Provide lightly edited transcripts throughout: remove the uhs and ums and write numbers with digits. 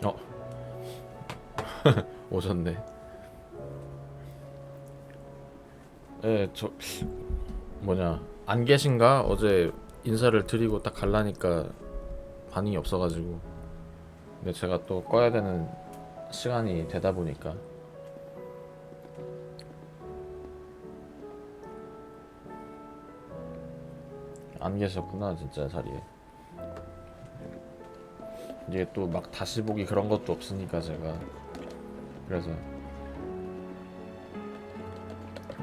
어 오셨네. 예, 저 뭐냐 안 계신가? 어제 인사를 드리고 딱 갈라니까 반응이 없어가지고. 근데 제가 또 꺼야 되는 시간이 되다 보니까 안 계셨구나 진짜 자리에. 이게 또 막 다시 보기 그런 것도 없으니까 제가 그래서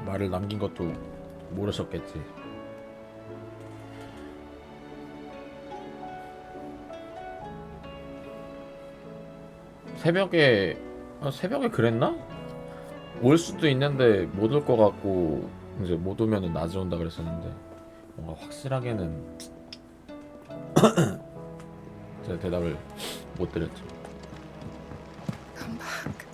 말을 남긴 것도 모르셨겠지. 새벽에 새벽에 그랬나? 올 수도 있는데 못 올 것 같고 이제 못 오면은 낮에 온다 그랬었는데 뭔가 확실하게는 제가 대답을 못 드렸죠. Come back.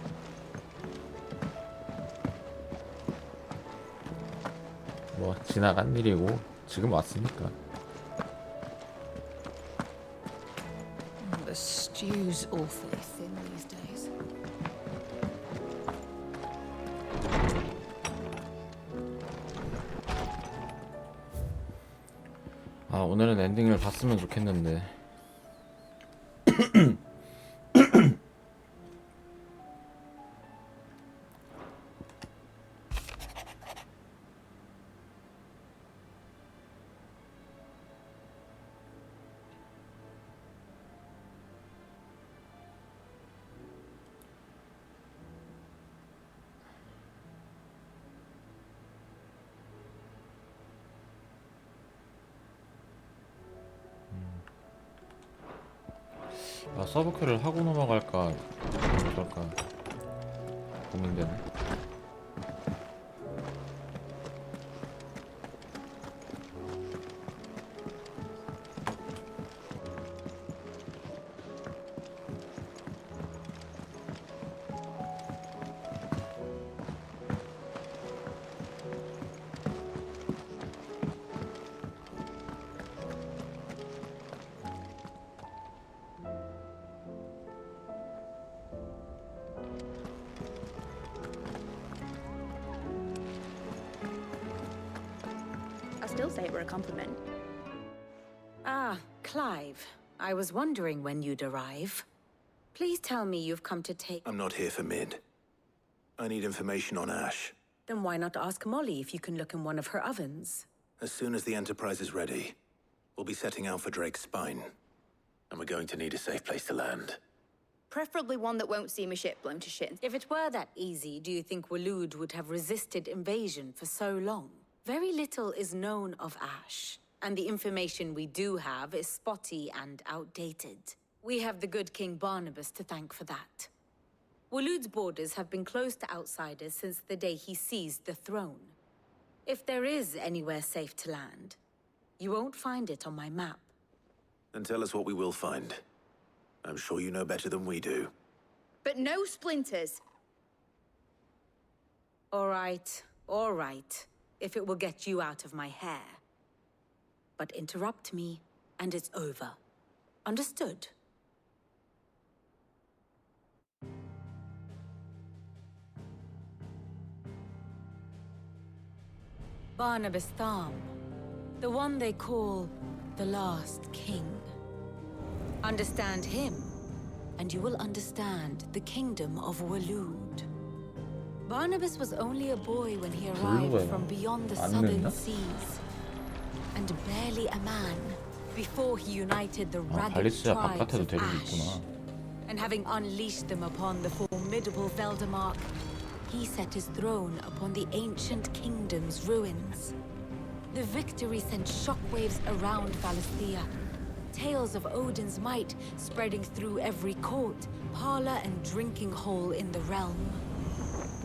뭐 지나간 일이고 지금 왔으니까. The stew's awfully thin these days. 아 오늘은 엔딩을 봤으면 좋겠는데. 아 서브큐를 하고 넘어갈까 어떨까 고민되네. I still say it were a compliment. Ah, Clive. I was wondering when you'd arrive. Please tell me you've come to take... I'm not here for Mid. I need information on Ash. Then why not ask Molly if you can look in one of her ovens? As soon as the Enterprise is ready, we'll be setting out for Drake's Spine. And we're going to need a safe place to land. Preferably one that won't see my ship blown to shit. If it were that easy, do you think Waloed would have resisted invasion for so long? Very little is known of Ash, and the information we do have is spotty and outdated. We have the good King Barnabas to thank for that. Waloed's borders have been closed to outsiders since the day he seized the throne. If there is anywhere safe to land, you won't find it on my map. Then tell us what we will find. I'm sure you know better than we do. But no splinters. All right, if it will get you out of my hair. But interrupt me, and it's over. Understood? Barnabas Tham, the one they call the Last King. Understand him, and you will understand the kingdom of Waloed. Barnabas was only a boy when he arrived from beyond the southern seas, and barely a man before he united the ragged 발리스야 tribes 바깥에도 of 데리고 Ash. 있구나. And having unleashed them upon the formidable Veldemark, he set his throne upon the ancient kingdom's ruins. The victory sent shockwaves around Valisthea, tales of Odin's might spreading through every court, parlor, and drinking hole in the realm.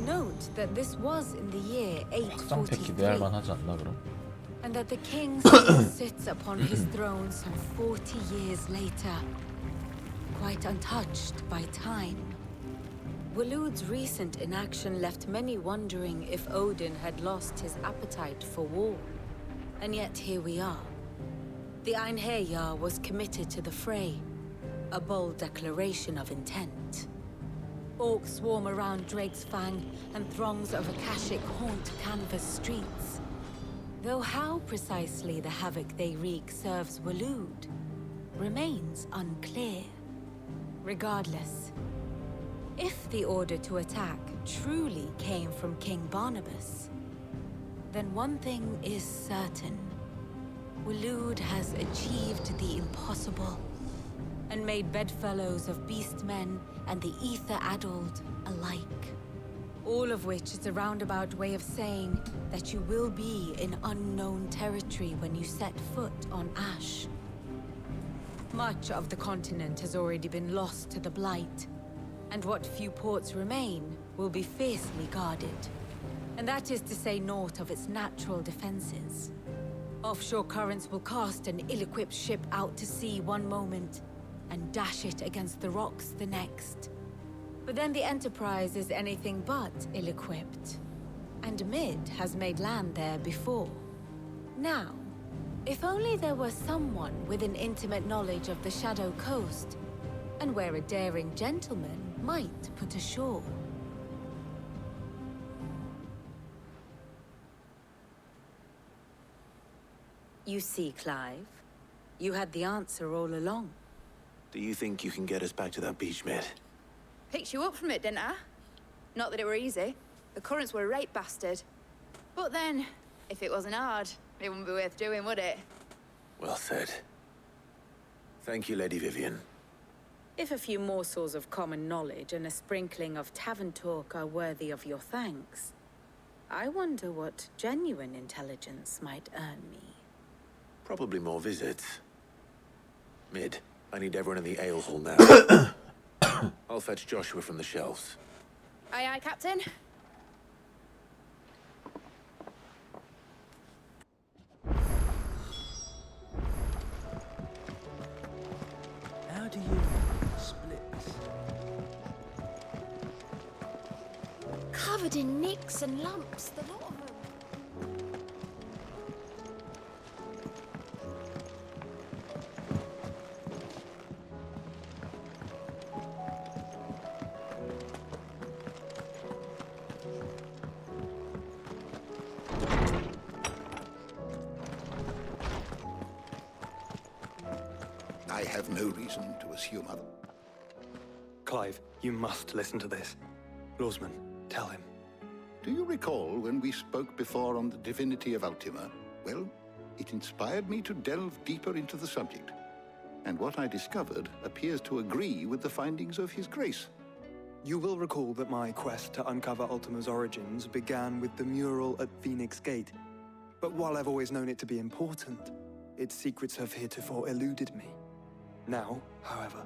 Note that this was in the year 확장팩 기대할 843, 만하지 않나 그럼? and that the king still sits upon his throne some 40 years later, quite untouched by time. Waloed's recent inaction left many wondering if Odin had lost his appetite for war. And yet here we are. The Einherjar was committed to the fray, a bold declaration of intent. Orcs swarm around Drake's Fang, and throngs of Akashic haunt canvas streets. Though how precisely the havoc they wreak serves Waloed remains unclear. Regardless, if the order to attack truly came from King Barnabas, then one thing is certain. Waloed has achieved the impossible, and made bedfellows of beastmen and the ether-addled alike. All of which is a roundabout way of saying that you will be in unknown territory when you set foot on Ash. Much of the continent has already been lost to the Blight, and what few ports remain will be fiercely guarded. And that is to say naught of its natural defenses. Offshore currents will cast an ill-equipped ship out to sea one moment, and dash it against the rocks the next. But then the Enterprise is anything but ill-equipped. And Mid has made land there before. Now, if only there were someone with an intimate knowledge of the Shadow Coast, and where a daring gentleman might put ashore. You see, Clive, you had the answer all along. Do you think you can get us back to that beach, Mid? Picked you up from it, didn't I? Not that it were easy. The currents were a right bastard. But then, if it wasn't hard, it wouldn't be worth doing, would it? Well said. Thank you, Lady Vivian. If a few morsels of common knowledge and a sprinkling of tavern talk are worthy of your thanks, I wonder what genuine intelligence might earn me. Probably more visits. Mid, I need everyone in the ale hall now. I'll fetch Joshua from the shelves. Aye, aye, Captain. How do you split this? Covered in nicks and lumps, the lot of them. I have no reason to assume other. Clive, you must listen to this. Lawsman, tell him. Do you recall when we spoke before on the divinity of Ultima? Well, it inspired me to delve deeper into the subject. And what I discovered appears to agree with the findings of His Grace. You will recall that my quest to uncover Ultima's origins began with the mural at Phoenix Gate. But while I've always known it to be important, its secrets have heretofore eluded me. Now, however,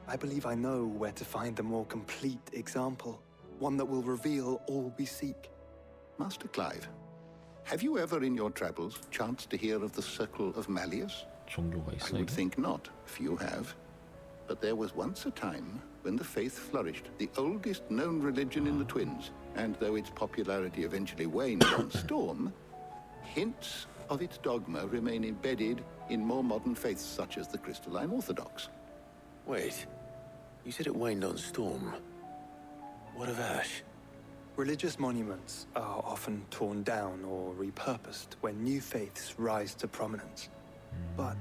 I believe I know where to find the more complete example, one that will reveal all we seek. Master Clive, have you ever in your travels chanced to hear of the Circle of Malleus? 종교가 I 있어 would 이게? think not, if you have. But there was once a time when the faith flourished, the oldest known religion in the Twins, and though its popularity eventually waned on Storm, hints of its dogma remain embedded in more modern faiths such as the Crystalline Orthodox. Wait, you said it waned on Storm. What of Ash? Religious monuments are often torn down or repurposed when new faiths rise to prominence. But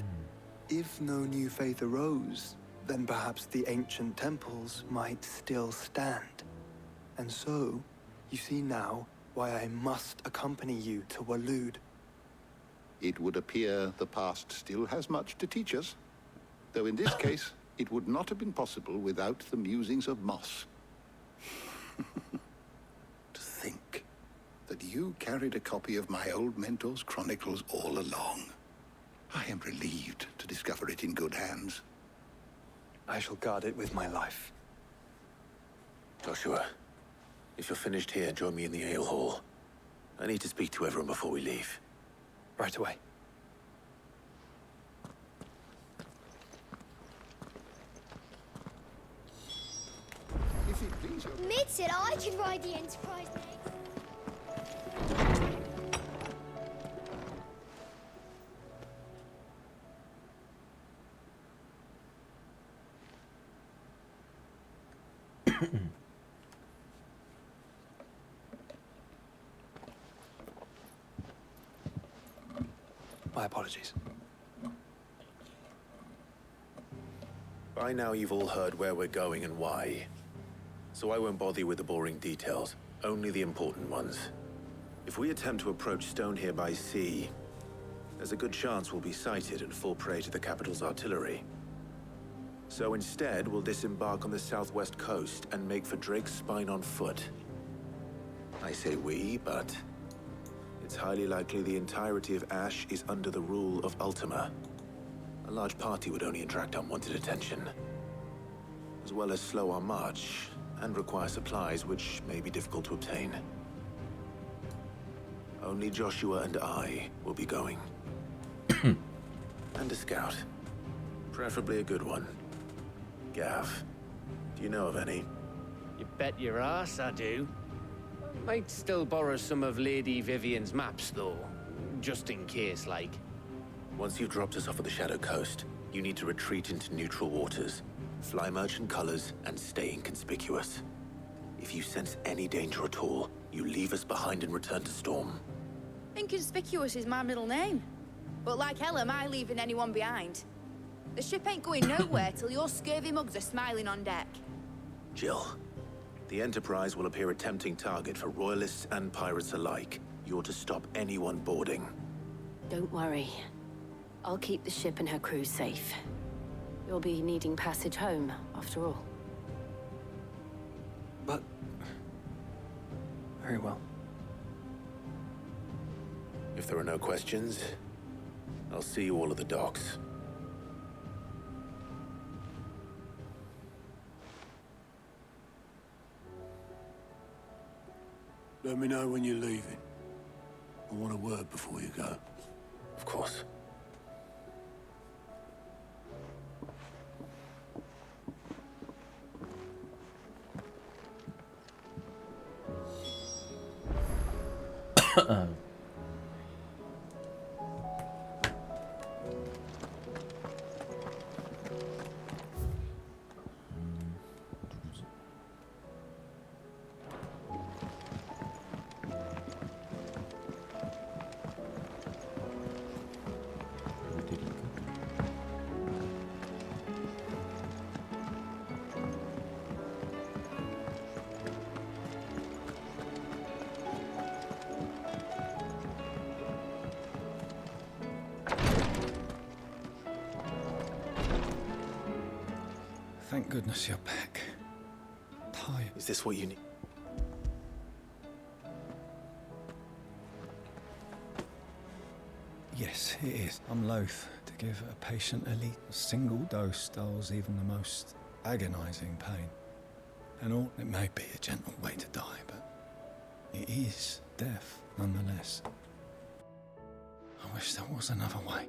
if no new faith arose, then perhaps the ancient temples might still stand. And so, you see now why I must accompany you to Waloed. It would appear the past still has much to teach us, though in this case, it would not have been possible without the musings of Moss. To think that you carried a copy of my old mentor's chronicles all along. I am relieved to discover it in good hands. I shall guard it with my life. Joshua, if you're finished here, join me in the ale hall. I need to speak to everyone before we leave. Right away. If it please your... Mid said I could ride the Enterprise next. My apologies. By now you've all heard where we're going and why. So I won't bother you with the boring details, only the important ones. If we attempt to approach Stone here by sea, there's a good chance we'll be sighted and fall prey to the capital's artillery. So instead, we'll disembark on the southwest coast and make for Drake's Spine on foot. I say we, but it's highly likely the entirety of Ash is under the rule of Ultima. A large party would only attract unwanted attention, as well as slow our march and require supplies which may be difficult to obtain. Only Joshua and I will be going. And a scout. Preferably a good one. Gav, do you know of any? You bet your ass I do. Might still borrow some of Lady Vivian's maps, though. Just in case, like. Once you've dropped us off at the Shadow Coast, you need to retreat into neutral waters, fly merchant colors, and stay inconspicuous. If you sense any danger at all, you leave us behind and return to Storm. Inconspicuous is my middle name. But like hell am I leaving anyone behind. The ship ain't going nowhere till your scurvy mugs are smiling on deck. Jill, the Enterprise will appear a tempting target for royalists and pirates alike. You're to stop anyone boarding. Don't worry. I'll keep the ship and her crew safe. You'll be needing passage home, after all. But... very well. If there are no questions, I'll see you all at the docks. Let me know when you're leaving. I want a word before you go. Of course. Thank goodness you're back. Tired. Is this what you need? Yes, it is. I'm loath to give a patient a single dose dulls even the most agonizing pain. And all it may be a gentle way to die, but it is death nonetheless. I wish there was another way.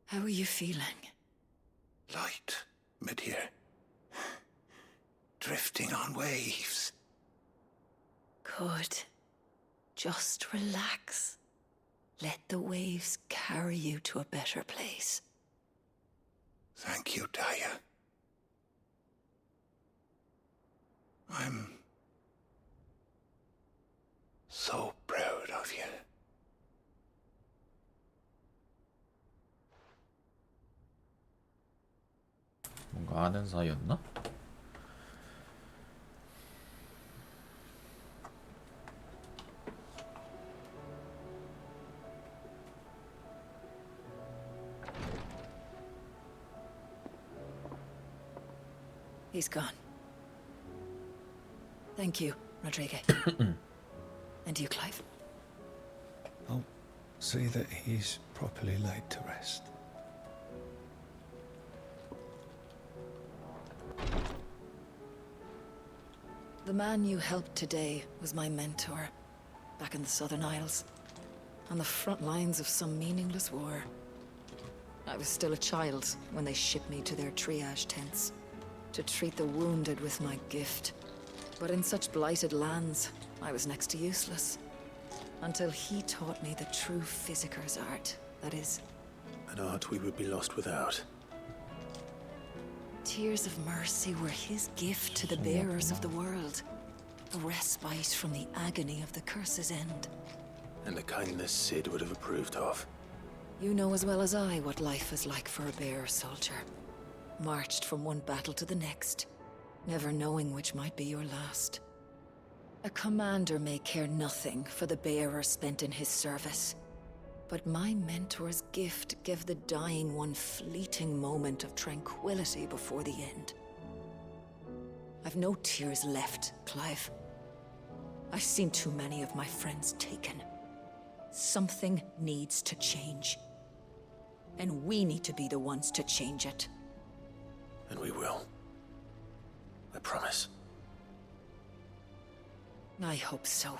How are you feeling? Light, Medir. Drifting on waves. Good. Just relax. Let the waves carry you to a better place. Thank you, Taya. I'm so proud of you. 뭔가 아는 사이였나? He's gone. Thank you, Rodrigue. And you, Clive? I'll see that he's properly laid to rest. The man you helped today was my mentor, back in the Southern Isles, on the front lines of some meaningless war. I was still a child when they shipped me to their triage tents, to treat the wounded with my gift. But in such blighted lands, I was next to useless. Until he taught me the true physicker's art, that is. An art we would be lost without. Tears of mercy were his gift to the bearers of the world. A respite from the agony of the curse's end. And a kindness Sid would have approved of. You know as well as I what life is like for a bearer soldier. Marched from one battle to the next, never knowing which might be your last. A commander may care nothing for the bearer spent in his service. But my mentor's gift gave the dying one fleeting moment of tranquility before the end. I've no tears left, Clive. I've seen too many of my friends taken. Something needs to change. And we need to be the ones to change it. And we will. I promise. I hope so.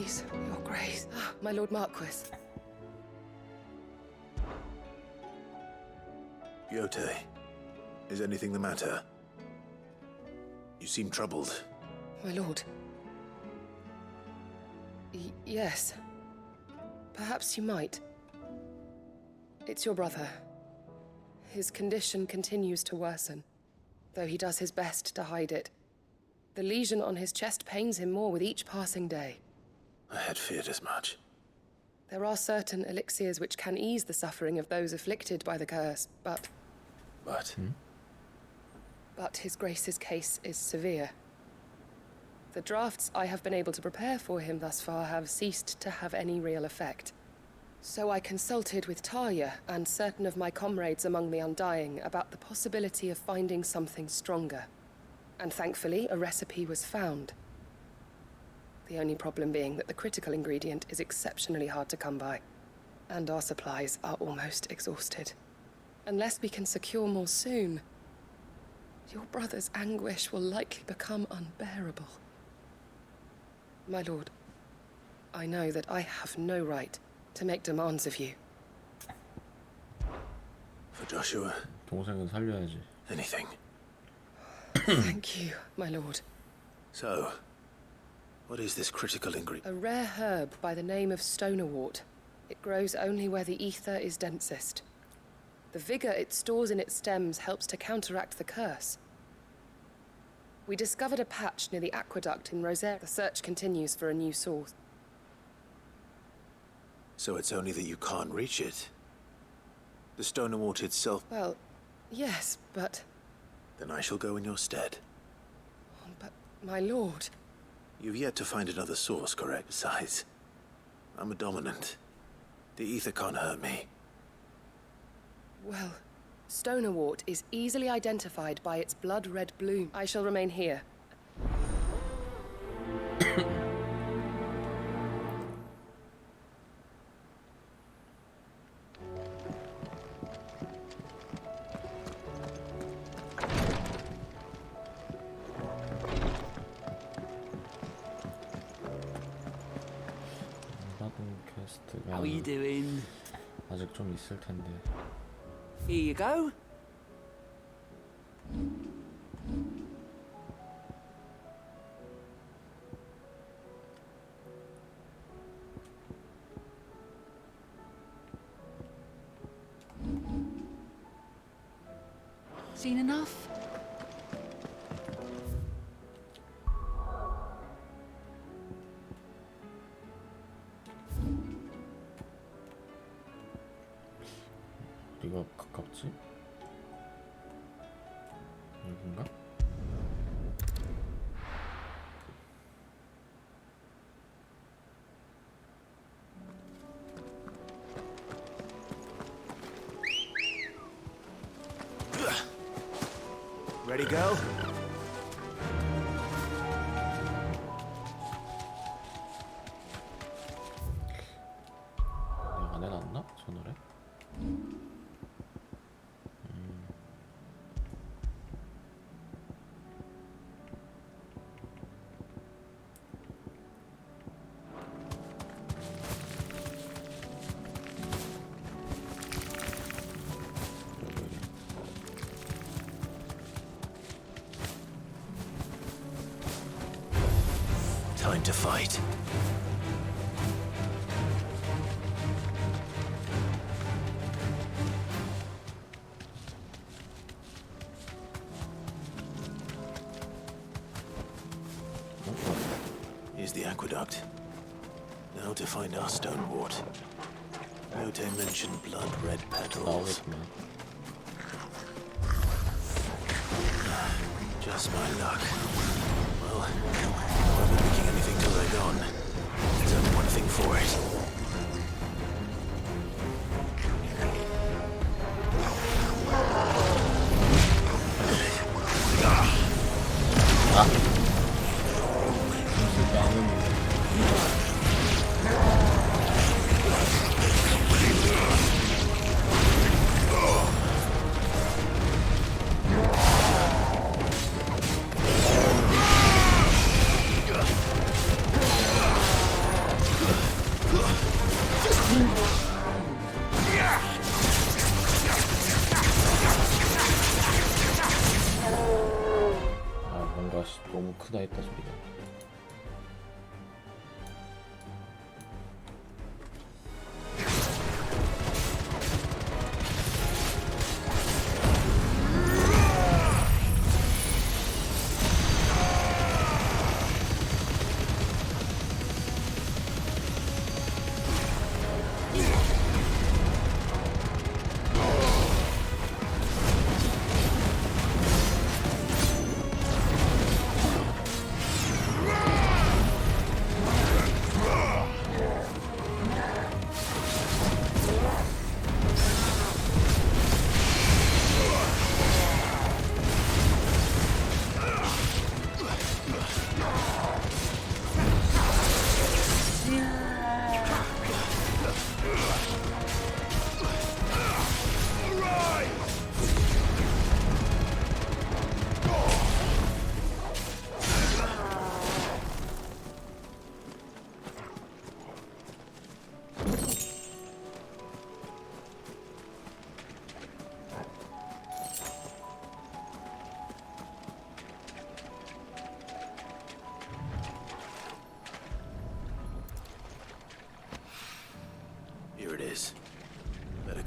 Please, Your Grace. My Lord Marquis. Yote, is anything the matter? You seem troubled. My lord. Yes. Perhaps you might. It's your brother. His condition continues to worsen, though he does his best to hide it. The lesion on his chest pains him more with each passing day. I had feared as much. There are certain elixirs which can ease the suffering of those afflicted by the curse, but his Grace's case is severe. The drafts I have been able to prepare for him thus far have ceased to have any real effect. So I consulted with Talia and certain of my comrades among the Undying about the possibility of finding something stronger. And thankfully, a recipe was found. The only problem being that the critical ingredient is exceptionally hard to come by, and our supplies are almost exhausted. Unless we can secure more soon, your brother's anguish will likely become unbearable. My lord, I know that I have no right to make demands of you. For Joshua, 동생은 살려야지. anything. Thank you, my lord. So, what is this critical ingredient? A rare herb by the name of stonerwort. It grows only where the ether is densest. The vigor it stores in its stems helps to counteract the curse. We discovered a patch near the aqueduct in Rosaire. The search continues for a new source. So it's only that you can't reach it? The stone and water itself? Well, yes, but... Then I shall go in your stead. But, my lord... You've yet to find another source, correct? Besides, I'm a dominant. The ether can't hurt me. Well, stonerwort is easily identified by its blood-red bloom. I shall remain here. 퀘스트가 How are you doing? 아직 좀 있을 텐데. Here you go. Seen enough? 어디가 가깝지? 여긴가? Ready, go? 내가 안 해놨나? 저 노래? Time to fight. Here's the aqueduct. Now to find our stonewort. Note I mentioned blood-red petals. 나오겠구나. Just my luck. Well, I won't be picking anything till they're gone. There's only one thing for it. 뭔가 너무 크다 했다 소리가.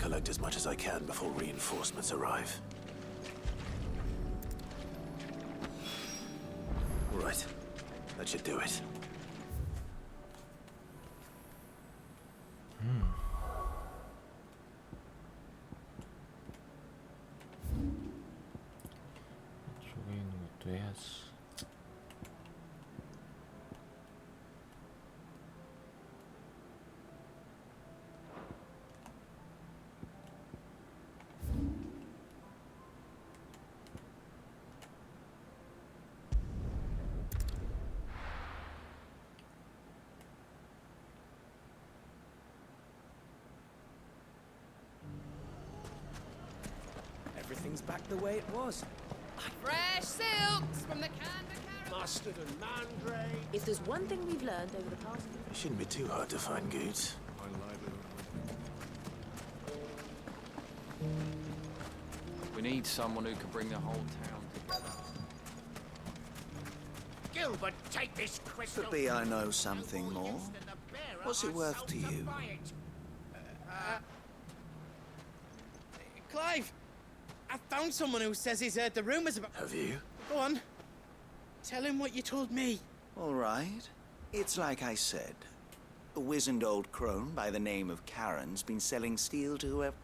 collect as much as I can before reinforcements arrive. Right. That should do it. 저기 있는 것도 해야지. Everything's back the way it was. Fresh silks from the Canberra. Mustard and mandrake. If there's one thing we've learned over the past It shouldn't be too hard to find goods. My livelihood. We need someone who can bring the whole town together. Gilbert, take this crystal. Could be I know something more. What's it worth to you? Clive, I found someone who says he's heard the rumors about... Have you? Go on. Tell him what you told me. All right. It's like I said. A wizened old crone by the name of Karen's been selling steel to whoever.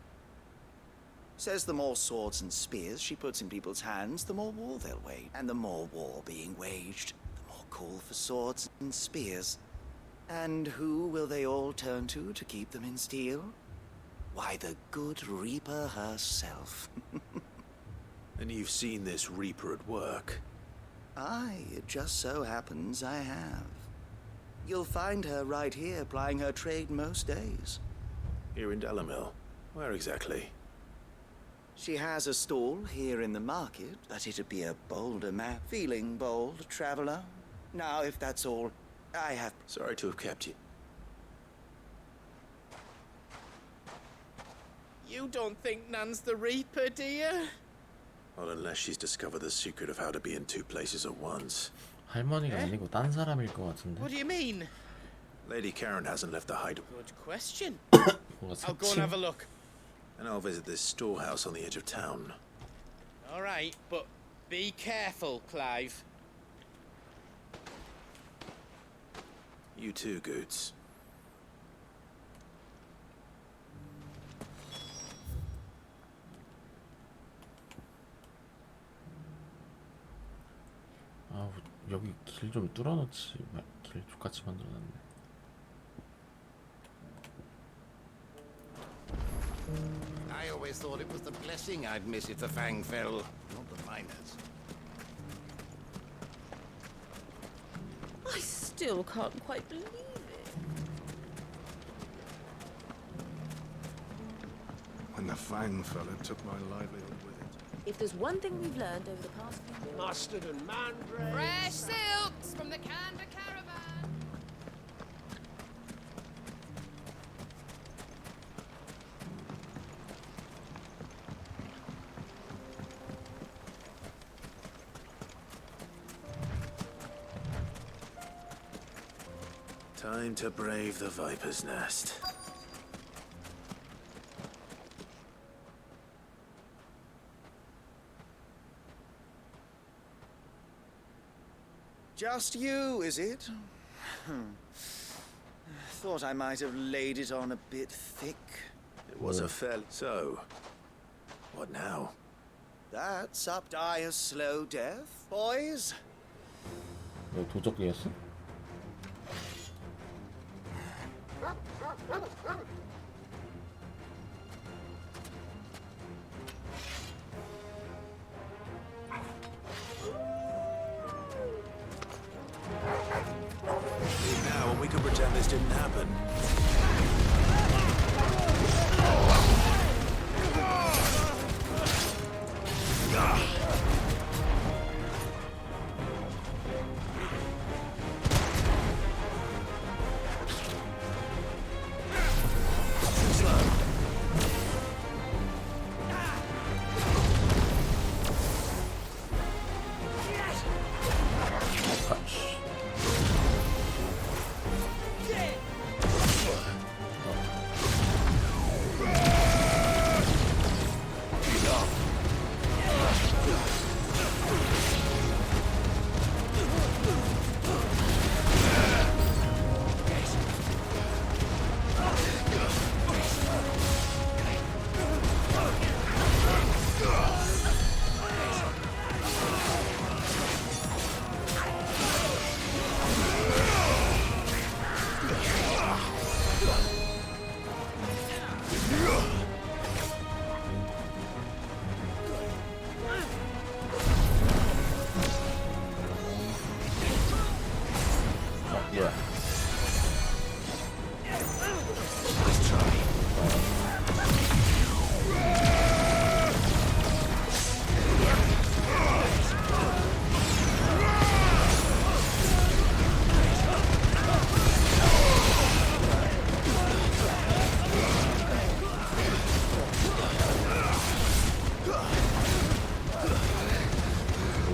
Says the more swords and spears she puts in people's hands, the more war they'll wage. And the more war being waged, the more call for swords and spears. And who will they all turn to keep them in steel? Why, the good Reaper herself. And you've seen this Reaper at work? Aye, it just so happens I have. You'll find her right here plying her trade most days. Here in Delamil? Where exactly? She has a stall here in the market, but it'd be a bolder man. Feeling bold, traveler? Now, if that's all, I have... Sorry to have kept you. You don't think Nan's the Reaper, do you? Not unless she's discovered the secret of how to be in two places at once. 할머니가 아니고 딴 사람일 것 같은데. What do you mean? Lady Karen hasn't left the hideaway. Good question. 뭔가 I'll go and have a look. And I'll visit this storehouse on the edge of town. All right, but be careful, Clive. You too, Goots. 아, 여기 길 좀 뚫어놓지. 길 족같이 만들어놨네. I always thought it was the blessing I'd miss if the fang fell, not the miners. I still can't quite believe it. When the fang fell, it took my livelihood with it. If there's one thing we've learned over the past few years... Mustard and mandrake. Fresh silks from the Canberra caravan. Time to brave the Viper's Nest. Just you, is it? Thought I might have laid it on a bit thick. It was a fair... So, what now? That's up. Die a slow death, boys. 왜 도적이었어? Now, we can pretend this didn't happen.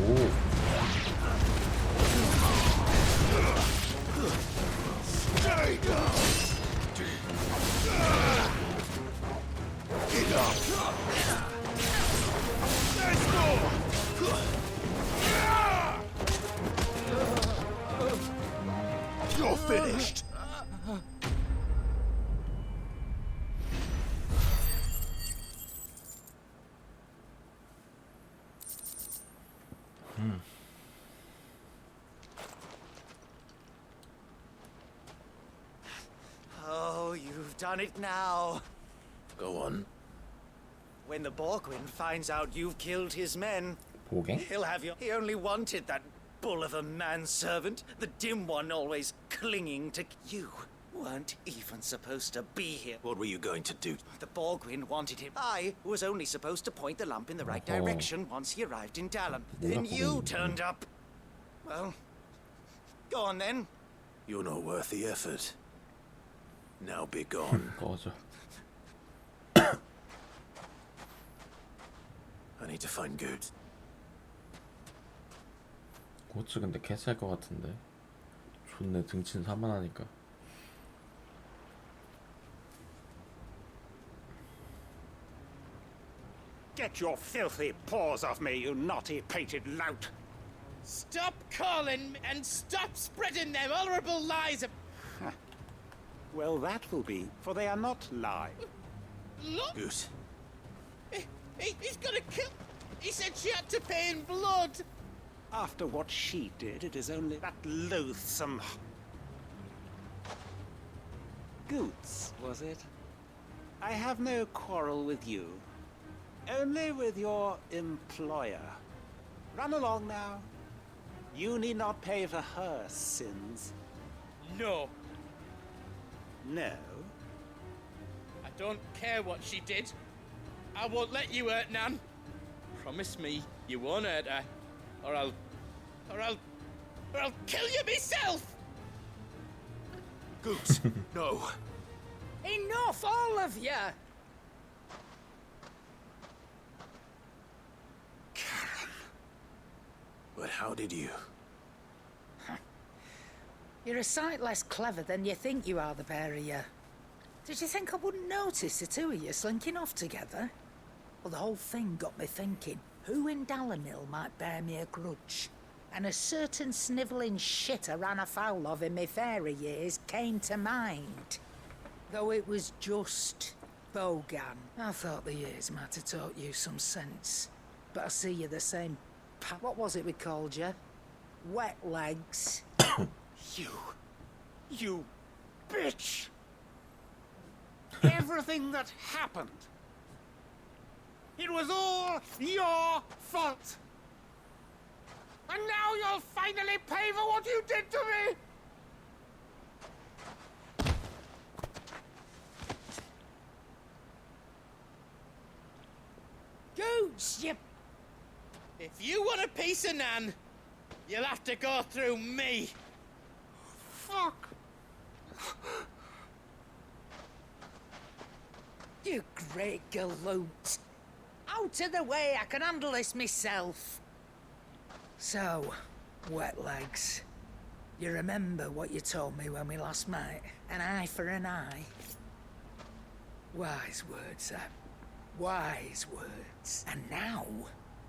Stay down. Get up. Let's go. You're finished. Oh, you've done it now. Go on. When the Borgwyn finds out you've killed his men, 보갱? he'll have you. He only wanted that bull of a manservant, the dim one always clinging to you. Weren't even supposed to be here. What were you going to do? The Borgwyn wanted him. I was only supposed to point the lamp in the right Oh. direction once he arrived in Dallon. Then you turned up. Well, go on then. You're not worth the effort. Now be gone. 꺼져. I need to find Good. 고츠 근데 캐스할 것 같은데. 좋네 등친 사만하니까. Get your filthy paws off me, you naughty-pated lout! Stop calling and stop spreading them horrible lies. Well, that will be, for they are not lies. Look, Good. he's gonna kill. He said she had to pay in blood. After what she did, it is only that loathsome... Goots, was it? I have no quarrel with you. Only with your employer. Run along now. You need not pay for her sins. No, No? I don't care what she did. I won't let you hurt Nan. Promise me you won't hurt her, or I'll kill you myself. Goose, no. Enough, all of you. But how did you? You're a sight less clever than you think you are, the pair of you. Did you think I wouldn't notice the two of you slinking off together? Well, the whole thing got me thinking, who in Dallenhill might bear me a grudge? And a certain snivelling shit I ran afoul of in my fairy years came to mind. Though it was just Bogan. I thought the years might have taught you some sense. But I see you're the same what was it we called you? Wet legs. You bitch! Everything that happened, it was all your fault! And now you'll finally pay for what you did to me! Goose, you... If you want a piece of Nan, you'll have to go through me. Fuck! You great galoot. Out of the way, I can handle this myself. So, wet legs. You remember what you told me when we last met? An eye for an eye? Wise words, sir. Wise words. And now,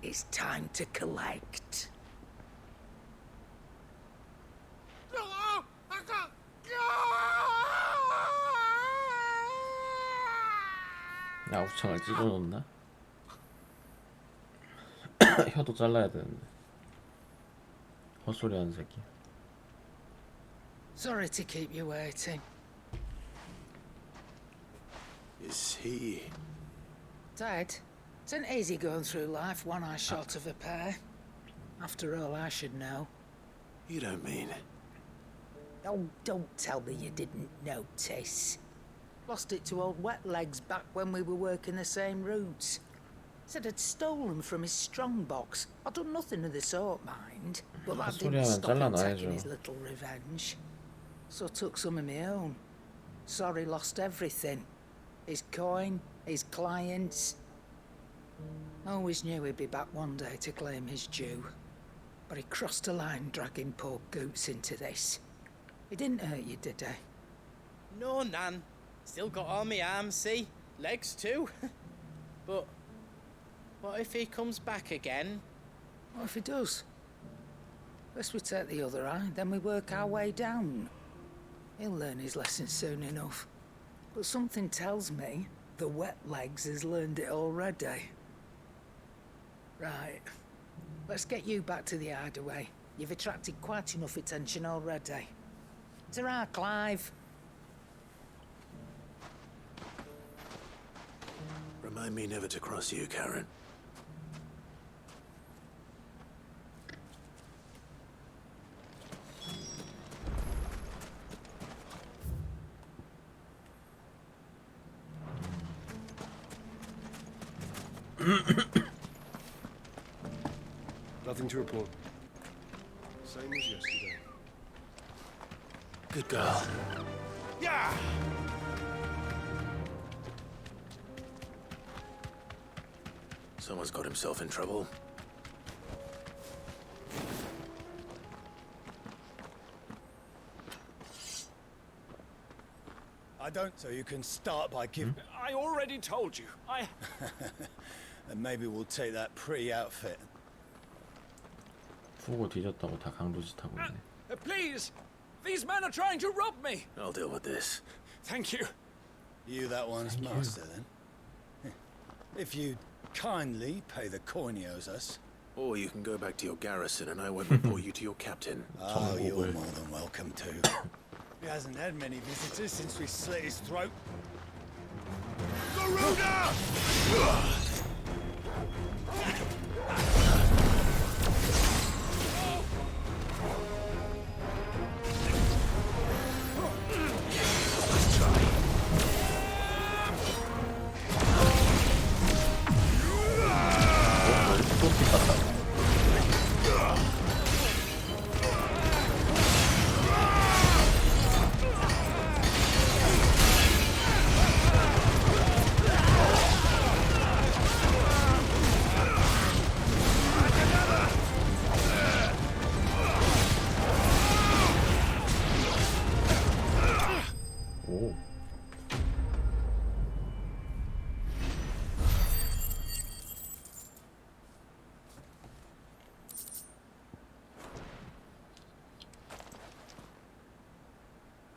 it's time to collect. 아우창을 찢어놓나? 혀도 잘라야 되는데. 헛소리하는 새끼. Sorry to keep you waiting. Is he... Dead? It's an easy going through life, one eye short of a pair. After all, I should know. You don't mean... Oh, don't tell me you didn't notice. Lost it to old Wet Legs back when we were working the same routes. Said I'd stolen from his strongbox. I'd done nothing of the sort, mind. But that didn't stop him taking his little revenge. So I took some of my own. Sorry, lost everything. His coin, his clients. Always knew he'd be back one day to claim his due. But he crossed a line dragging poor Goots into this. He didn't hurt you, did he? No, Nan. Still got all my arms, see? Legs too. But what if he comes back again? What if he does? First we take the other eye, then we work our way down. He'll learn his lesson soon enough. But something tells me the wet legs has learned it already. Right. Let's get you back to the hideaway. You've attracted quite enough attention already. Ta-ra, Clive. Remind me never to cross you, Karen. Nothing to report. Same as yesterday. Good girl. Yeah! Someone's got himself in trouble. I don't. So you can start by giving... I already told you. And maybe we'll take that pretty outfit. 푸고 뒤졌다고 다 강도짓하고 있네. Please! These men are trying to rob me! I'll deal with this. Thank you. You that one's master, then? If you kindly pay the coin he owes us. Or you can go back to your garrison and I won't report you to your captain. Oh, you're more than welcome to. He hasn't had many visitors since we slit his throat. Garuda!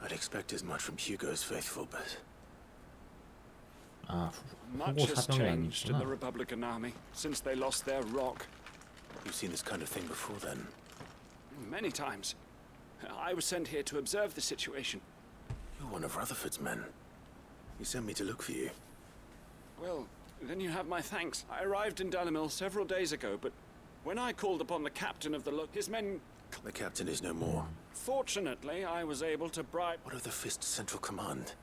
I'd expect as much from Hugo's faithful, but... 아, Much 후보 has 사병이 changed in the 아니구나. Republican army since they lost their rock. You've seen this kind of thing before, then? Many times. I was sent here to observe the situation. You're one of Rutherford's men. He sent me to look for you. Well, then you have my thanks. I arrived in Dalimil several days ago, but when I called upon the captain of his men... The captain is no more. Fortunately, I was able to bribe... What of the Fist's Central Command?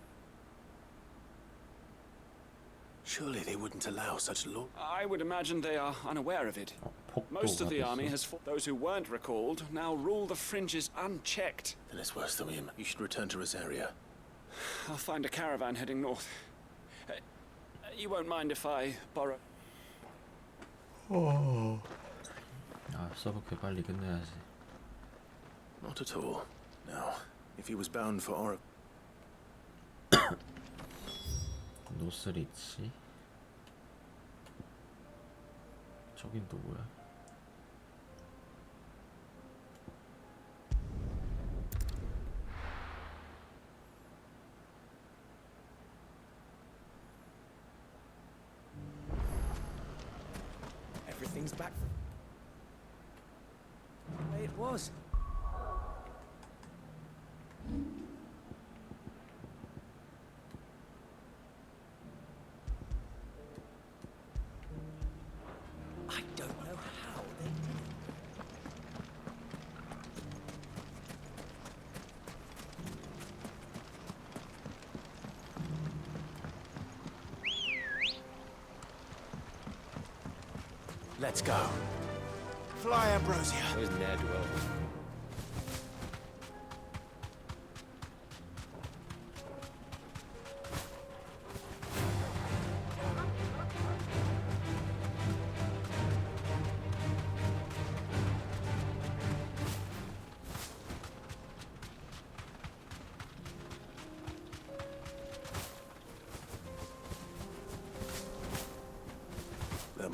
Surely they wouldn't allow such law. I would imagine they are unaware of it. Most of the army has fought. Those who weren't recalled now rule the fringes unchecked. Then it's worse than him. You should return to Rosaria. I'll find a caravan heading north. You won't mind if I borrow... 아, 서브퀘 빨리 끝내야지. Not at all. Now, if he was bound for Or... 노스리치. 저긴 또 뭐야? Everything's back the way it was. I don't know how they did it. Let's go. Fly, Ambrosia. Where's Ned? Well,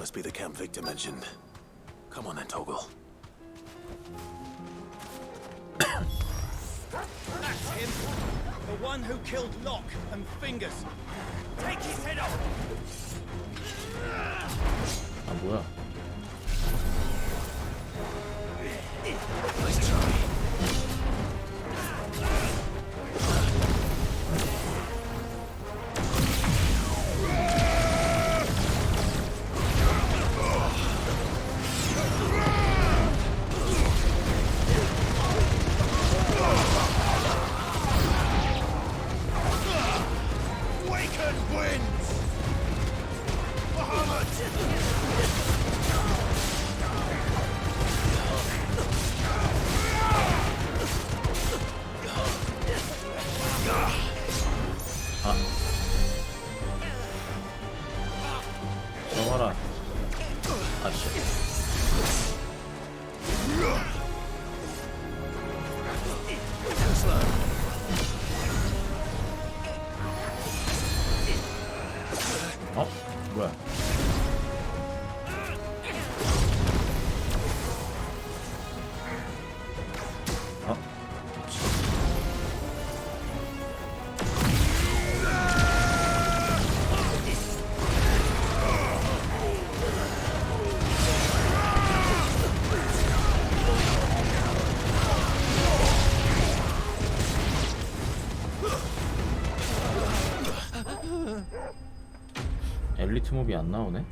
must be the camp Victor mentioned. Come on then, Toggle. That's him. The one who killed Locke and Fingers. Take his head off. 아 뭐야? Nice try. 정어라. 아씨. 어? 뭐야? 어? 엘리트 몹이 안 나오네?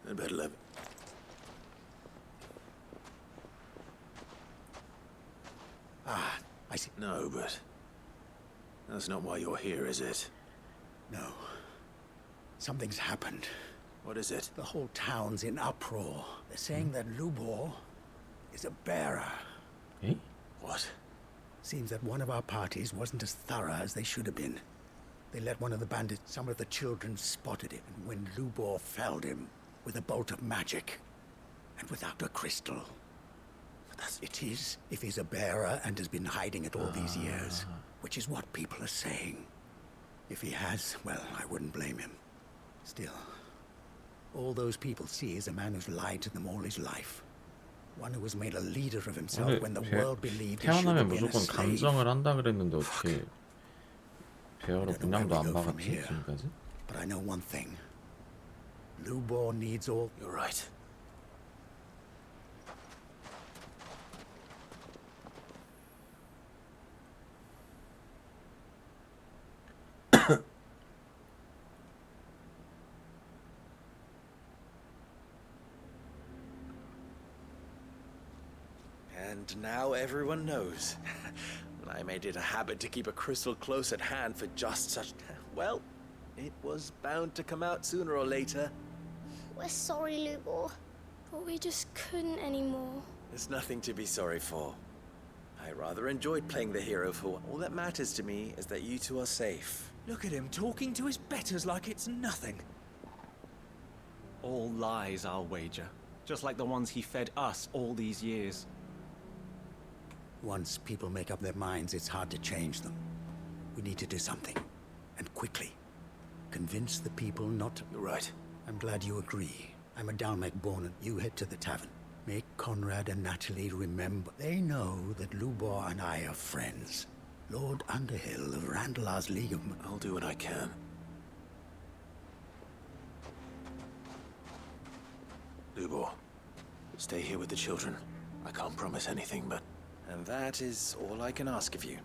I better let. Ah, I see. No, but that's not why you're here, is it? No. Something's happened. What is it? The whole town's in uproar. They're saying that Lubor is a bearer. Eh? What? Seems that one of our parties wasn't as thorough as they should have been. They let one of the bandits, some of the children spotted him, and when Lubor felled him with a bolt of magic, and without a crystal. It is, if he's a bearer and has been hiding it all these years, which is what people are saying. If he has, well, I wouldn't blame him. Still, all those people see is a man who's lied to them all his life. One who was made a leader of himself when the world believed he should 태어나면 have been a 무조건 slave. 감정을 한다 그랬는데 어떻게 배어로 분량도 안 막았지 지금까지? But I know one thing. Lubor needs all. You're right. And now everyone knows. I made it a habit to keep a crystal close at hand for just such... Well, it was bound to come out sooner or later. We're sorry, Lubor, but we just couldn't anymore. There's nothing to be sorry for. I rather enjoyed playing the hero for... All that matters to me is that you two are safe. Look at him talking to his betters like it's nothing. All lies, I'll wager. Just like the ones he fed us all these years. Once people make up their minds, it's hard to change them. We need to do something. And quickly. Convince the people not to... You're right. I'm glad you agree. I'm a Dalmec born, and you head to the tavern. Make Conrad and Natalie remember. They know that Lubor and I are friends. Lord Underhill of Randalar's League of... I'll do what I can. Lubor, stay here with the children. I can't promise anything, but... And that is all I can ask of you.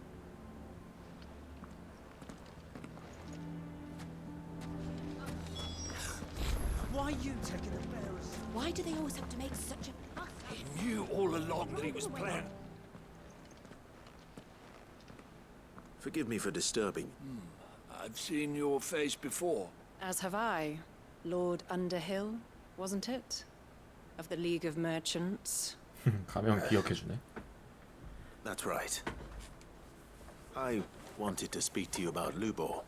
Why are you taking the bearers? Why do they always have to make such a fuss? He knew all along that he was playing. Forgive me for disturbing. I've seen your face before. As have I. Lord Underhill, wasn't it? Of the League of Merchants. 가면 기억해주네. That's right. I wanted to speak to you about Lubor.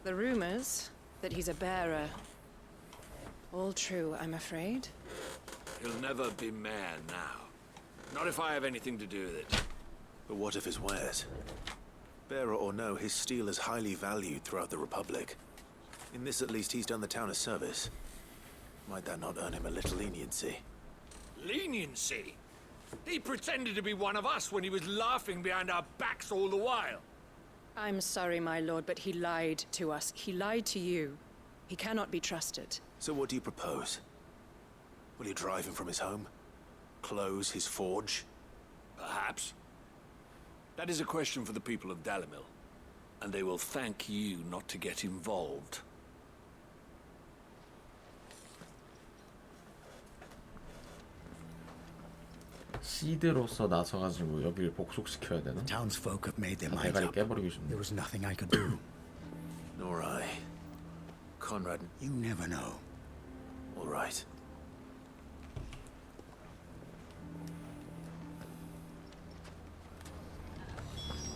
The rumors that he's a bearer. All true, I'm afraid. He'll never be mayor now. Not if I have anything to do with it. But what of his wares? Bearer or no, his steel is highly valued throughout the Republic. In this, at least, he's done the town a service. Might that not earn him a little leniency? Leniency? He pretended to be one of us when he was laughing behind our backs all the while. I'm sorry, my lord, but he lied to us. He lied to you. He cannot be trusted. So what do you propose? Will you drive him from his home? Close his forge? Perhaps. That is a question for the people of Dalimil, and they will thank you not to get involved. 시드로서 나서가지고 여기를 복속시켜야 되나? Townsfolk have made their 다 minds 대가리 up. 깨버리고 싶네. There was nothing I could do. Nor I. Conrad... You never know. All right.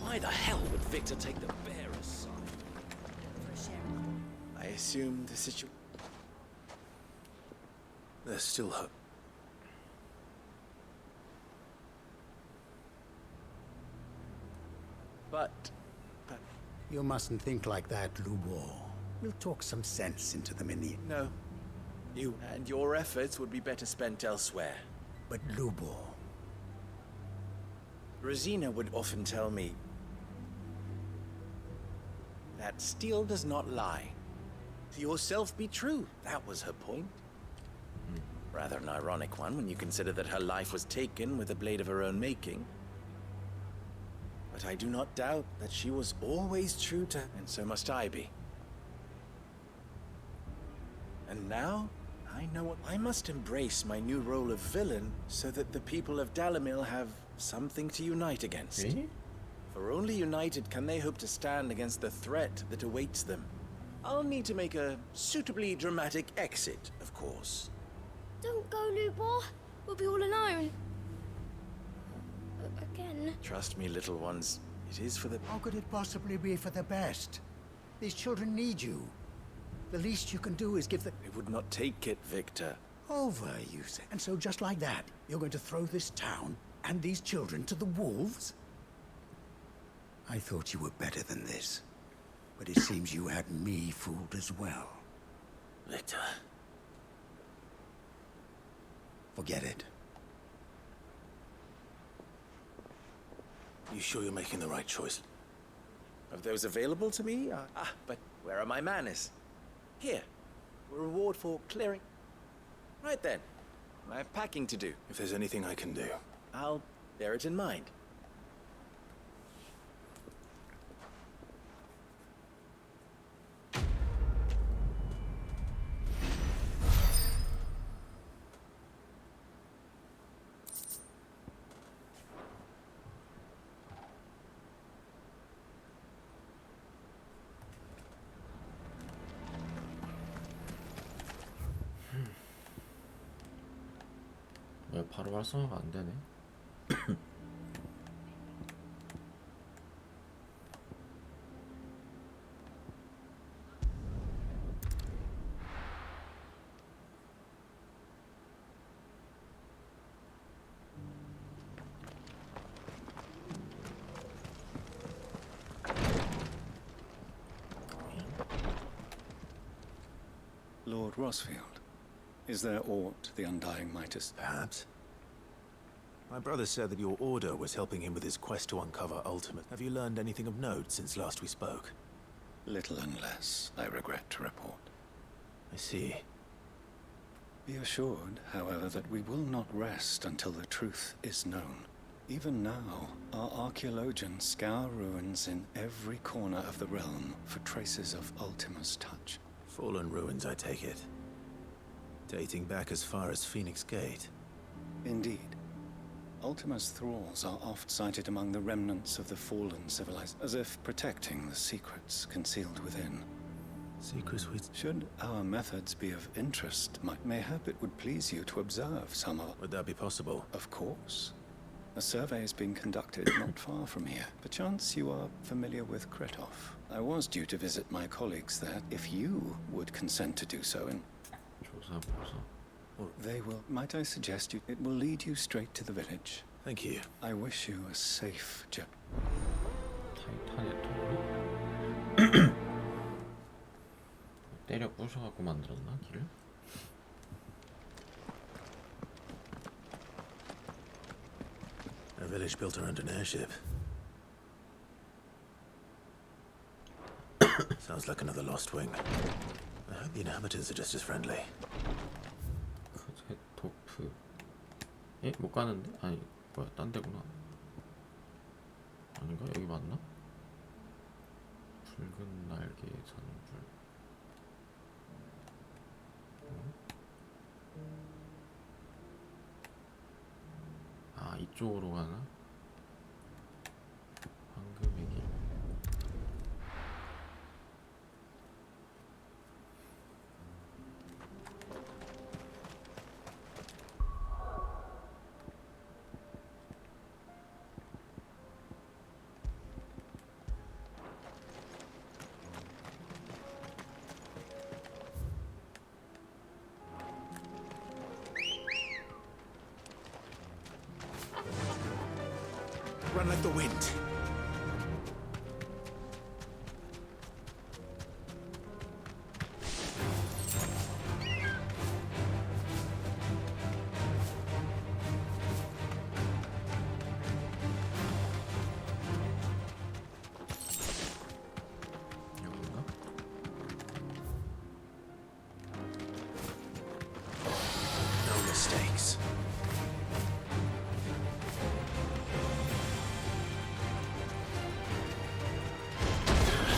Why the hell would Victor take the bearer's side? I assume the situation... There's still hope. But... You mustn't think like that, Lubor. We'll talk some sense into them in the... No. You and your efforts would be better spent elsewhere. But Lubor... Rosina would often tell me that steel does not lie. To yourself be true. That was her point. Rather an ironic one when you consider that her life was taken with a blade of her own making. But I do not doubt that she was always true to her, and so must I be. And now, I know what I must embrace my new role of villain so that the people of Dalimil have something to unite against. Eh? For only united can they hope to stand against the threat that awaits them. I'll need to make a suitably dramatic exit, of course. Don't go, Lubor. We'll be all alone. Again. Trust me, little ones. It is for the... How could it possibly be for the best? These children need you. The least you can do is give the... They would not take it, Victor. Over, you say. And so just like that, you're going to throw this town and these children to the wolves? I thought you were better than this. But it seems you had me fooled as well. Victor. Forget it. You sure you're making the right choice? Of those available to me? But where are my manners? Here. A reward for clearing. Right then. I have packing to do. If there's anything I can do. I'll bear it in mind. 왜 바로 활성화가 안 되네? Lord Rosfield, is there aught the Undying Mightiest? Perhaps. My brother said that your order was helping him with his quest to uncover Ultimate. Have you learned anything of note since last we spoke? Little and less, I regret to report. I see. Be assured, however, that we will not rest until the truth is known. Even now, our archaeologians scour ruins in every corner of the realm for traces of Ultima's touch. Fallen ruins, I take it. Dating back as far as Phoenix Gate. Indeed. Ultima's thralls are oft sighted among the remnants of the fallen civilized, as if protecting the secrets concealed within. Secrets with... Should our methods be of interest, mayhap it would please you to observe some of... Would that be possible? Of course. A survey is being conducted not far from here. Perchance you are familiar with Kretov. I was due to visit my colleagues there, if you would consent to do so, and... 조사. They will... Might I suggest it will lead you straight to the village? Thank you. I wish you a safe journey. 타이탄의 통로? 때려 부셔갖고 만들었나 길을? A village built around an airship. Sounds like another lost wing. I hope the inhabitants are just as friendly. 크제토프. 에? 못 가는데? 아니 뭐야 딴 데구나. 아닌가? 여기 맞나? 붉은 날개의 산불. 아 이쪽으로 가나? 황금의 길. Run like the wind. 여긴가? No mistakes.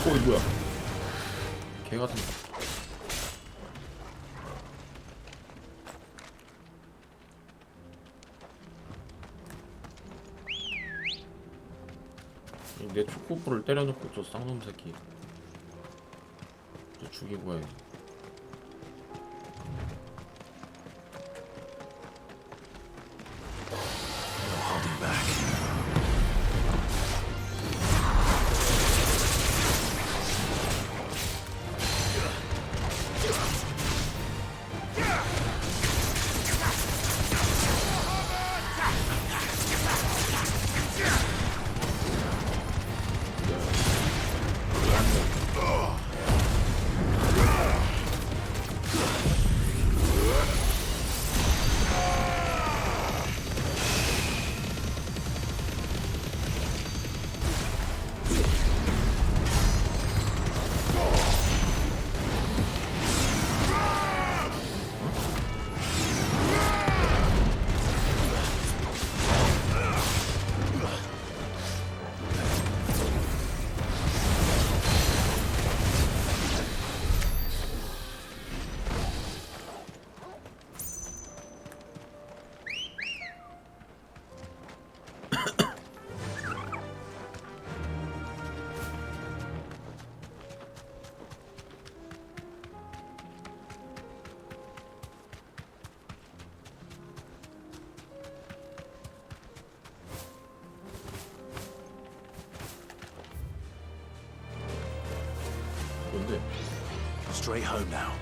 어, 이 뭐야? 개 같은. 내 축구부를 때려놓고 저 쌍놈 새끼 저 죽이고 해야지. Holding back. 뭔데? Straight home now.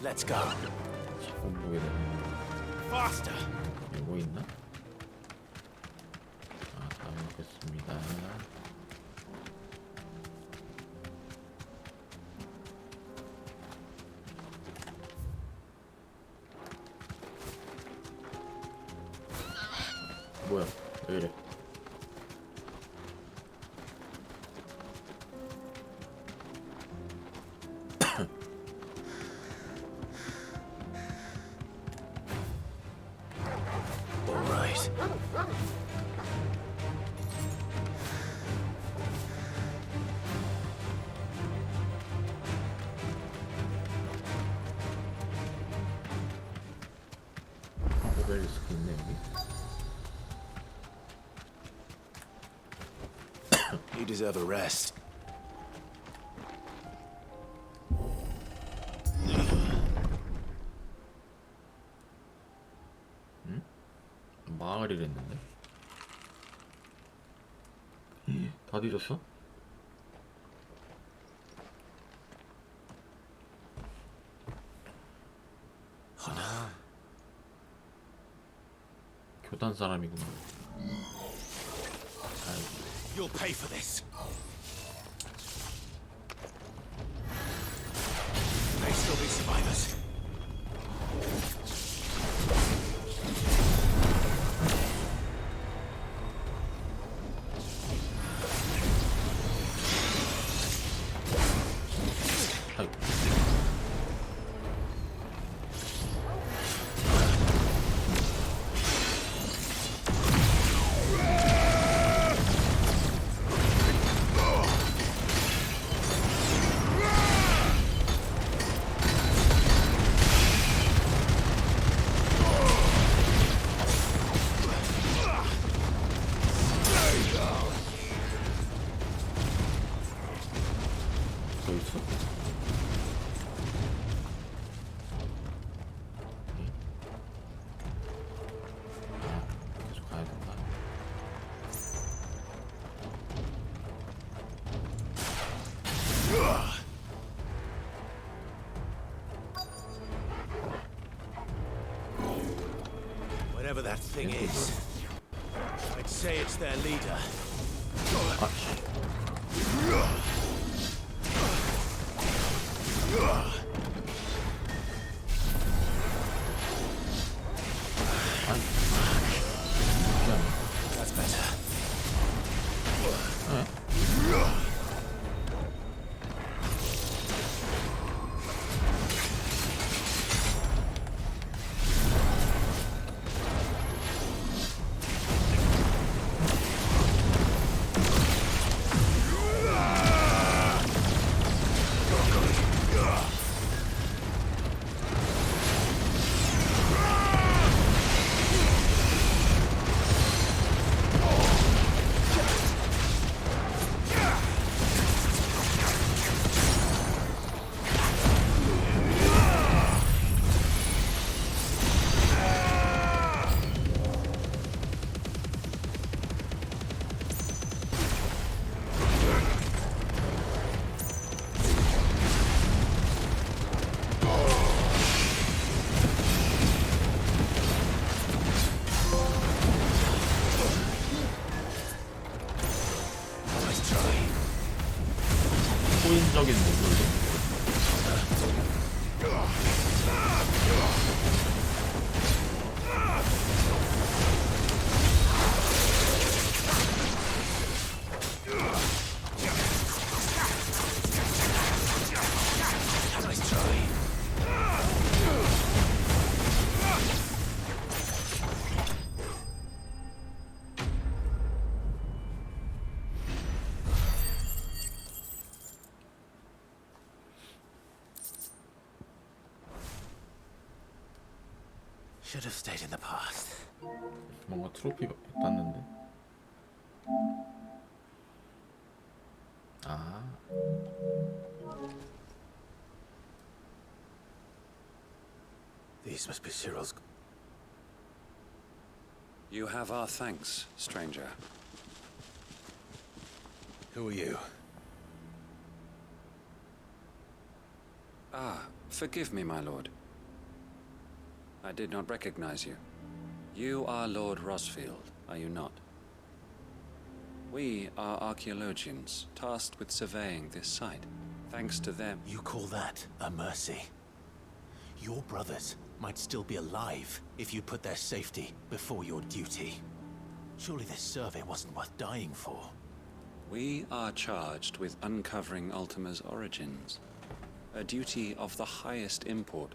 Let's go. 자꾸 보게 되네. Faster. 이거 있나? 아, 다 먹겠습니다. 뭐야? 왜 이래? You deserve a rest. 응? 마을이랬는데? 다 뒤졌어? 아, 교단 사람이구나. You'll pay for this. May still be survivors. 더 있어? 계속 가야 된다. Whatever that thing is, I'd say it's their leader. That's better. 초인적인 목소리. Nice try. Should have stayed in the past. 뭔가 트로피 땄는데. 아. These must be Cyril's. You have our thanks, stranger. Who are you? Ah, forgive me, my lord. I did not recognize you. You are Lord Rosfield, are you not? We are archaeologians, tasked with surveying this site. Thanks to them... You call that a mercy? Your brothers might still be alive if you put their safety before your duty. Surely this survey wasn't worth dying for. We are charged with uncovering Ultima's origins. A duty of the highest import,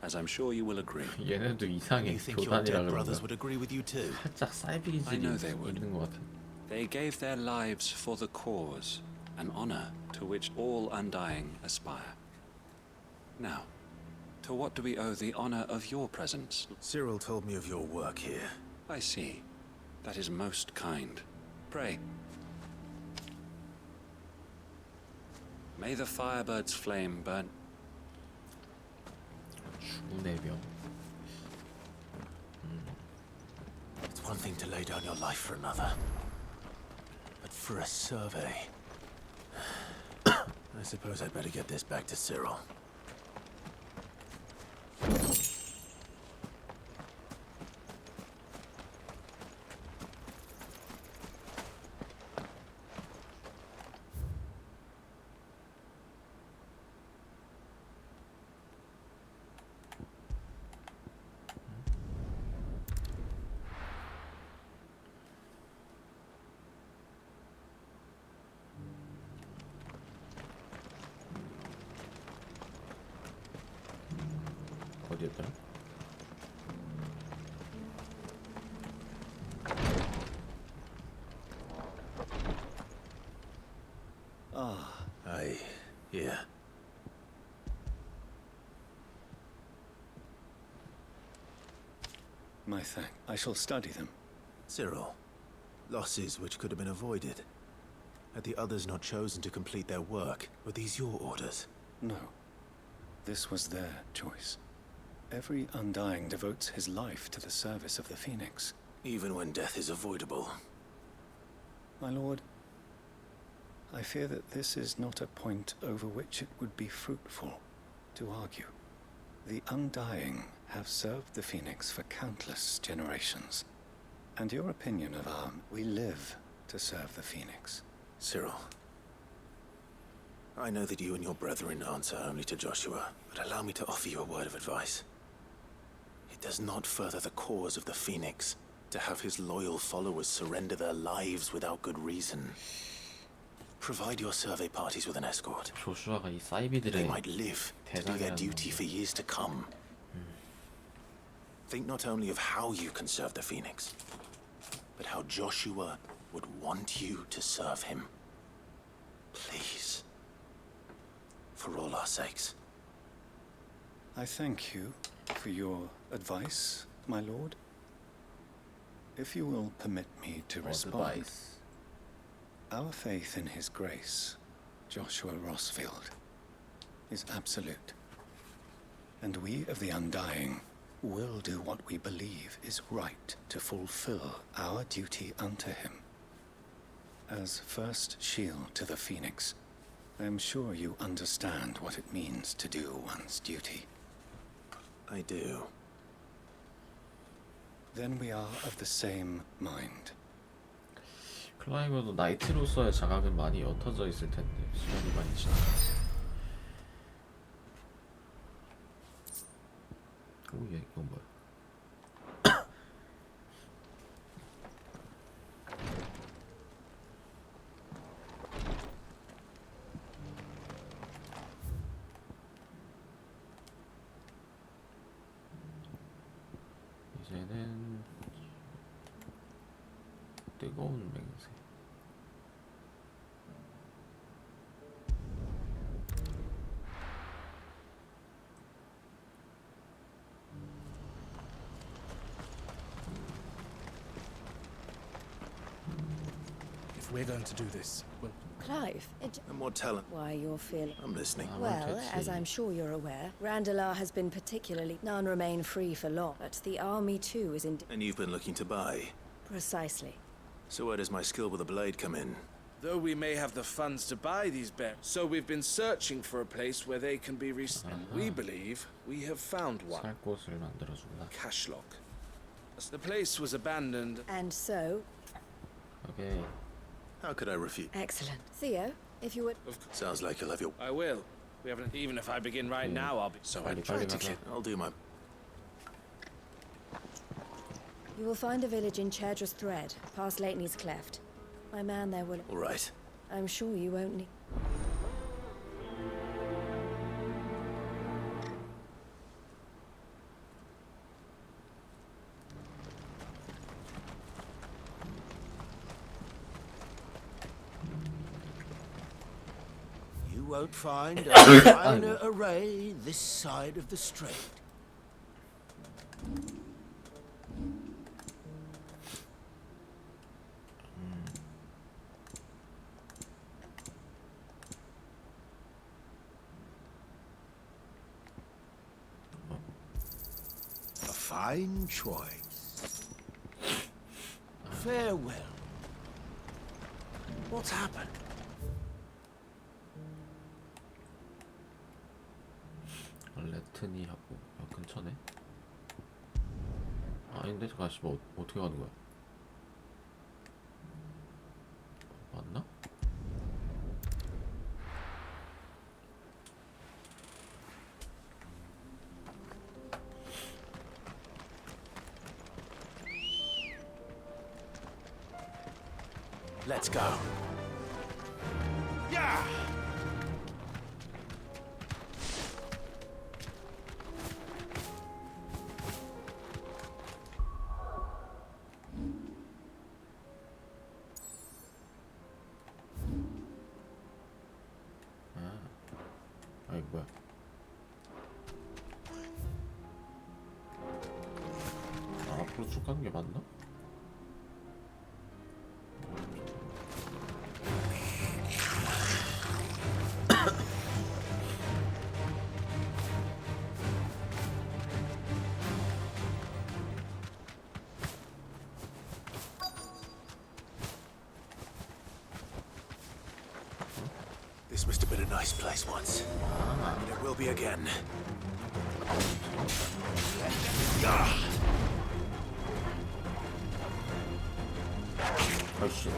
as I'm sure you will agree. 얘네도 이상해. You think your dead brothers would agree with you too? 살짝 사이비기질이 I know they would. 있는 것 같아. They gave their lives for the cause, an honor to which all undying aspire. Now, to what do we owe the honor of your presence? Cyril told me of your work here. I see. That is most kind. Pray, May the firebird's flame burn. 내병. It's one thing to lay down your life for another, but for a survey, I suppose I'd better get this back to Cyril. 어디였더라? Ah. Yeah. My thank. I shall study them. Cyril, losses which could have been avoided. Had the others not chosen to complete their work, were these your orders? No. This was their choice. Every Undying devotes his life to the service of the Phoenix. Even when death is avoidable. My lord, I fear that this is not a point over which it would be fruitful to argue. The Undying have served the Phoenix for countless generations. And your opinion of we live to serve the Phoenix. Cyril, I know that you and your brethren answer only to Joshua, but allow me to offer you a word of advice. It does not further the cause of the Phoenix to have his loyal followers surrender their lives without good reason. Provide your survey parties with an escort. 조슈아가 이 사이비들의 They might live to do their 대장이라는 duty for years to come. Think not only of how you can serve the Phoenix, but how Joshua would want you to serve him. Please. For all our sakes. I thank you for your advice, my lord. If you will permit me to respond. Our faith in his grace, Joshua Rossfield, is absolute. And we of the Undying will do what we believe is right to fulfill our duty unto him. As first shield to the Phoenix, I am sure you understand what it means to do one's duty. I do. Then we are of the same mind. 클라이버도 나이트로서의 자각은 많이 옅어져 있을 텐데 시간이 많이 지나서. 오예 이건 뭐야? 이제는 뜨거운 맹세. If we're going to do this, well, Clive, And more talent. why you're feeling... I'm listening. Well, as I'm sure you're aware, Randalar has been particularly... None remain free for long, but the army too is in... And you've been looking to buy. Precisely. So where does my skill with a blade come in? though we may have the funds to buy these bears, so we've been searching for a place where they can be and we believe we have found one. 살 곳을 만들어준다. Cashlock. The place was abandoned. And so... Okay. How could I refuse? Excellent. Theo, if you would... Sounds like you'll have your... I will. We haven't... Even if I begin right now, I'll be... So I try to get... I'll do my... You will find a village in Chadra's Thread, past Lateney's Cleft. My man there will... All right. I'm sure you won't need... You won't find a finer array this side of the strait. Fine choice. Farewell. What's happened? 레트니하고 근처네. 아닌데 잠깐 뭐 어떻게 가는 거야? 맞나? Let's go. Yeah! 아이 뭐야? 앞으로 쭉 가는 게 맞나? This must have been a nice place once. And it will be again. 아이씨.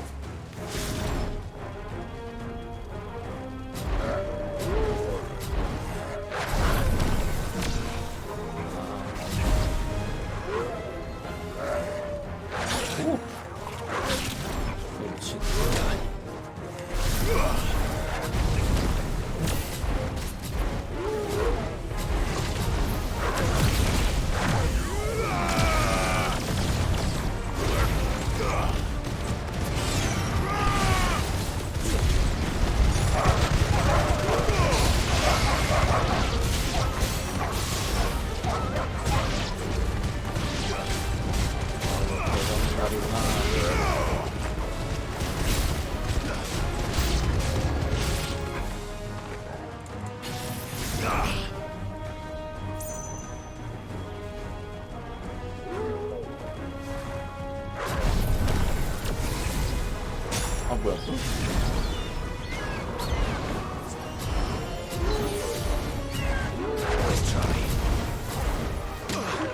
아 뭐야 또?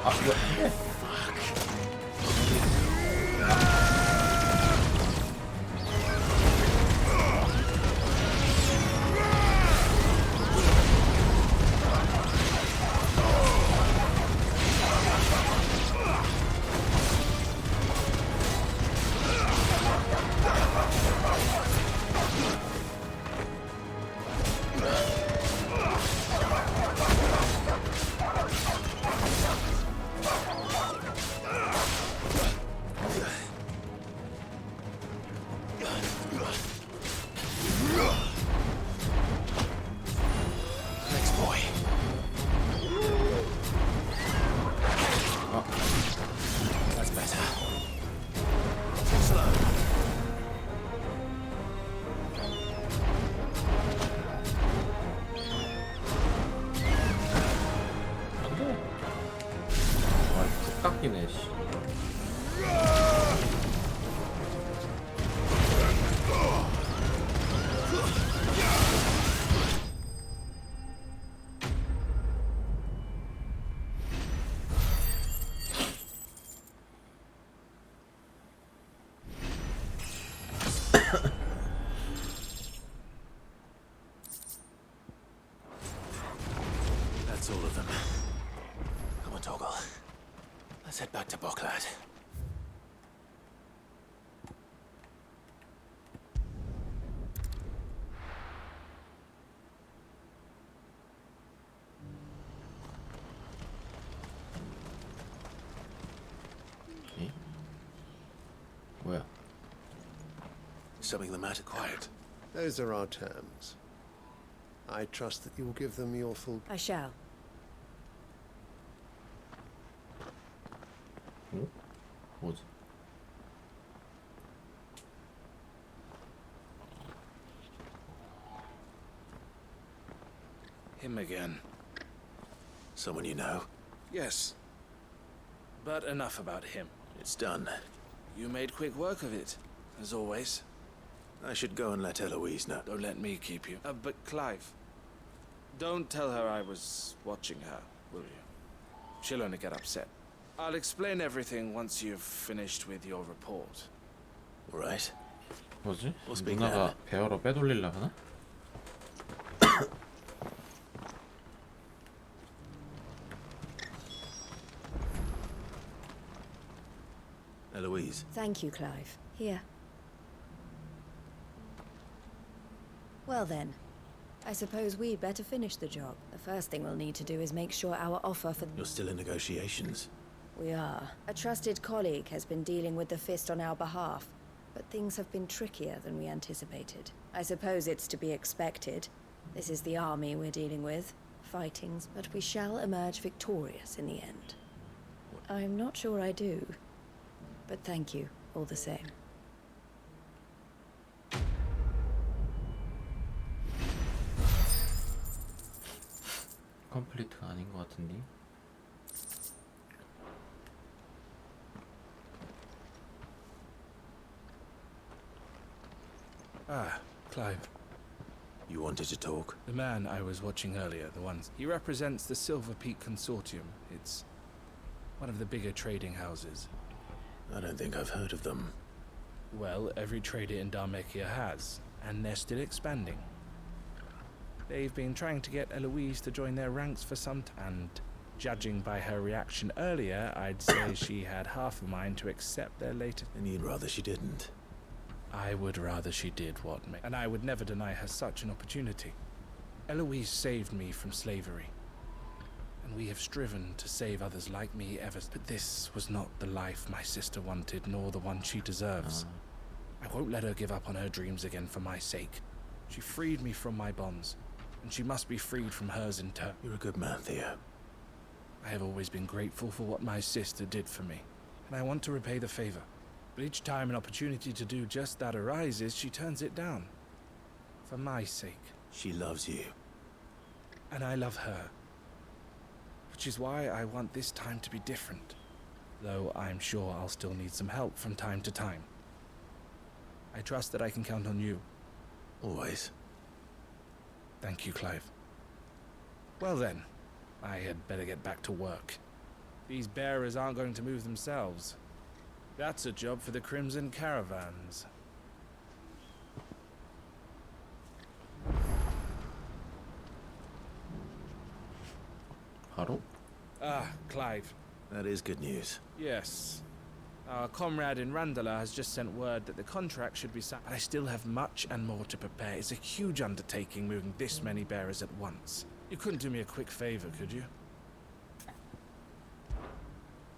아 뭐야? That's better. 아, 깎이네 씨. That's all of them. Come on, Toggle. Let's head back to Boklad. 뭐야? Something the matter? Quiet. Those are our terms. I trust that you'll give them your full... I shall. 어? 뭐지? Him again. Someone you know? Yes. But enough about him. It's done. You made quick work of it, as always. I should go and let Eloise know. Don't let me keep you. But Clive, don't tell her I was watching her, will you? She'll only get upset. I'll explain everything once you've finished with your report. Right. 뭐지? We'll speak 누나가 then. 배우러 빼돌리려 하나? Eloise. Thank you, Clive. Here. Well then, I suppose we'd better finish the job. The first thing we'll need to do is make sure our offer for... You're still in negotiations. We are. A trusted colleague has been dealing with the Fist on our behalf, but things have been trickier than we anticipated. I suppose it's to be expected. This is the army we're dealing with. Fightings, but we shall emerge victorious in the end. I'm not sure I do, but thank you all the same. 컴플리트가 아닌 것 같은데. Ah, Clive. You wanted to talk? The man I was watching earlier, he represents the Silver Peak Consortium. It's one of the bigger trading houses. I don't think I've heard of them. Well, every trader in Dharmekia has, and they're still expanding. They've been trying to get Eloise to join their ranks for some time, and judging by her reaction earlier, I'd say she had half a mind to accept their latest... And you'd rather she didn't? I would rather she did and I would never deny her such an opportunity. Eloise saved me from slavery, and we have striven to save others like me ever. But this was not the life my sister wanted, nor the one she deserves. I won't let her give up on her dreams again for my sake. She freed me from my bonds, and she must be freed from hers in turn. You're a good man, Theo. I have always been grateful for what my sister did for me, and I want to repay the favor. But each time an opportunity to do just that arises, she turns it down. For my sake. She loves you. And I love her. Which is why I want this time to be different. Though I'm sure I'll still need some help from time to time. I trust that I can count on you. Always. Thank you, Clive. Well then, I had better get back to work. These bearers aren't going to move themselves. That's a job for the Crimson Caravans. 바로? Ah, Clive. That is good news. Yes. Our comrade in Randala has just sent word that the contract should be signed. But I still have much and more to prepare. It's a huge undertaking moving this many bearers at once. You couldn't do me a quick favor, could you?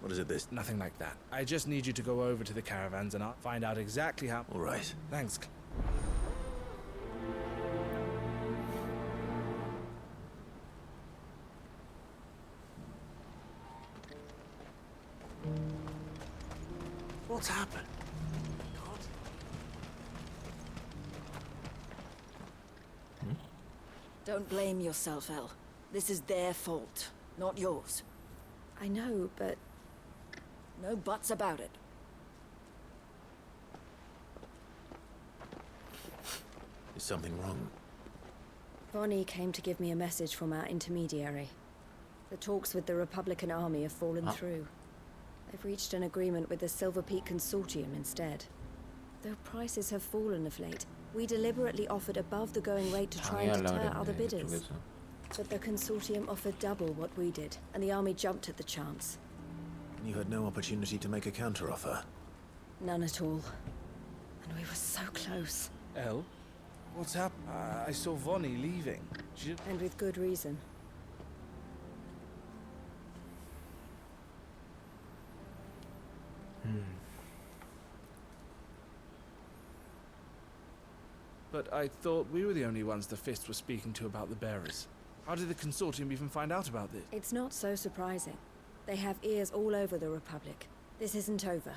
What is it this? Nothing like that. I just need you to go over to the caravans and I'll find out exactly how... All right. Thanks. What's happened? Don't blame yourself, El. This is their fault, not yours. I know, but... No buts about it. Is something wrong? Bonnie came to give me a message from our intermediary. The talks with the Republican army have fallen through. They've reached an agreement with the Silver Peak Consortium instead. Though prices have fallen of late, we deliberately offered above the going rate to try and deter other bidders. But the Consortium offered double what we did, and the army jumped at the chance. And you had no opportunity to make a counteroffer? None at all. And we were so close. El? What's happened? I saw Vonnie leaving. And with good reason. But I thought we were the only ones the Fist was speaking to about the bearers. How did the Consortium even find out about this? It's not so surprising. They have ears all over the Republic. This isn't over.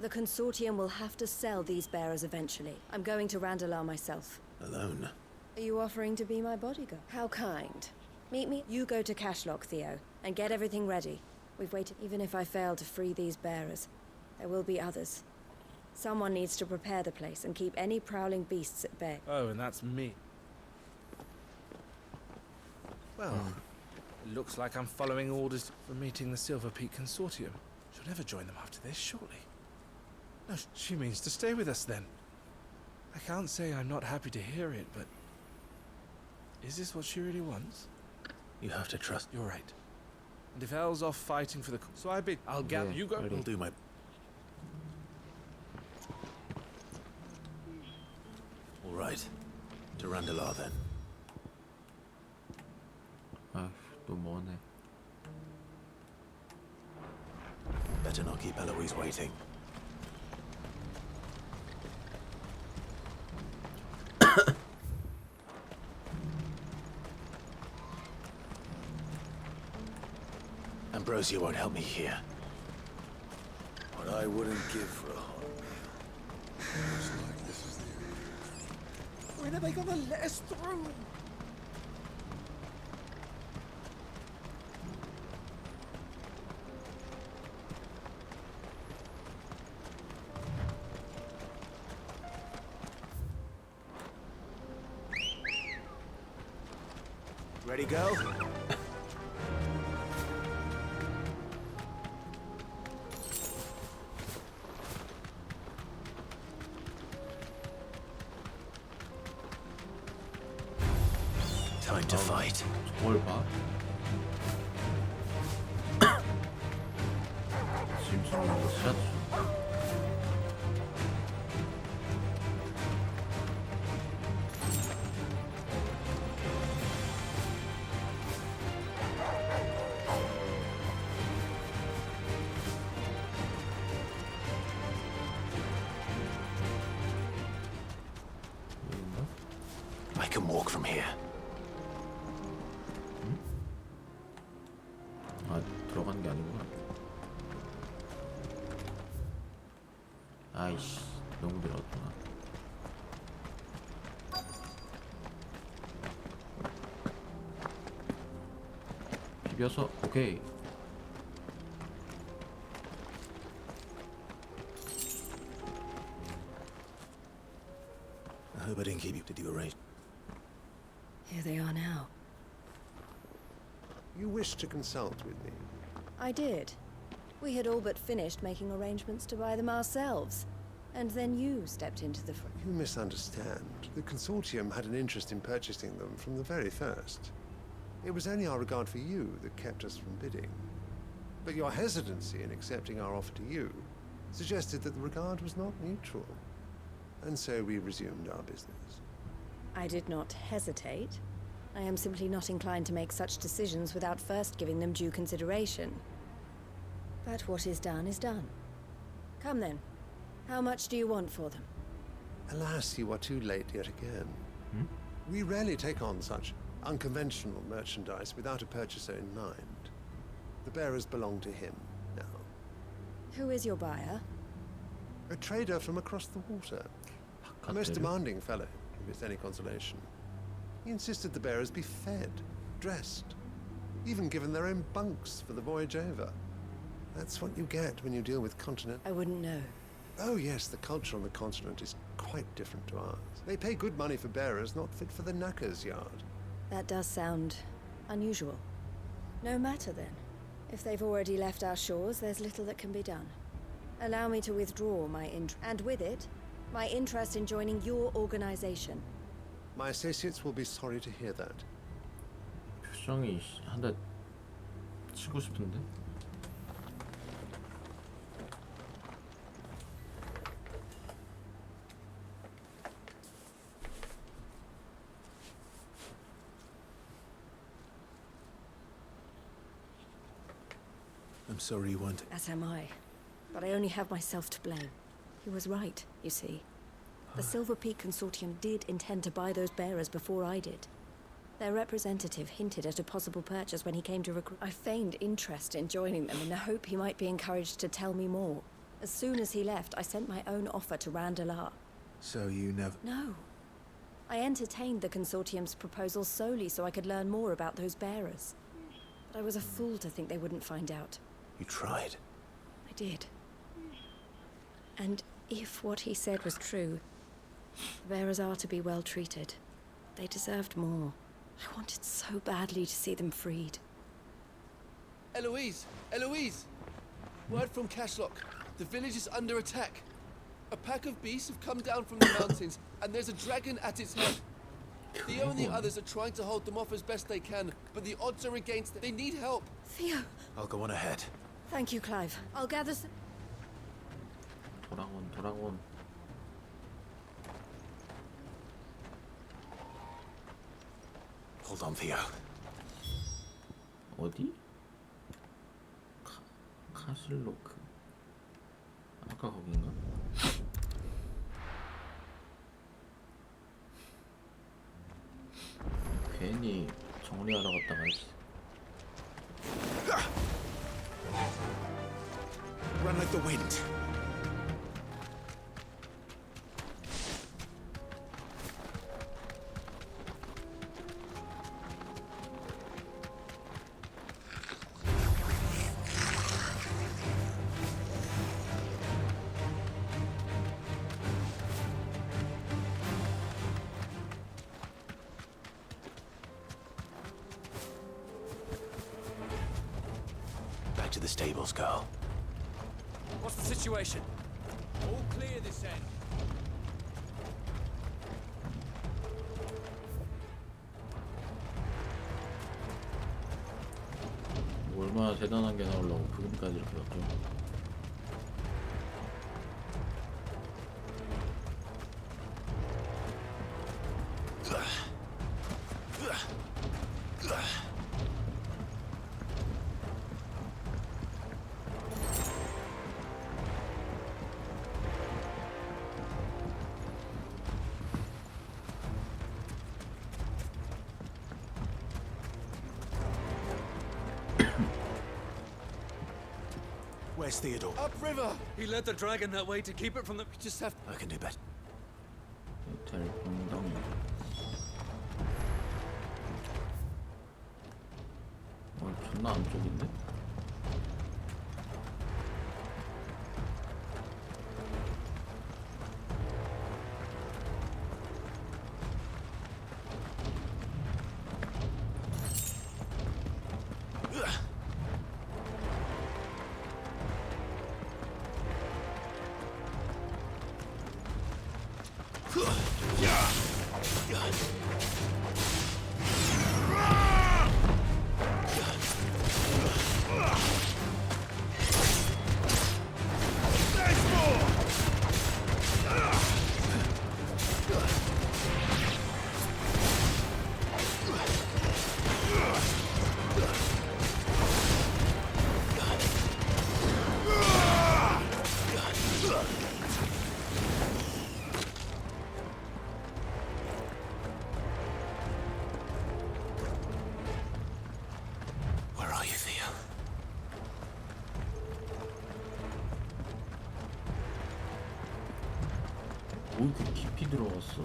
The Consortium will have to sell these bearers eventually. I'm going to Randalar myself. Alone? Are you offering to be my bodyguard? How kind. Meet me. You go to Cashlock, Theo, and get everything ready. We've waited. Even if I fail to free these bearers, there will be others. Someone needs to prepare the place and keep any prowling beasts at bay. Oh, and that's me. Well, it looks like I'm following orders for meeting the Silver Peak Consortium. She'll never join them after this, surely. No, she means to stay with us then. I can't say I'm not happy to hear it, but... is this what she really wants? You have to trust. You're right. And if El's off fighting for the... so I bid... I'll gather... you go... I'll do my... All right. To Randalar then. 또 뭐네. Better not keep Eloise waiting. Ambrosia won't help me here. What I wouldn't give for a hot meal. Looks like this is the end. When are they gonna let us through? Ready, go? Time to fight. 뭘 봐? 지금 시작. I can walk from here. 아, 들어가는 게 아니구나. 아이씨, 너무 들어갔구나. 비벼서, 오케이. I hope I didn't keep you. Did you arrange? Here they are now. You wish to consult with me? I did. We had all but finished making arrangements to buy them ourselves. And then you stepped into the front. You misunderstand. The consortium had an interest in purchasing them from the very first. It was only our regard for you that kept us from bidding. But your hesitancy in accepting our offer to you suggested that the regard was not mutual. And so we resumed our business. I did not hesitate. I am simply not inclined to make such decisions without first giving them due consideration. But what is done is done. Come then. How much do you want for them? Alas, you are too late yet again. We rarely take on such unconventional merchandise without a purchaser in mind. The bearers belong to him now. Who is your buyer? A trader from across the water. A most demanding fellow, if it's any consolation. He insisted the bearers be fed, dressed, even given their own bunks for the voyage over. That's what you get when you deal with continent. I wouldn't know. Oh yes, the culture on the continent is quite different to ours. They pay good money for bearers not fit for the knacker's yard. That does sound unusual. No matter then. If they've already left our shores, there's little that can be done. Allow me to withdraw my and with it, my interest in joining your organization. My associates will be sorry to hear that. 표정이 한 대 치고 싶은데? I'm sorry you weren't. As am I. But I only have myself to blame. He was right, you see. The Silver Peak Consortium did intend to buy those bearers before I did. Their representative hinted at a possible purchase when he came to recruit. I feigned interest in joining them in the hope he might be encouraged to tell me more. As soon as he left, I sent my own offer to Randalar. So you never... No. I entertained the Consortium's proposal solely so I could learn more about those bearers. But I was a fool to think they wouldn't find out. You tried. I did. And if what he said was true, the bearers are to be well treated. They deserved more. I wanted so badly to see them freed. Eloise! Eloise! Word from Cashlock. The village is under attack. A pack of beasts have come down from the mountains, and there's a dragon at its head. Theo and the others are trying to hold them off as best they can, but the odds are against them. They need help. Theo! I'll go on ahead. Thank you, Clive. I'll gather some... 도랑온. Hold on, Theo. 어디? 카슬로크. 아까 거긴가? 괜히 정리하러 갔다가 했어. Run like the wind. Back to the stables, girl. What's the situation? All clear this end. 뭐 얼마나 대단한 게 나오려고 부금까지 이렇게 넣죠. Where's Theodore? Upriver! He led the dragon that way to keep it from the... We just have... I can do better. 호텔 공동. 존나 안쪽인데? Where are you, Theo? 뭐 이렇게 깊이 들어갔어?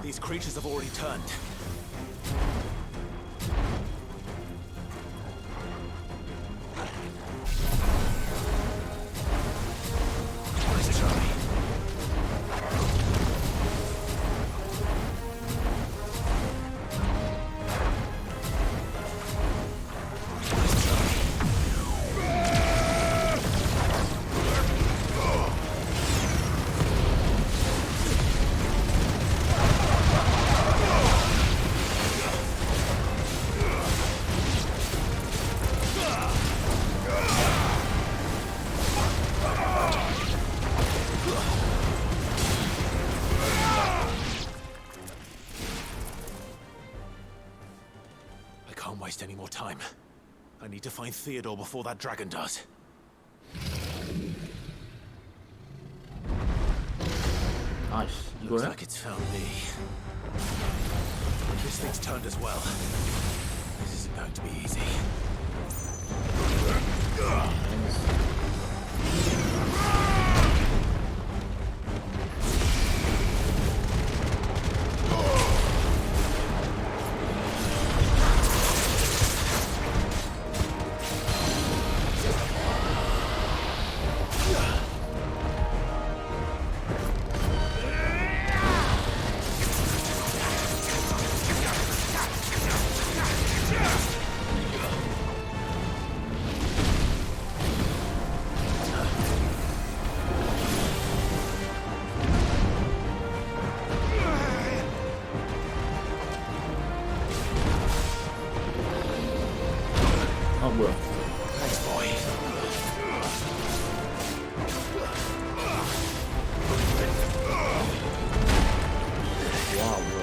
These creatures have already turned. Let's try. time. I need to find Theodore before that dragon does. Nice. Looks like it's found me. This thing's turned as well. This isn't going to be easy. 아 뭐야? Thanks, boy. 와 뭐야?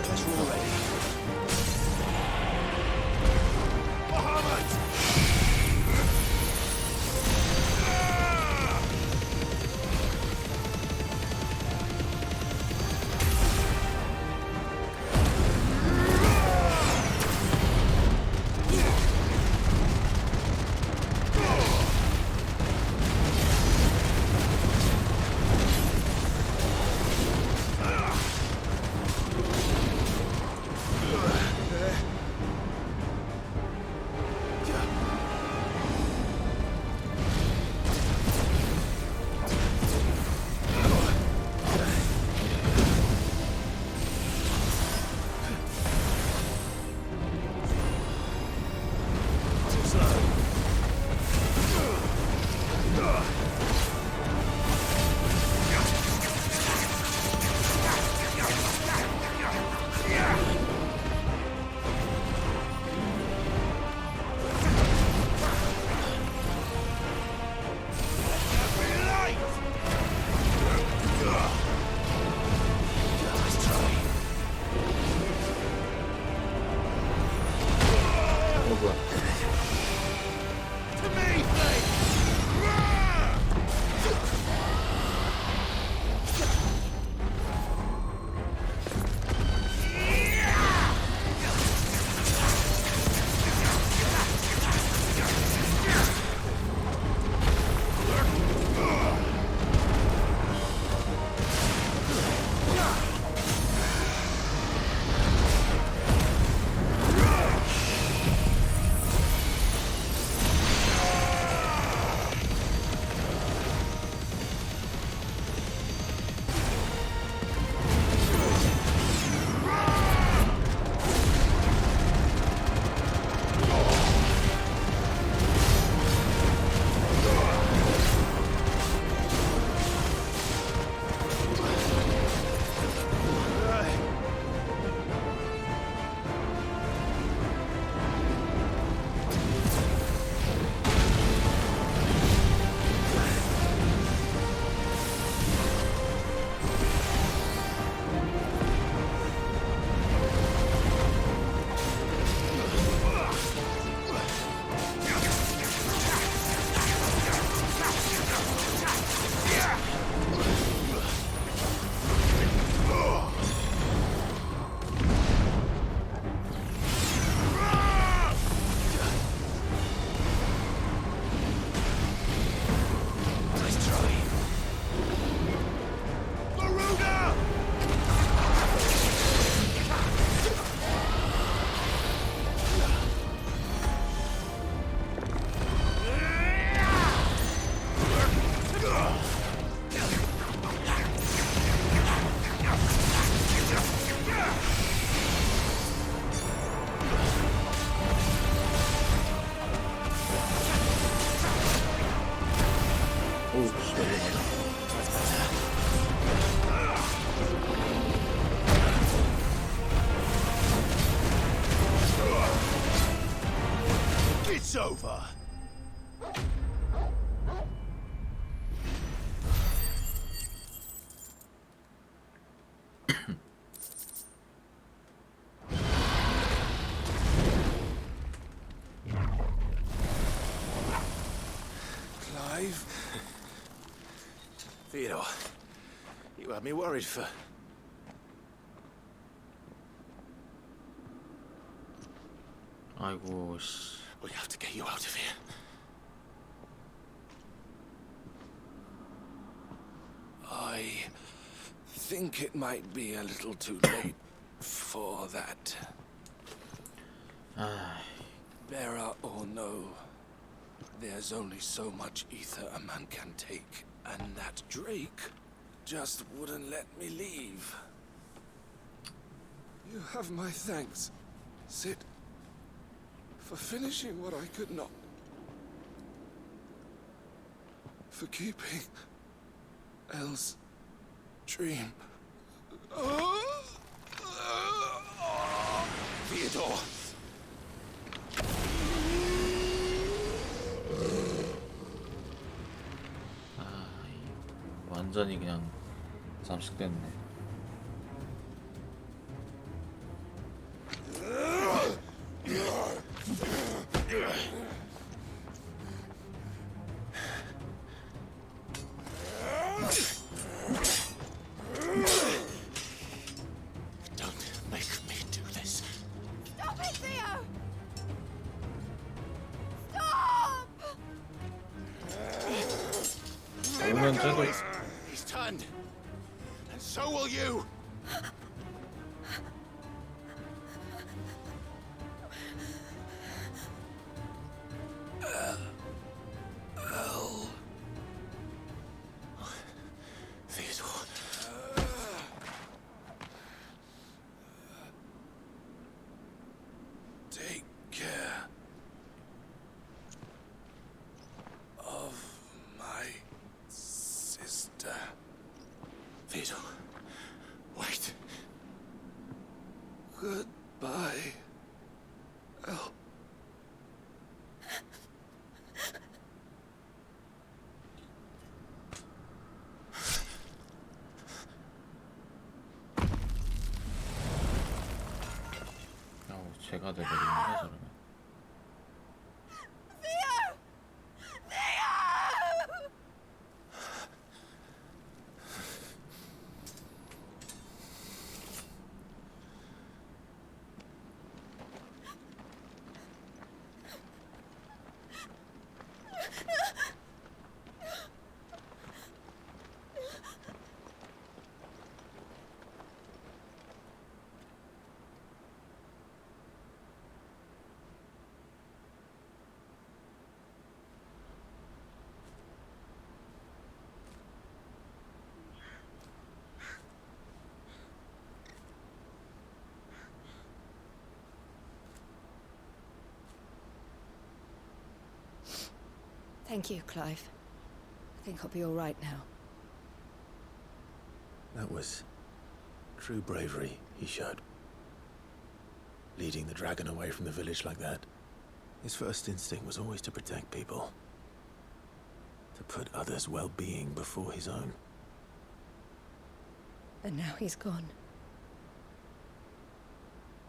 It's over. Theodore. You had me worried for... 아이고 씨. We have to get you out of here. I think it might be a little too late for that. Bearer or no, there's only so much ether a man can take, and that Drake just wouldn't let me leave. You have my thanks, Sid, for finishing what I could not. For keeping Elle's dream. Theodore! 완전히 그냥 잠식됐네. Don't make me do this. Stop it, Theo! Stop! 오면 쟤도 He's turned. And so will you. Elle. Theodore. Take care of my sister. Theodore, wait. Goodbye, Elle. 제가 되거든요 저러면. Theo! Theo! Thank you, Clive. I think I'll be all right now. That was true bravery he showed. Leading the dragon away from the village like that. His first instinct was always to protect people. To put others' well-being before his own. And now he's gone.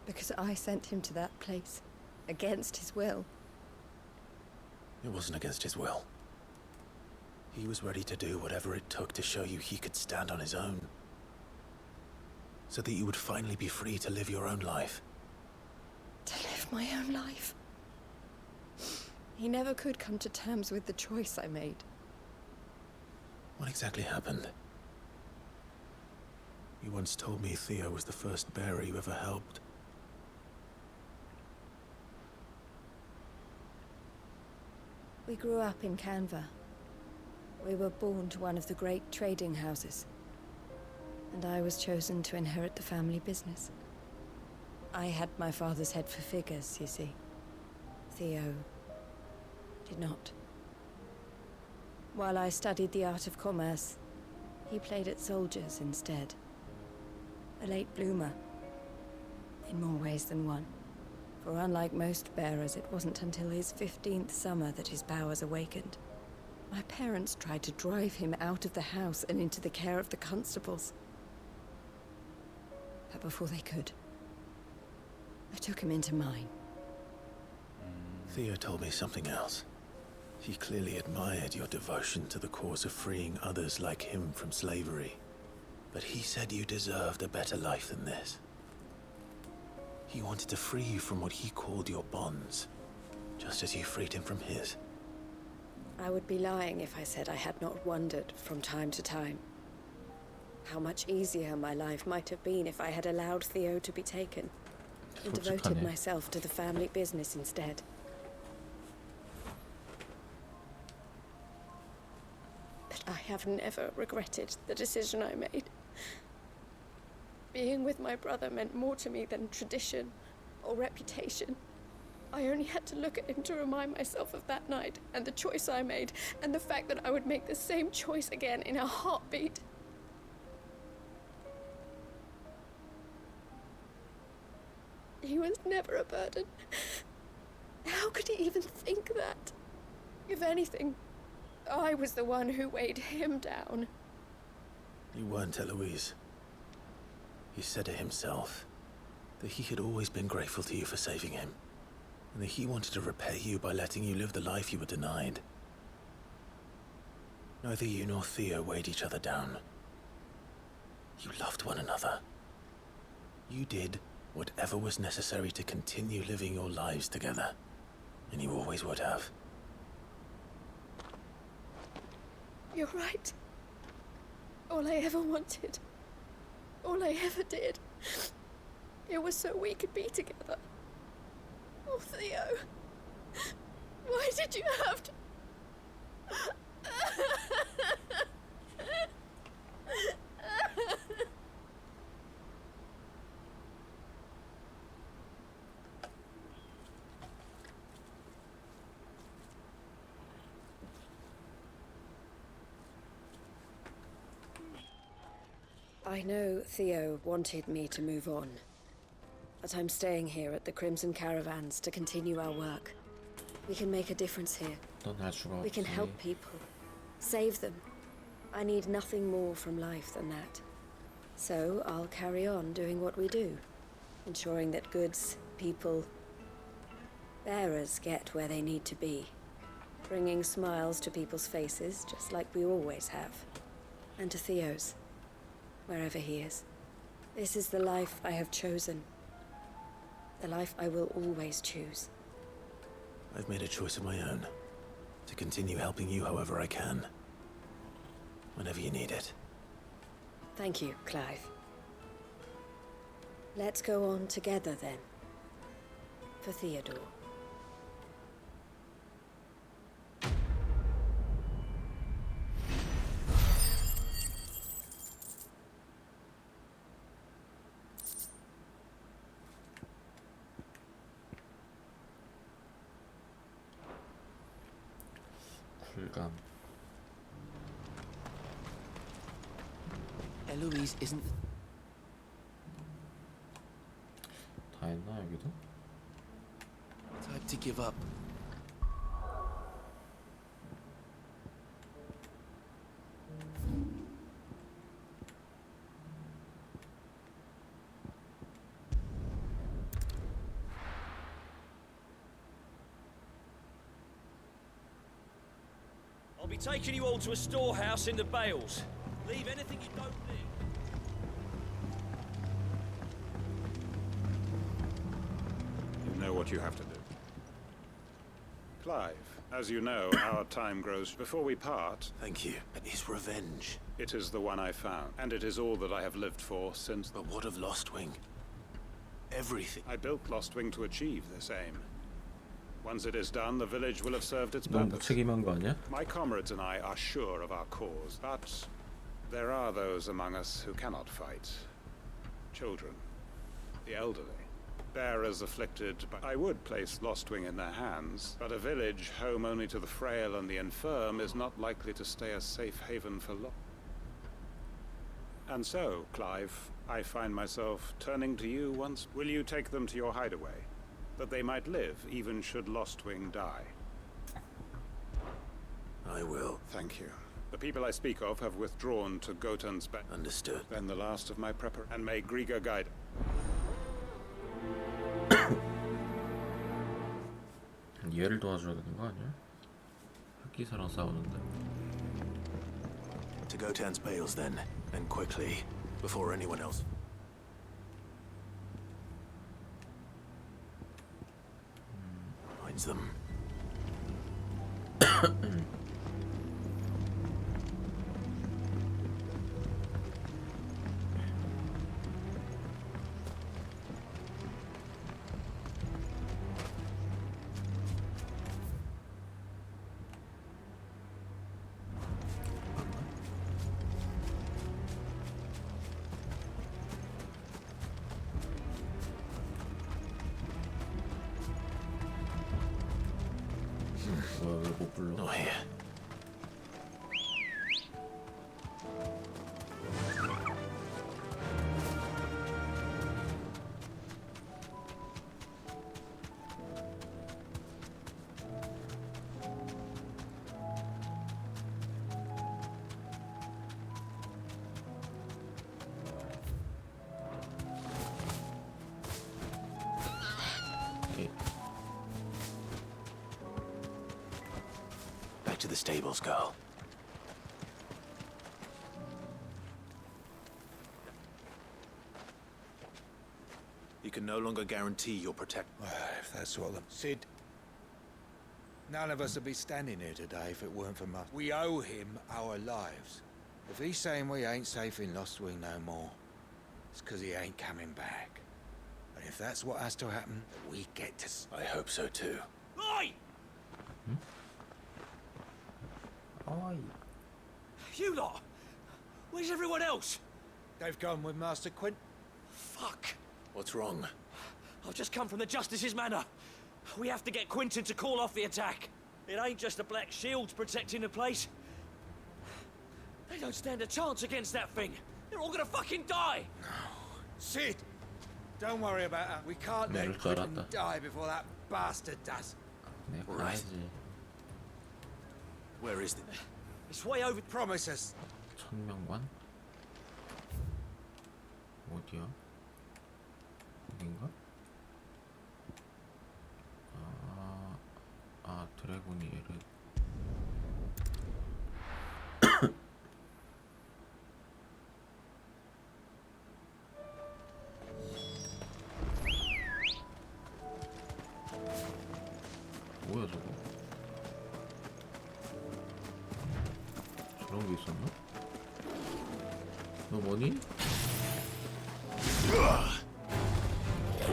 Because I sent him to that place, against his will. It wasn't against his will. He was ready to do whatever it took to show you he could stand on his own. So that you would finally be free to live your own life. To live my own life. He never could come to terms with the choice I made. What exactly happened? You once told me Theo was the first bearer you ever helped. We grew up in Canva. We were born to one of the great trading houses. And I was chosen to inherit the family business. I had my father's head for figures, you see. Theo did not. While I studied the art of commerce, he played at soldiers instead. A late bloomer, in more ways than one. For unlike most bearers, it wasn't until his 15th summer that his powers awakened. My parents tried to drive him out of the house and into the care of the constables. But before they could, I took him into mine. Theo told me something else. He clearly admired your devotion to the cause of freeing others like him from slavery. But he said you deserved a better life than this. He wanted to free you from what he called your bonds, just as you freed him from his. I would be lying if I said I had not wondered from time to time how much easier my life might have been if I had allowed Theo to be taken and devoted myself to the family business instead. But I have never regretted the decision I made. Being with my brother meant more to me than tradition or reputation. I only had to look at him to remind myself of that night and the choice I made and the fact that I would make the same choice again in a heartbeat. He was never a burden. How could he even think that? If anything, I was the one who weighed him down. You weren't, Eloise. He said it himself, that he had always been grateful to you for saving him, and that he wanted to repay you by letting you live the life you were denied. Neither you nor Theo weighed each other down. You loved one another. You did whatever was necessary to continue living your lives together, and you always would have. You're right. All I ever wanted, all I ever did, it was so we could be together. Oh, Theo, why did you have to... I know Theo wanted me to move on, but I'm staying here at the Crimson Caravans to continue our work. We can make a difference here. We can help people, save them. I need nothing more from life than that. So I'll carry on doing what we do, ensuring that goods, people, bearers get where they need to be, bringing smiles to people's faces just like we always have, and to Theo's, wherever he is. This is the life I have chosen, the life I will always choose. I've made a choice of my own, to continue helping you however I can, whenever you need it. Thank you, Clive. Let's go on together then, for Theodore. 굴감. Eloise isn't... 다 했나 여기도? Time to give up. I'll be taking you all to a storehouse in the Bales. Leave anything you don't need. You know what you have to do. Clive, as you know, our time grows before we part. Thank you. But his revenge. It is the one I found, and it is all that I have lived for since... But what of Lostwing? Everything. I built Lostwing to achieve this aim. Once it is done, the village will have served its purpose. 무책임한 거 아니야? My comrades and I are sure of our cause, but there are those among us who cannot fight. Children, the elderly, bearers afflicted by... I would place Lostwing in their hands, but a village home only to the frail and the infirm is not likely to stay a safe haven for long. And so, Clive, I find myself turning to you once. Will you take them to your hideaway, that they might live, even should Lostwing die? I will. Thank you. The people I speak of have withdrawn to Goten's back. Understood. Then the last of my prepper, and may Griga guide. 얘를 도와줘야 되는 거 아니야? 토끼사랑 싸우는데. To Gotan's bales then, and quickly, before anyone else. Finds them. 뭐야 왜 못 불러? Not here. Back to the stables, girl. You can no longer guarantee your protect. If that's what the... Sid, none of us would be standing here today if it weren't for Muff. We owe him our lives. If he's saying we ain't safe in Lost Wing no more, it's because he ain't coming back. And if that's what has to happen, we get to... I hope so too. Oi! Oi. You lot! Where's everyone else? They've gone with Master Quint. Fuck! What's wrong? I've just come from the Justice's manor. We have to get Quinton to call off the attack. It ain't just the Black Shields protecting the place. They don't stand a chance against that thing. They're all gonna fucking die! Sid! Don't worry about her. We can't 내릴 let 줄 Quinton 알았다. die before that bastard does. 내 Right. 가야지. Where is it? It's way over. Promise us. 천명관? 어디야? 여긴가? 드래곤이 얘를 뭐야 저거? 저런 게 있었나? 너 뭐니?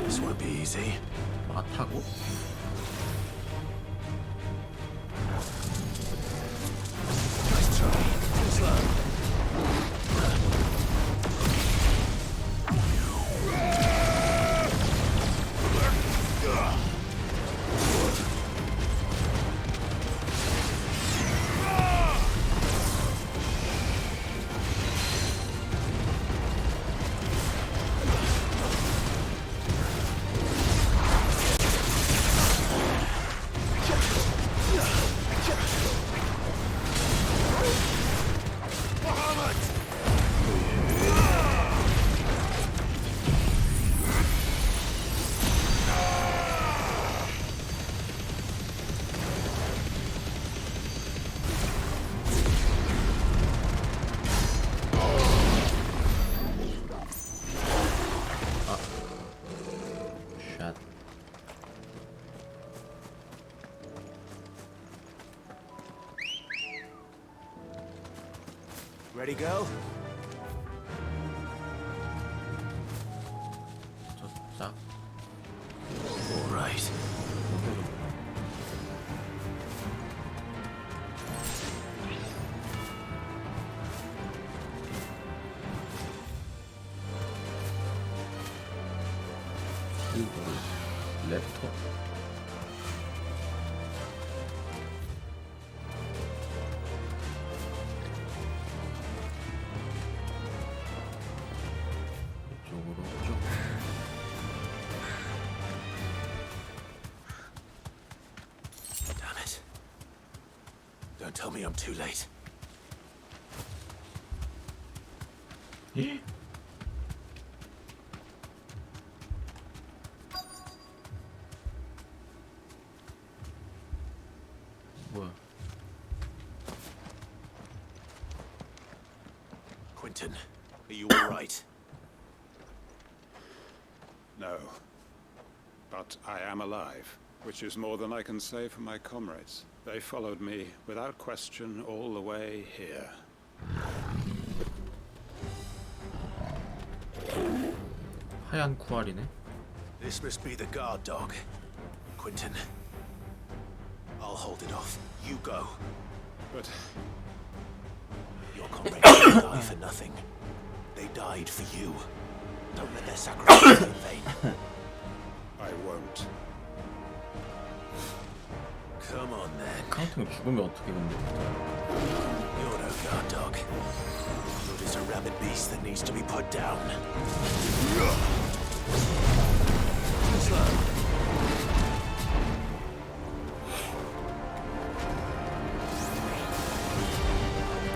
This won't be easy. 타고? Nice try. Slow. Ready, go? 자. All right. 랩터. 이쪽으로 쭉. Damn it. Don't tell me I'm too late. 예? 뭐야? Are you all right? No. But I am alive, which is more than I can say for my comrades. They followed me without question all the way here. 하얀 쿠알이네. This must be the guard dog. Quentin. I'll hold it off. You go. But your comrades didn't die for nothing. They died for you. Don't let their sacrifice be in vain. I won't. Come on then. 카운팅을 죽으면 어떻게 근데? You're no guard dog. You're just a rabid beast that needs to be put down. Slow.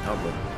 아 뭐?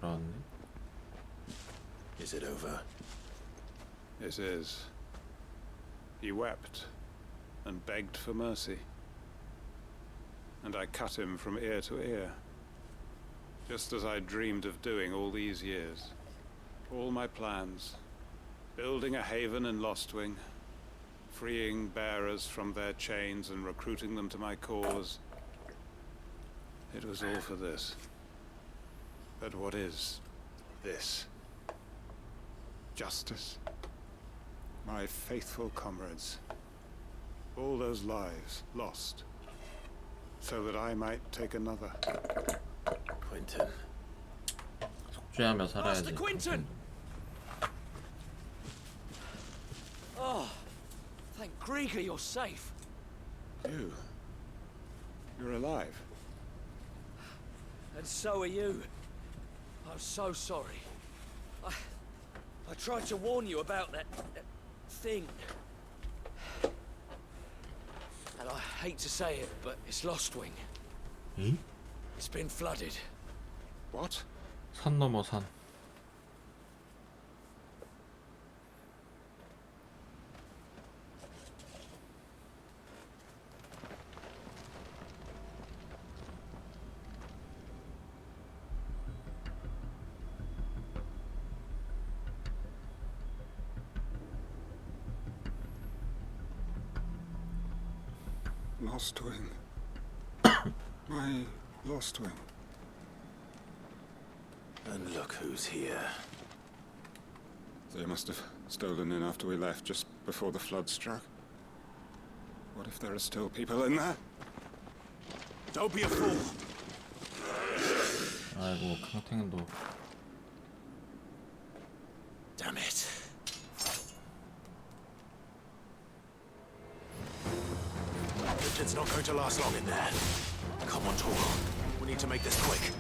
돌아왔네. Is it over? It is. He wept and begged for mercy. And I cut him from ear to ear. Just as I dreamed of doing all these years. All my plans. Building a haven in Lostwing. Freeing bearers from their chains and recruiting them to my cause. It was all for this. But what is this? Justice? My faithful comrades. All those lives lost. So that I might take another. Quentin. 속죄하며 살아야지. Master Quentin! Oh, thank Grieger you're safe. You're alive. And so are you. I'm so sorry. I tried to warn you about that thing. And I hate to say it, but it's Lostwing. 응? It's been flooded. What? 산 넘어 산. Lostwing. My Lostwing. And look who's here. They must have stolen in after we left, just before the flood struck. What if there are still people in there? Don't be a fool. 아이고 강탱도. Damn it. Richard's not going to last long in there. Come on, Torgal. We need to make this quick.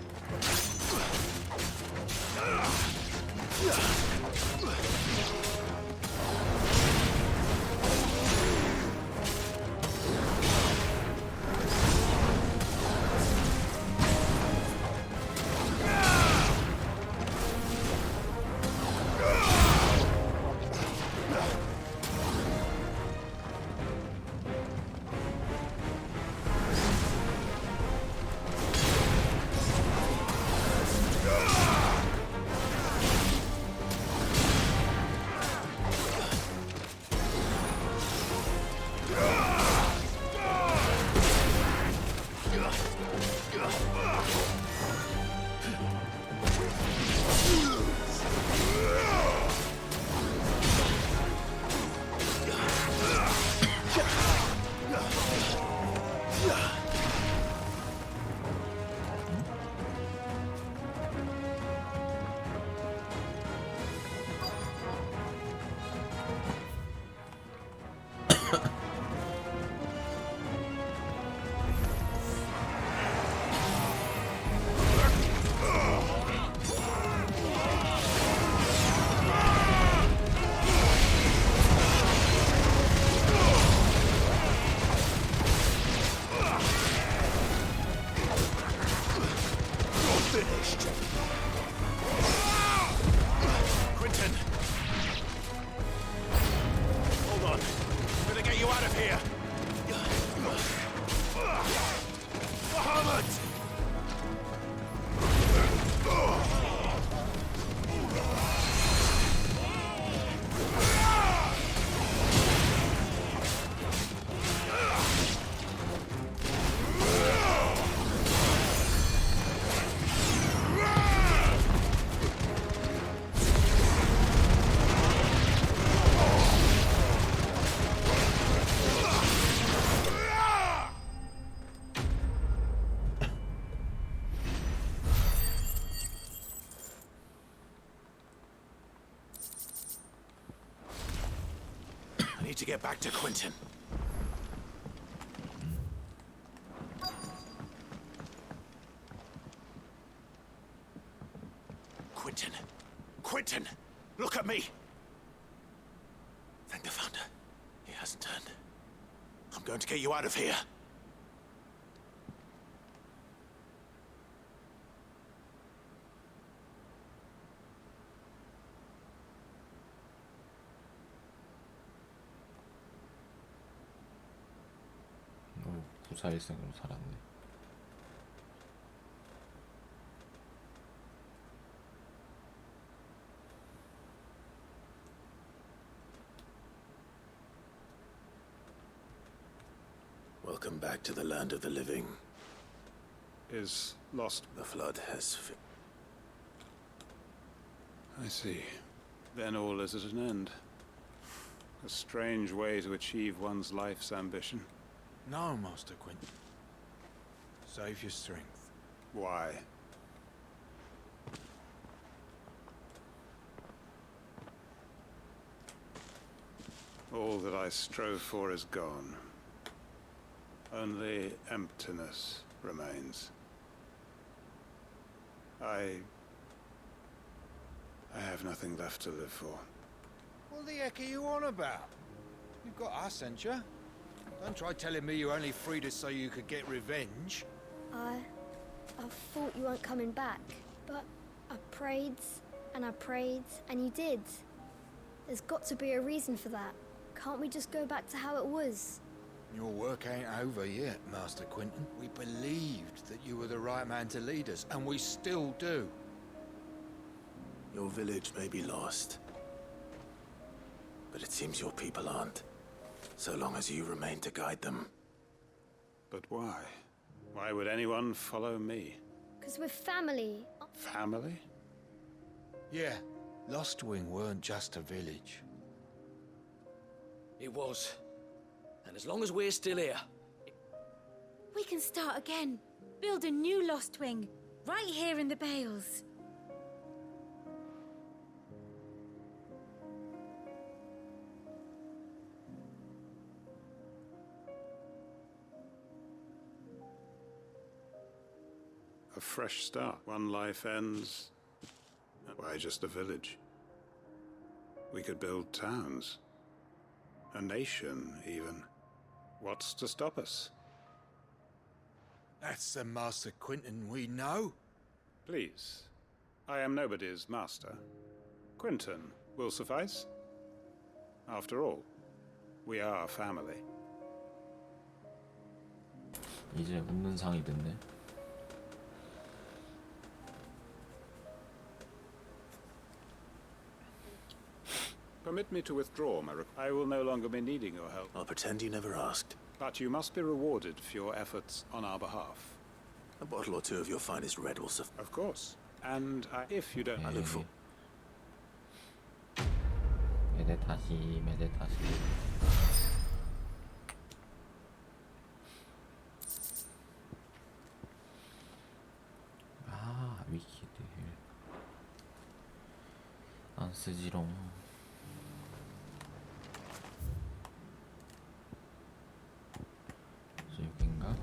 you out of here! Muhammad! I need to get back to Quentin. Quentin! Quentin! Look at me! Thank the Founder. He hasn't turned. I'm going to get you out of here. 부사일생으로 살았네. Welcome back to the land of the living. Is lost. The flood has... I see. Then all is at an end. A strange way to achieve one's life's ambition. No, Master Quentin. Save your strength. Why? All that I strove for is gone. Only emptiness remains. I have nothing left to live for. What the heck are you on about? You've got us, ain't you? Don't try telling me you only freed us so you could get revenge. I thought you weren't coming back, but I prayed, and you did. There's got to be a reason for that. Can't we just go back to how it was? Your work ain't over yet, Master Quentin. We believed that you were the right man to lead us, and we still do. Your village may be lost, but it seems your people aren't. So long as you remain to guide them. But why? Why would anyone follow me? 'Cause we're family. Family? Yeah, Lostwing weren't just a village. It was. And as long as we're still here... We can start again. Build a new Lost Wing. Right here in the Bales. A fresh start. One life ends. Why just a village? We could build towns. A nation, even. What's to stop us? That's the Master Quentin we know. Please. I am nobody's master. Quentin will suffice. After all, we are family. 이제 웃는 상이 됐네. Permit me to withdraw my request. I will no longer be needing your help. I'll pretend you never asked. But you must be rewarded for your efforts on our behalf. A bottle or two of your finest red will suffice. Of course. And if you don't... I look for... 메데타시. 아, 위키드 안 쓰지롱. 여긴가?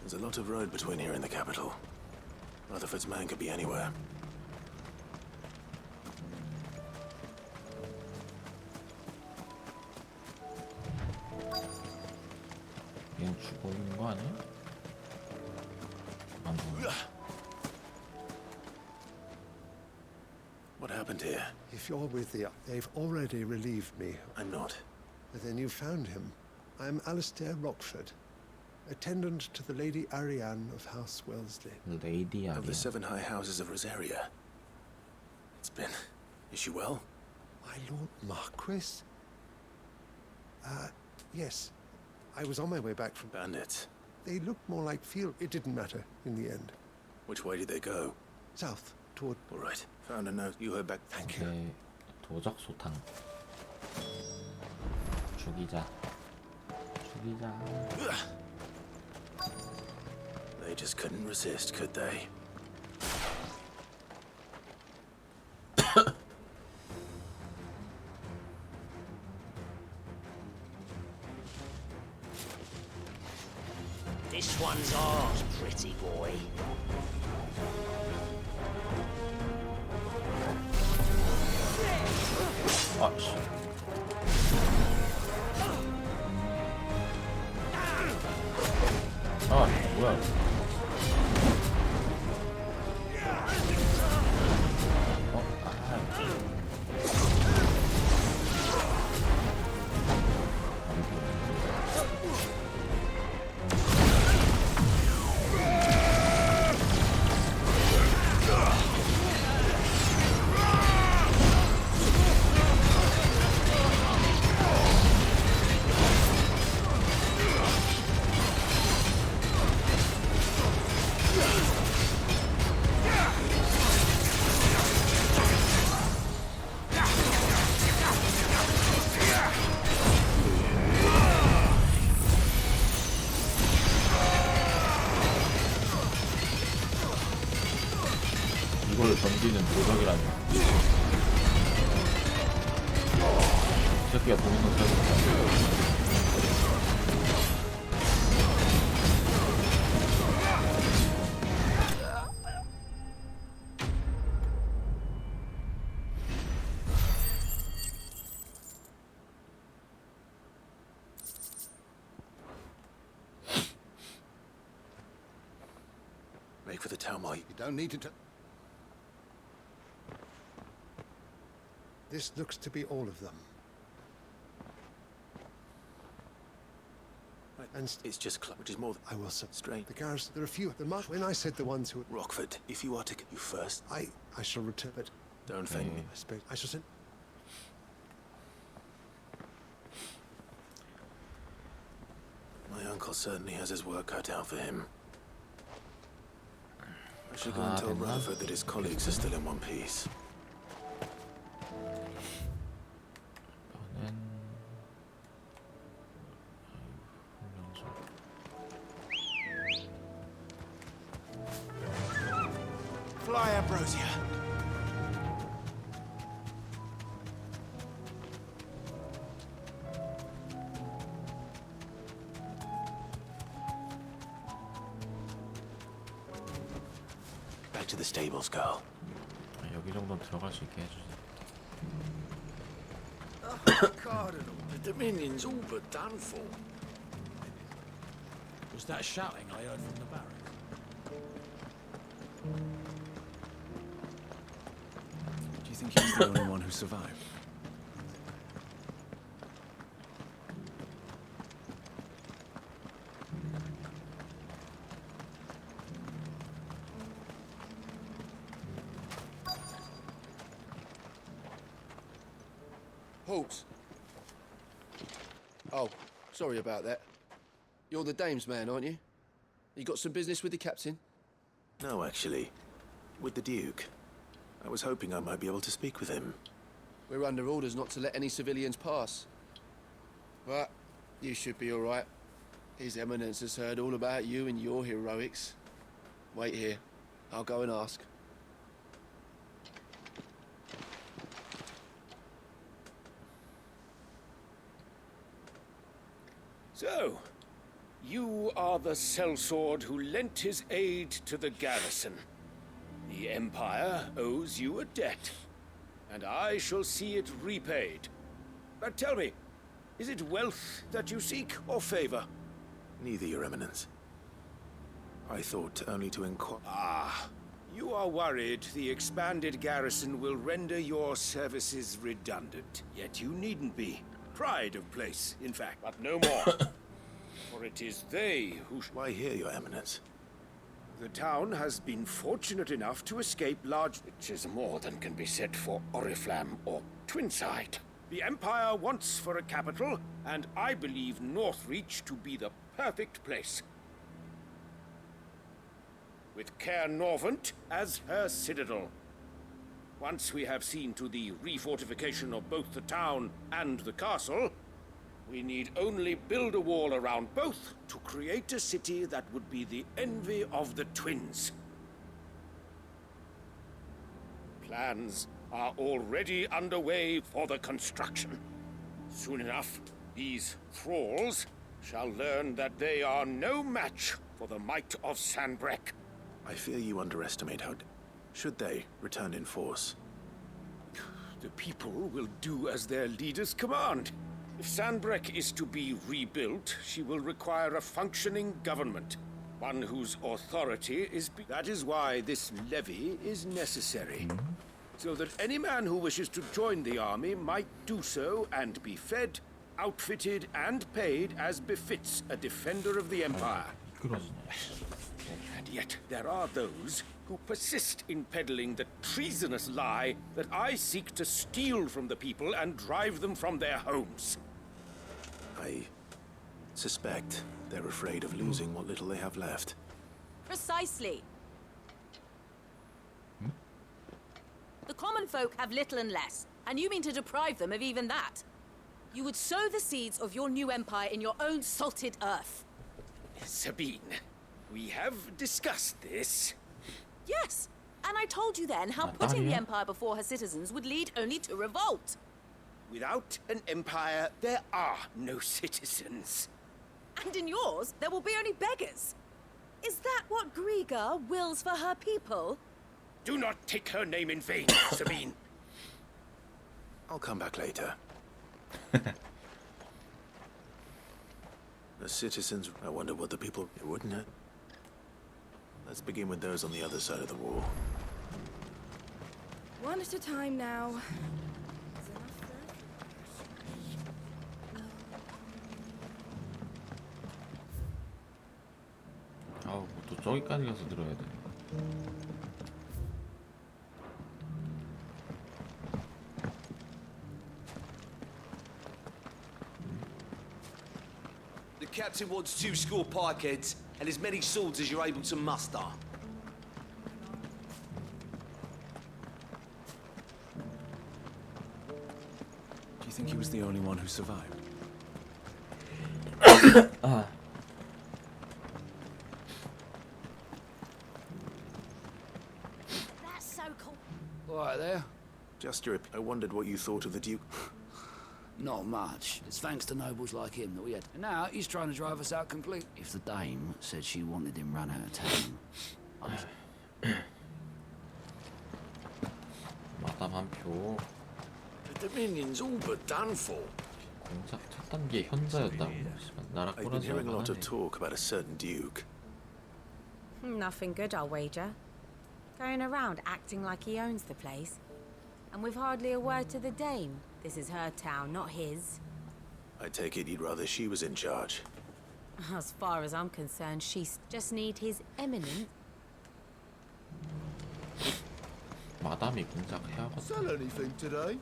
There's a lot of road between here and the capital. Rutherford's man could be anywhere. 얘는 죽어 있는 거 아니야? 안 보여. What happened here? If you're with the... They've already relieved me. I'm not. But then you found him. I'm Alistair Rockford, attendant to the Lady Ariane of House Wellesley. Lady Of Ariane. the 7 high houses of Rosaria. It's been... Is she well? My Lord Marquis? Yes. I was on my way back from... Bandits. They looked more like field... It didn't matter in the end. Which way did they go? South, toward... All right. Found a note. You heard back. Thank you. 네, 도적 소탕. 죽이자. 죽이자. They just couldn't resist, could they? This one's ours, pretty boy. 아, 씨. 아, 뭐야. 이걸 던지는 도적이라니. 이 새끼가 동영상 켜졌다. Make for the town while You don't need to... This looks to be all of them. And it's just which is more. I will Strange. The guards, there are a few. When I said the ones who... Rockford, if you are to... You first. I shall return, but... Don't thank me. I suppose I shall send... My uncle certainly has his work cut out for him. I should go and tell Rutherford that his colleagues are still in one piece. Fly, Ambrosia. Back to the stables, girl. 여기 정도는 들어갈 수 있게 해주세요. Cardinal, the Dominion's all but done for. Was that shouting I heard from the barracks? Do you think he's the only one who survived? Halt. Oh, sorry about that. You're the dame's man, aren't you? You got some business with the captain? No, actually. With the Duke. I was hoping I might be able to speak with him. We're under orders not to let any civilians pass. But you should be all right. His Eminence has heard all about you and your heroics. Wait here. I'll go and ask. So, you are the sellsword who lent his aid to the garrison. The Empire owes you a debt, and I shall see it repaid. But tell me, is it wealth that you seek, or favor? Neither, Your Eminence. I thought only to inquire. Ah, You are worried the expanded garrison will render your services redundant. Yet you needn't be. Pride of place, in fact, but no more. For it is they who... Why here, Your Eminence? The town has been fortunate enough to escape large... which is more than can be said for Oriflamme or Twinside. The Empire wants for a capital, and I believe Northreach to be the perfect place. With Caer Norvent as her citadel. Once we have seen to the refortification of both the town and the castle, we need only build a wall around both to create a city that would be the envy of the twins. Plans are already underway for the construction. Soon enough, these thralls shall learn that they are no match for the might of Sanbreque. I fear you underestimate how... Should they return in force? The people will do as their leaders command. If Sanbreque is to be rebuilt, she will require a functioning government. One whose authority is... That is why this levy is necessary. So that any man who wishes to join the army might do so and be fed, outfitted, and paid as befits a defender of the Empire. And yet there are those who persist in peddling the treasonous lie that I seek to steal from the people and drive them from their homes. I suspect they're afraid of losing what little they have left. Precisely. The common folk have little and less, and you mean to deprive them of even that. You would sow the seeds of your new empire in your own salted earth. Sabine, we have discussed this. Yes, and I told you then how putting the empire before her citizens would lead only to revolt. Without an empire, there are no citizens. And in yours, there will be only beggars. Is that what Griga wills for her people? Do not take her name in vain, Sabine. I'll come back later. The citizens, I wonder what the people... Wouldn't it? Let's begin with those on the other side of the wall. One at a time now. 아우, 또 저기까지 가서 들어야 돼. The captain wants 2 score pikeheads and as many swords as you're able to muster. Do you think he was the only one who survived? That's so cool. Right there. Just your... I wondered what you thought of the Duke. Not much. It's thanks to nobles like him that we had. And now he's trying to drive us out complete. If the dame said she wanted him run out of town, 마담 한 표. The Dominion's all but done for. 공작 첫 단계 현자였다고. 씨발, 나라 I've been 꼬라지 hearing a lot of 얼마나 해. talk about a certain Duke. Nothing good, I'll wager. Going around acting like he owns the place. And with hardly a word to the dame. This is her town, not his. I take it you'd rather she was in charge. As far as I'm concerned, she just need his eminence. 마담이 공작해야거든. Sell anything today?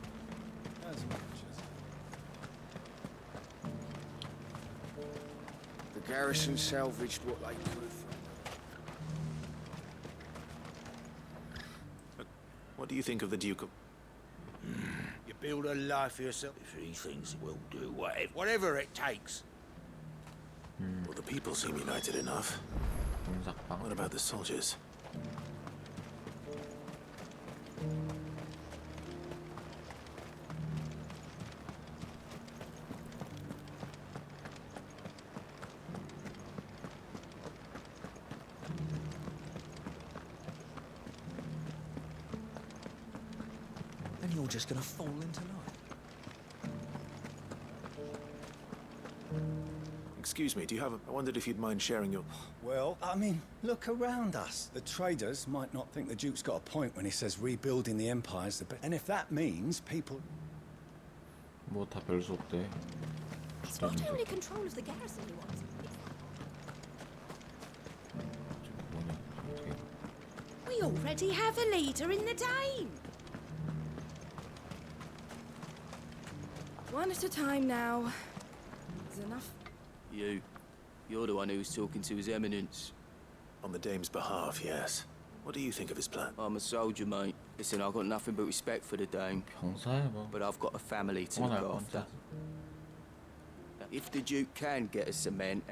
As much as... The garrison salvaged what they could. What do you think of the Duke of... You build a life for yourself if he thinks we'll do whatever it takes. Well, the people seem united enough. 공작방. What about the soldiers? And you're just gonna fall into line. Excuse me, do you have I wondered if you'd mind sharing your... Well, I mean, look around us. The traders might not think the Duke's got a point when he says rebuilding the Empire's the best. And if that means people... 뭐 다 별 수 없대. It's not only control of the garrison he wants. We already have a leader in the Dane. One at a time now. Is enough? You're the one who's talking to His Eminence. On the Dame's behalf, yes. What do you think of his plan? I'm a soldier, mate. Listen, I've got nothing but respect for the Dame. 병사야 뭐. But I've got a family to look after. If the Duke can get us some men...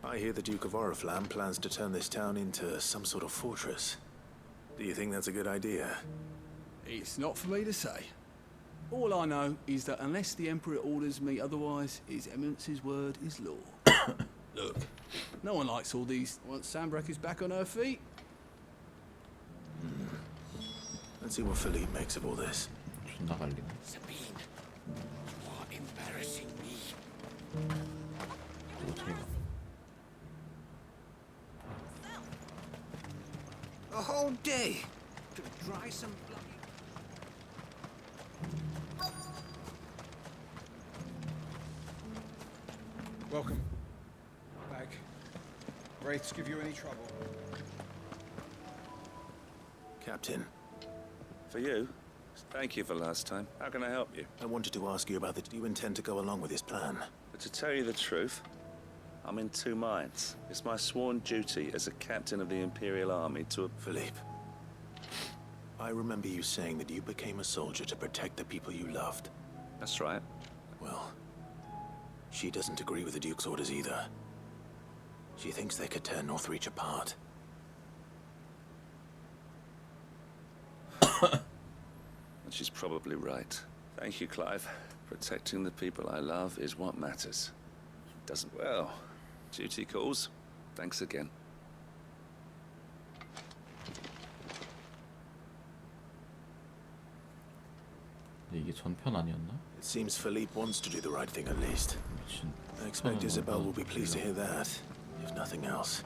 I hear the Duke of Oriflamme plans to turn this town into some sort of fortress. Do you think that's a good idea? It's not for me to say. All I know is that unless the Emperor orders me otherwise, His Eminence's word is law. Look, no one likes all these. Once Sandbreck is back on her feet. Let's see what Philippe makes of all this. 존나 갈리네. Sabine, you are embarrassing me. 어떻게 가? A whole day to dry some bloody... Welcome. Back. Wraiths give you any trouble? Captain. For you? Thank you for last time. How can I help you? I wanted to ask you about do you intend to go along with his plan? But to tell you the truth, I'm in two minds. It's my sworn duty as a captain of the Imperial Army to... Philippe. I remember you saying that you became a soldier to protect the people you loved. That's right. Well, she doesn't agree with the Duke's orders either. She thinks they could tear Northreach apart. And she's probably right. Thank you, Clive. Protecting the people I love is what matters. Doesn't... Well, duty calls. Thanks again. 이게 전편 아니었나? It seems Philippe wants to do the right thing at least. I expect Isabel will be pleased to hear that, if nothing else.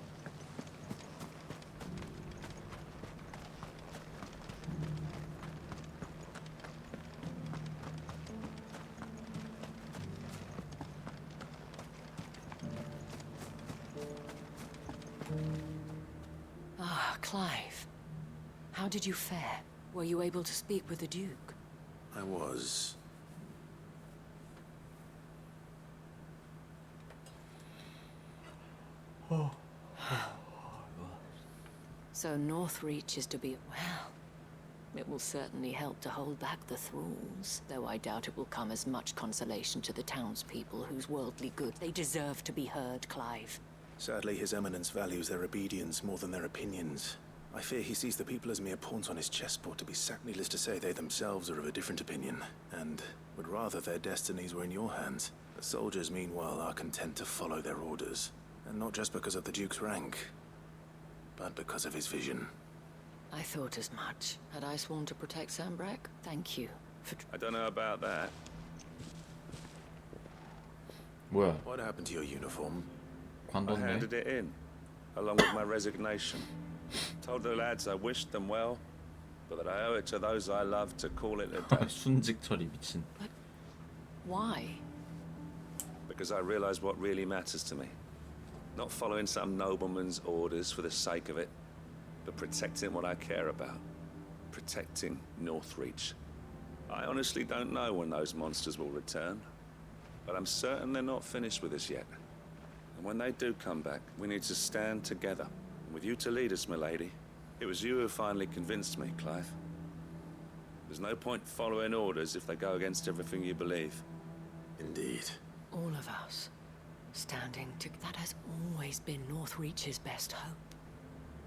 Ah, Clive. How did you fare? Were you able to speak with the Duke? I was. So Northreach is to be... well... It will certainly help to hold back the thralls, though I doubt it will come as much consolation to the townspeople whose worldly good they deserve to be heard, Clive. Sadly, His Eminence values their obedience more than their opinions. I fear he sees the people as mere pawns on his chessboard to be sacked. Needless to say, they themselves are of a different opinion, and would rather their destinies were in your hands. The soldiers, meanwhile, are content to follow their orders, and not just because of the Duke's rank, but because of his vision. I thought as much. Had I sworn to protect Sandbreck? Thank you for... I don't know about that. 뭐야? What happened to your uniform? I handed it in, along with my resignation. Told the lads I wished them well, but that I owe it to those I love to call it a day. 순직 처리 미친. Why? Because I realize what really matters to me. Not following some nobleman's orders for the sake of it, but protecting what I care about. Protecting Northreach. I honestly don't know when those monsters will return, but I'm certain they're not finished with us yet. And when they do come back, we need to stand together. With you to lead us, milady. It was you who finally convinced me, Clive. There's no point following orders if they go against everything you believe. Indeed. All of us. Standing to... That has always been Northreach's best hope.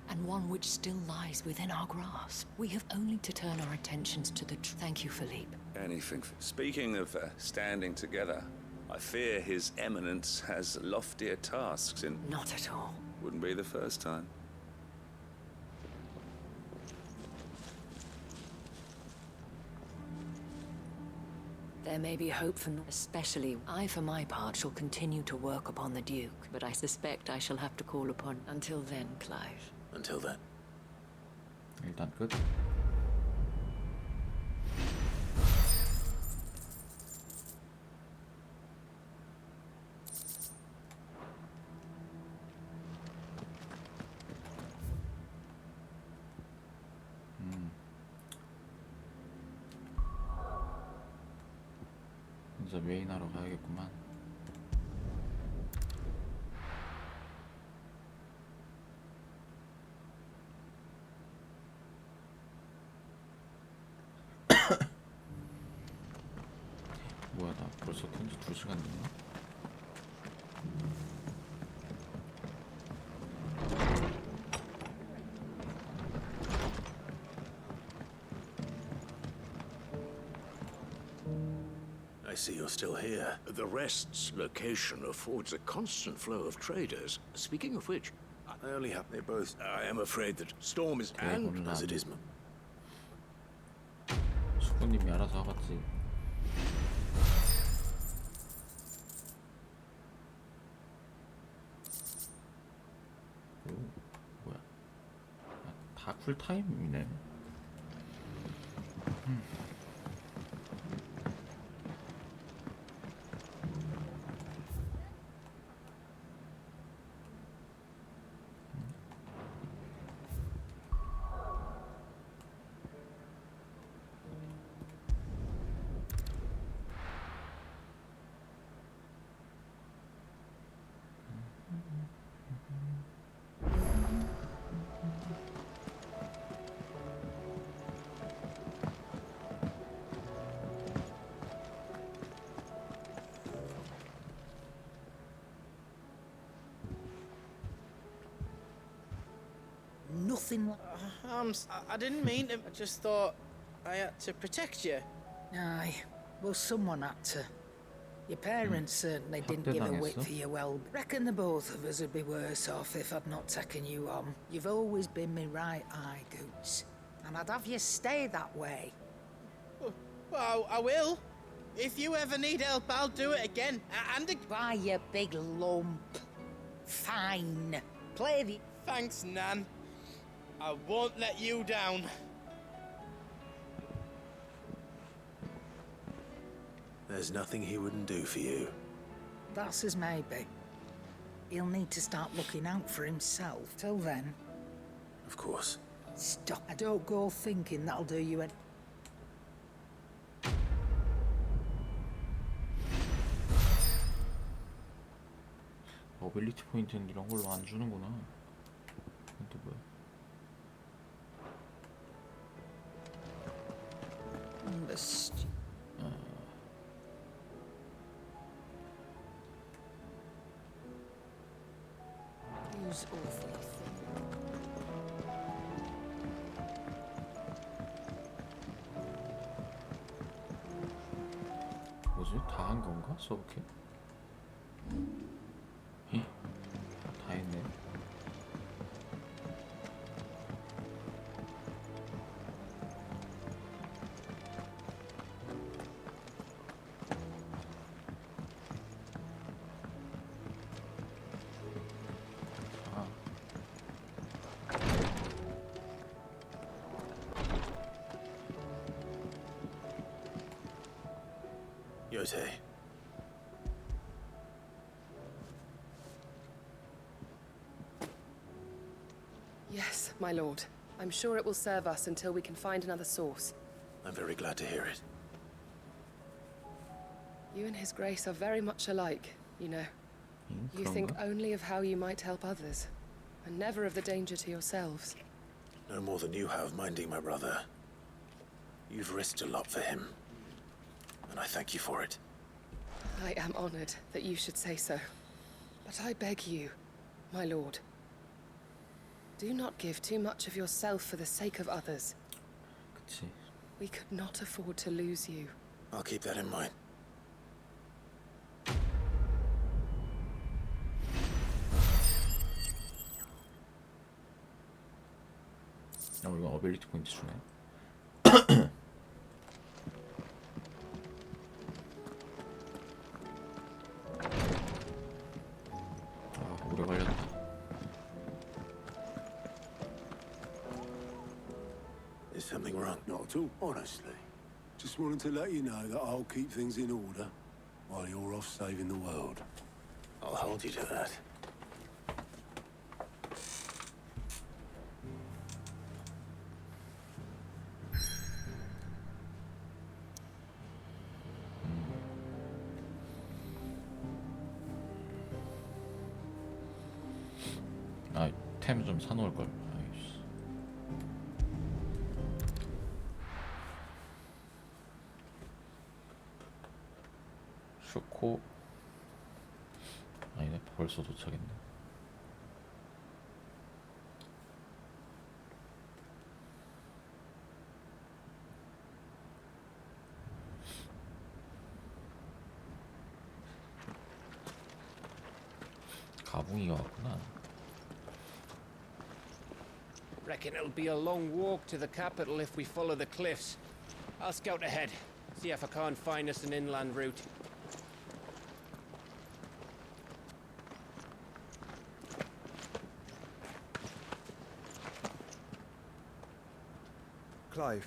And one which still lies within our grasp. We have only to turn our attentions to the... Thank you, Philippe. Anything. Speaking of standing together, I fear His Eminence has loftier tasks in... Not at all. Wouldn't be the first time. There may be hope for them, especially I, for my part, shall continue to work upon the Duke, but I suspect I shall have to call upon. Until then, Clive. Until then. 일단 끝. 이제 메인하러 가야겠구만. 뭐야, 나 벌써 튼지 2시간 됐나? I see you're still here. The Rest's location affords a constant flow of traders. Speaking of which, I only have... They both... I am afraid that Storm is... And as it is... 수구님이 알아서 하겠지. 오, 뭐야. 다 쿨타임이네. Nothing. I didn't mean to. I just thought I had to protect you. Aye. Well, someone had to. Your parents certainly didn't give a whit for you. Well, reckon the both of us would be worse off if I'd not taken you on. You've always been my right eye, Goots, and I'd have you stay that way. Well, I will. If you ever need help, I'll do it again. By you big lump. Fine. Play the... Thanks, Nan. I won't let you down. There's nothing he wouldn't do for you. That's as may be. He'll need to start looking out for himself. Till then... Of course. Stop. I don't go thinking that'll do you any... 어빌리티 포인트는 이런 걸로 안 주는구나. 이건 또 뭐야? Use awful 뭐지? 다 한 건가? 서브캐? 다 했네. Yote. Yes, my lord. I'm sure it will serve us until we can find another source. I'm very glad to hear it. You and His Grace are very much alike, you know. You think only of how you might help others, and never of the danger to yourselves. No more than you have minding my brother. You've risked a lot for him, and I thank you for it. I am honored that you should say so. But I beg you, my lord, do not give too much of yourself for the sake of others. 그치. We could not afford to lose you. I'll keep that in mind. 이건 어빌리티 포인트 주네. wrong. Not at all, honestly. Just wanted to let you know that I'll keep things in order while you're off saving the world. I'll hold you to that. 아, 템 좀 사놓을 걸. 아이씨. 쇼코. 아니네, 벌써 도착했네. 가붕이가 왔구나. Reckon it'll be a long walk to the capital if we follow the cliffs. I'll scout ahead, see if I can't find us an inland route. Clive.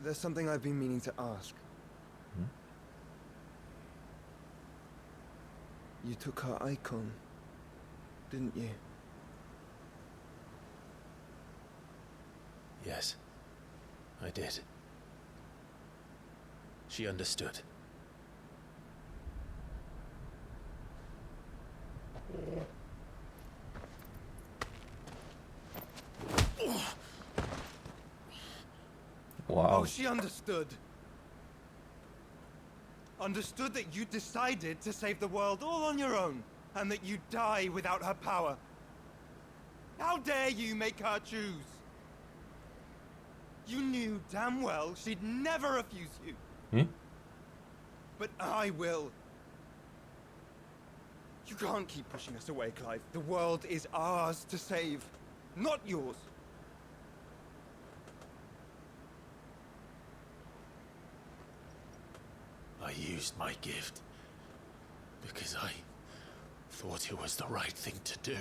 There's something I've been meaning to ask. You took her icon, didn't you? Yes, I did. She understood. Wow. Oh, she understood. Understood that you decided to save the world all on your own, and that you'd die without her power. How dare you make her choose? You knew damn well she'd never refuse you. But I will. You can't keep pushing us away, Clive. The world is ours to save, not yours. I used my gift because I thought it was the right thing to do.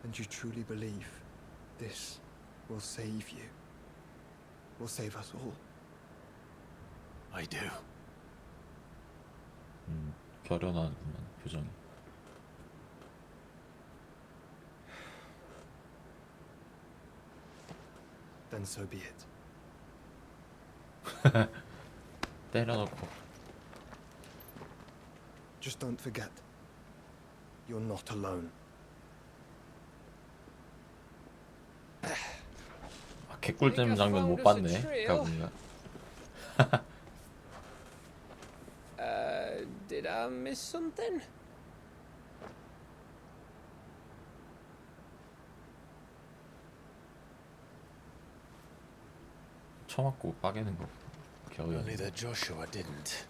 And you truly believe this will save you? Will save us all? I do. 결연한 표정이. Then so be it. 때려놓고. Just don't forget, you're not alone. 아, 개꿀잼 장면 못 봤네, 가붕이가. Did I miss something? 쳐맞고 빠개는 거. 겨우. Only that Joshua didn't.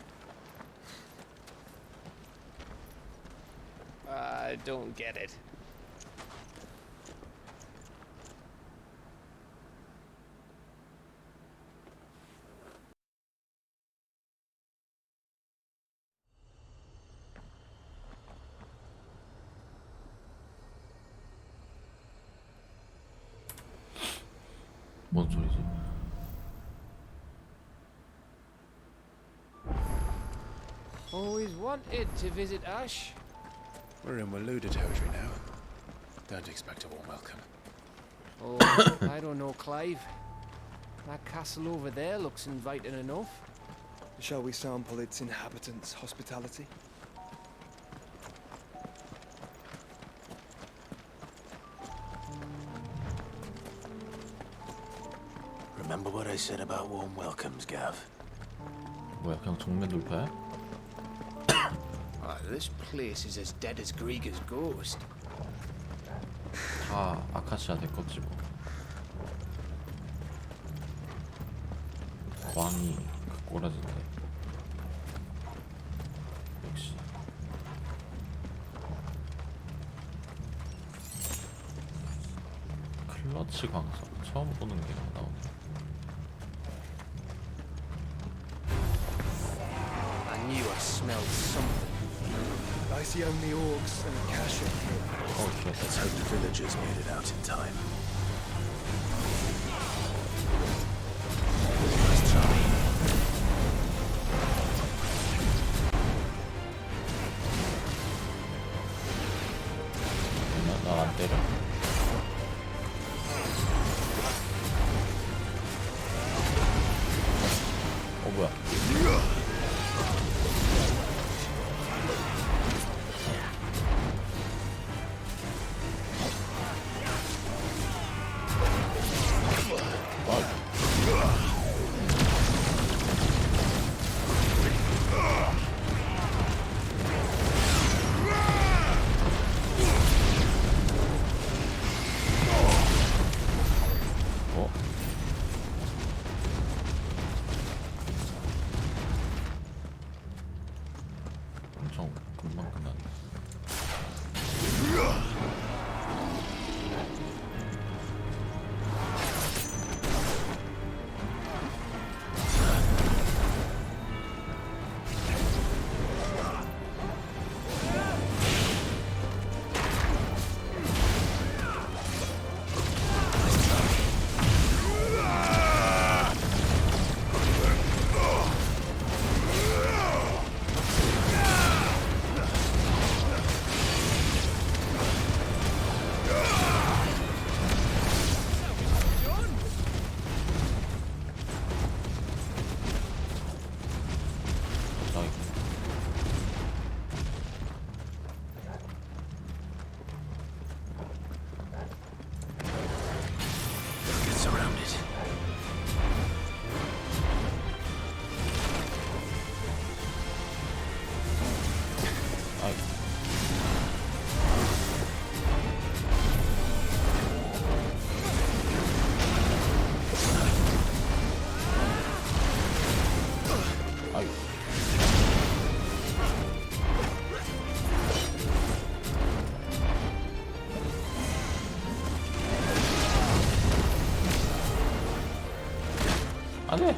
I don't get it. 뭔 소리지? Always wanted to visit Ash. We're in Waluda territory now. Don't expect a warm welcome. Oh, I don't know, Clive. That castle over there looks inviting enough. Shall we sample its inhabitants' hospitality? Remember what I said about warm welcomes, Gav? 뭐야, 그냥 정면 돌파야? This place is as dead as Grieger's ghost. 다 아카시아 됐겠지 뭐. 왕이 그 꼬라진데. 역시. 클러치 광석 처음 보는 게 나오네. I knew smells something. I see only orcs and Akasha here. Oh shit. Let's hope the villagers made it out in time. Nice try. 나안 때려. 뭐야? 엄청 금방 끝나네. 안돼.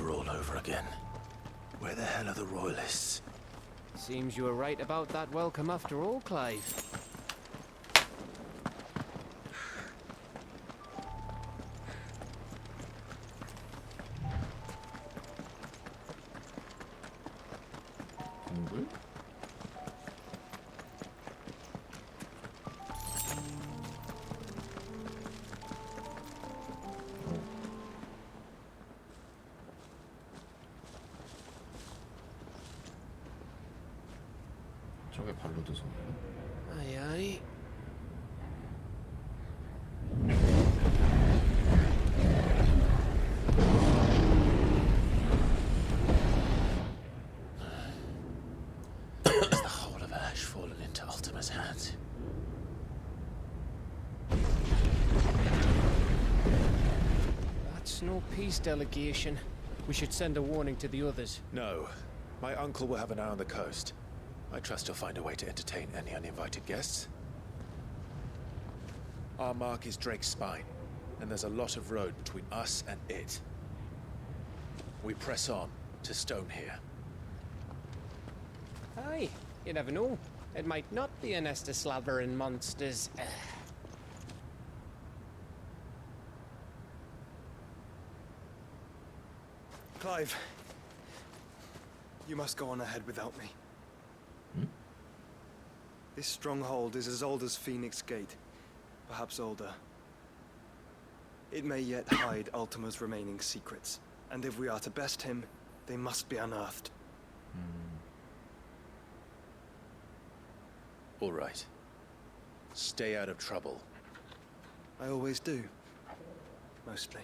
All over again. Where the hell are the royalists? Seems you were right about that welcome after all, Clive. 동굴? 저게 발로드 성이야? Aye, aye. Is the whole of Ash fallen into Ultima's hands? That's no peace delegation. We should send a warning to the others. No. My uncle will have an eye on the coast. I trust he'll find a way to entertain any uninvited guests. Our mark is Drake's Spine, and there's a lot of road between us and it. We press on to Stone here. Aye, you never know. It might not be a nest of slavering monsters. Clive, you must go on ahead without me. This stronghold is as old as Phoenix Gate, perhaps older. It may yet hide Ultima's remaining secrets, and if we are to best him, they must be unearthed. All right. Stay out of trouble. I always do. Mostly.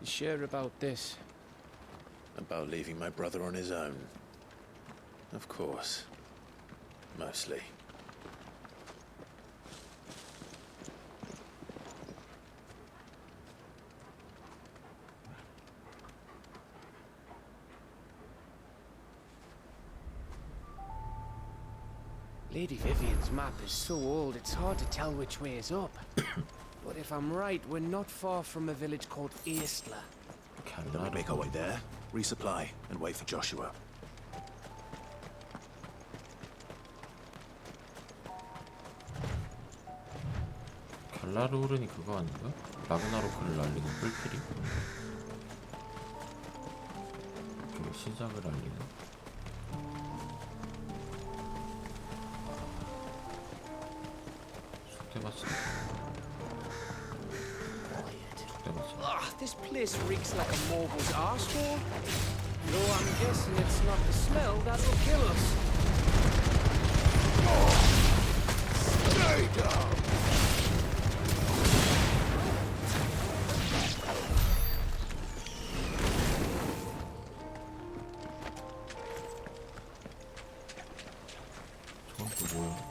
You sure about this? About leaving my brother on his own. Of course. Mostly. Lady Vivian's map is so old, it's hard to tell which way is up. But if I'm right, we're not far from a village called Eastla. Then we make our way there, resupply, and wait for Joshua. 갈라르오른이 그거 아닌가? 라그나로크를 날리는 뿔끼리? 그 시작을 알리는? 속대밭이 This place reeks like a mogul's arsehole. Though I'm guessing it's not the smell that will kill us. Stay down! 저건 또 뭐야?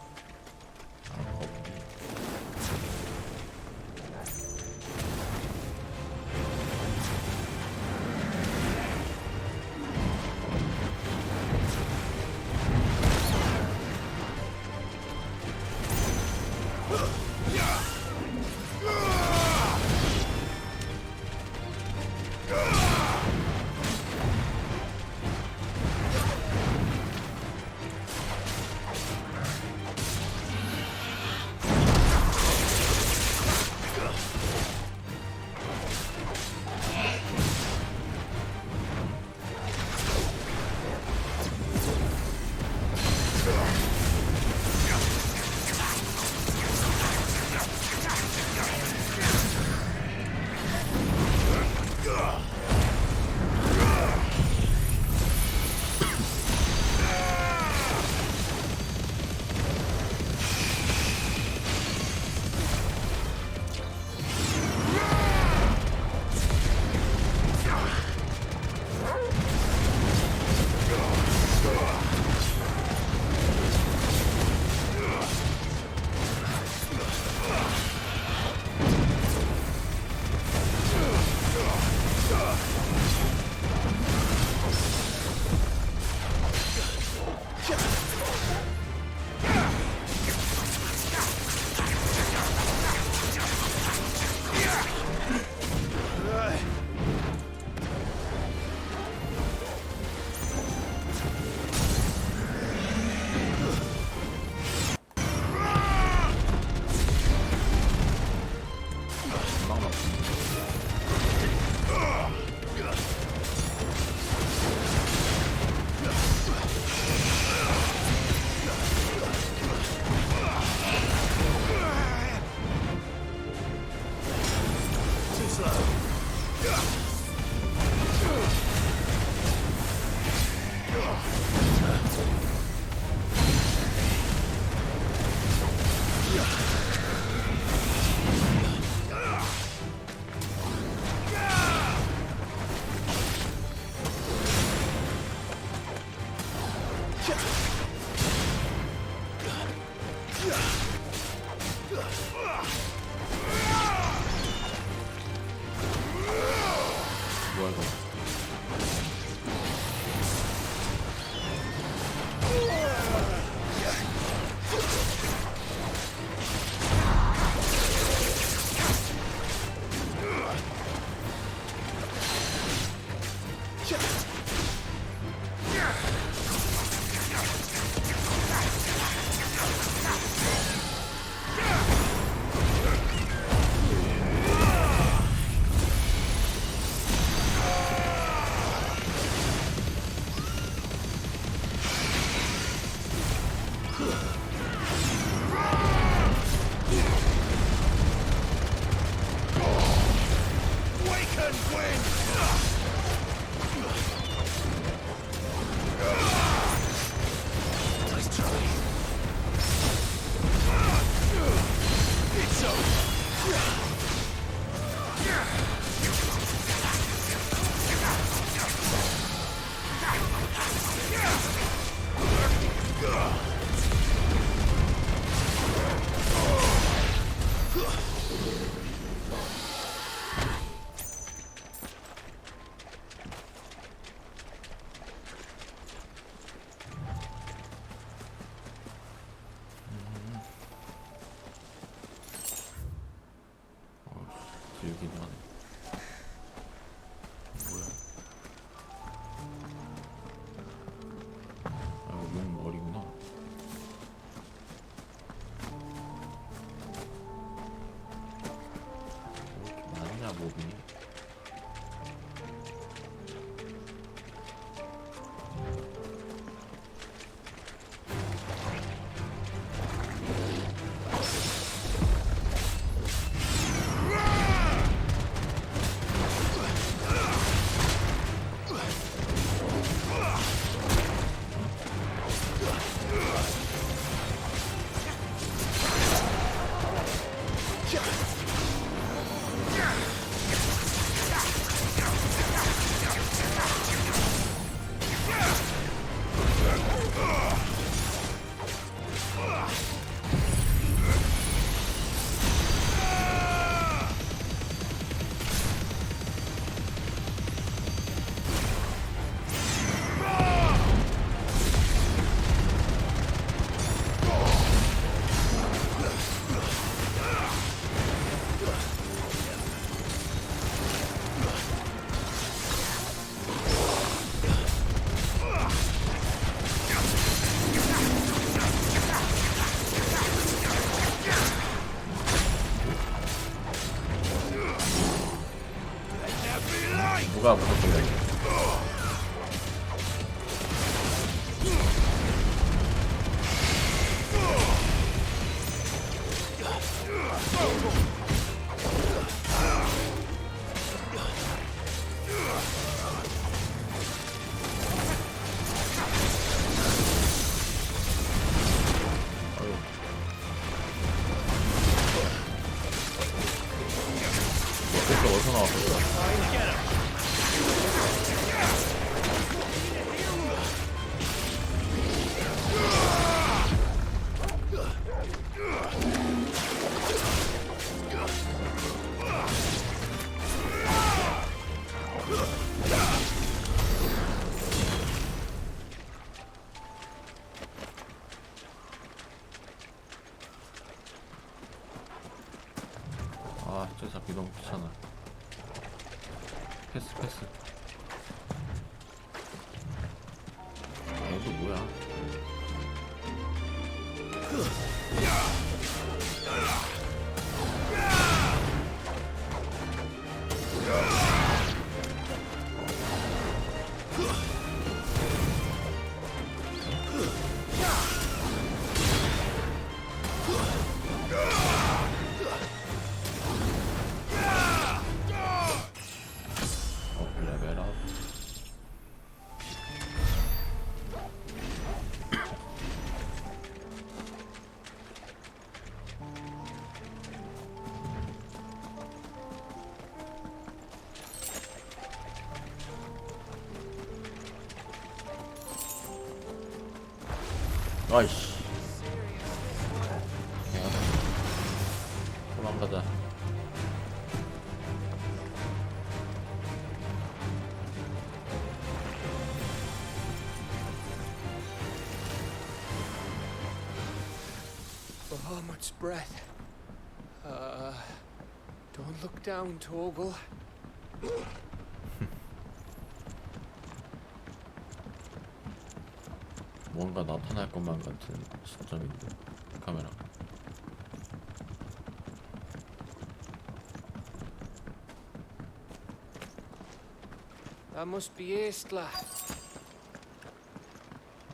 누가 무섭길래. 어디서 나왔어? 아, 저 잡기 너무 귀찮아. 패스. 얘도 뭐야? 레벨업. 아이씨. 도망가자. Oh, much breath. Don't look down, Torgal. 뭔가 나타날 것만 같은 시점인데 카메라. That must be Aistla.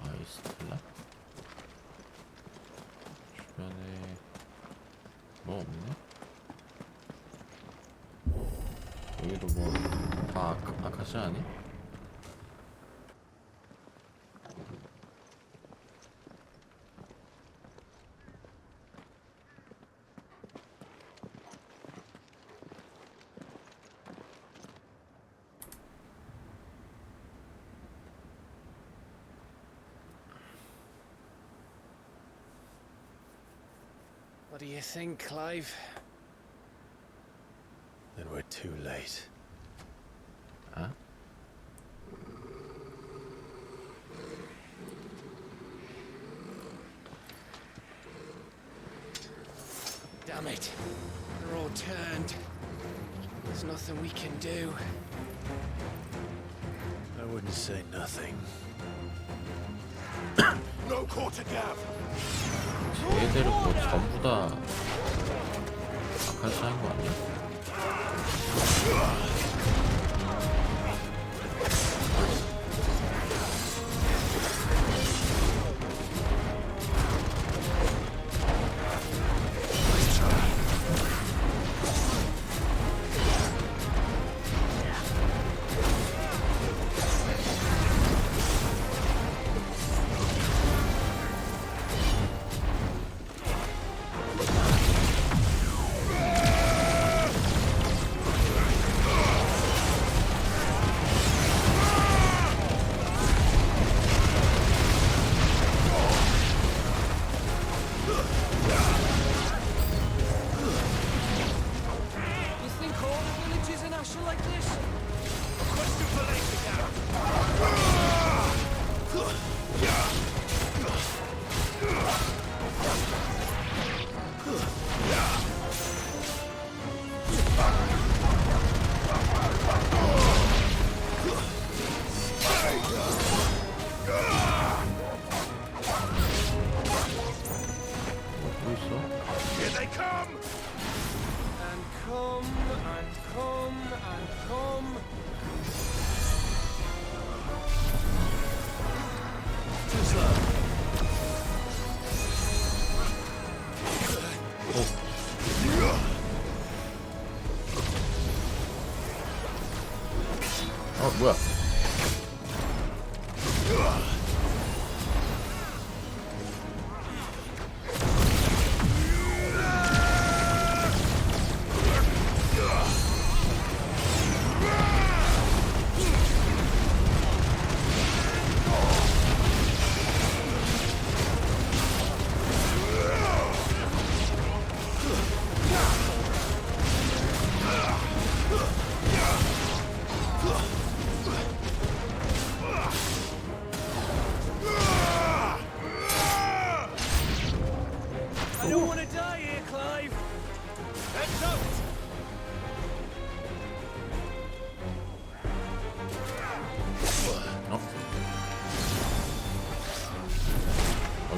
아이스텔라? 주변에 뭐 없나? 여기도 뭐 다 아카시아 아니? What do you think, Clive? Then we're too late. Huh? Damn it. They're all turned. There's nothing we can do. I wouldn't say nothing. No quarter gap. 얘들은 뭐 전부 다 아카시아인 거 아니야? 뭐야? I don't want to die here, Clive. Heads up.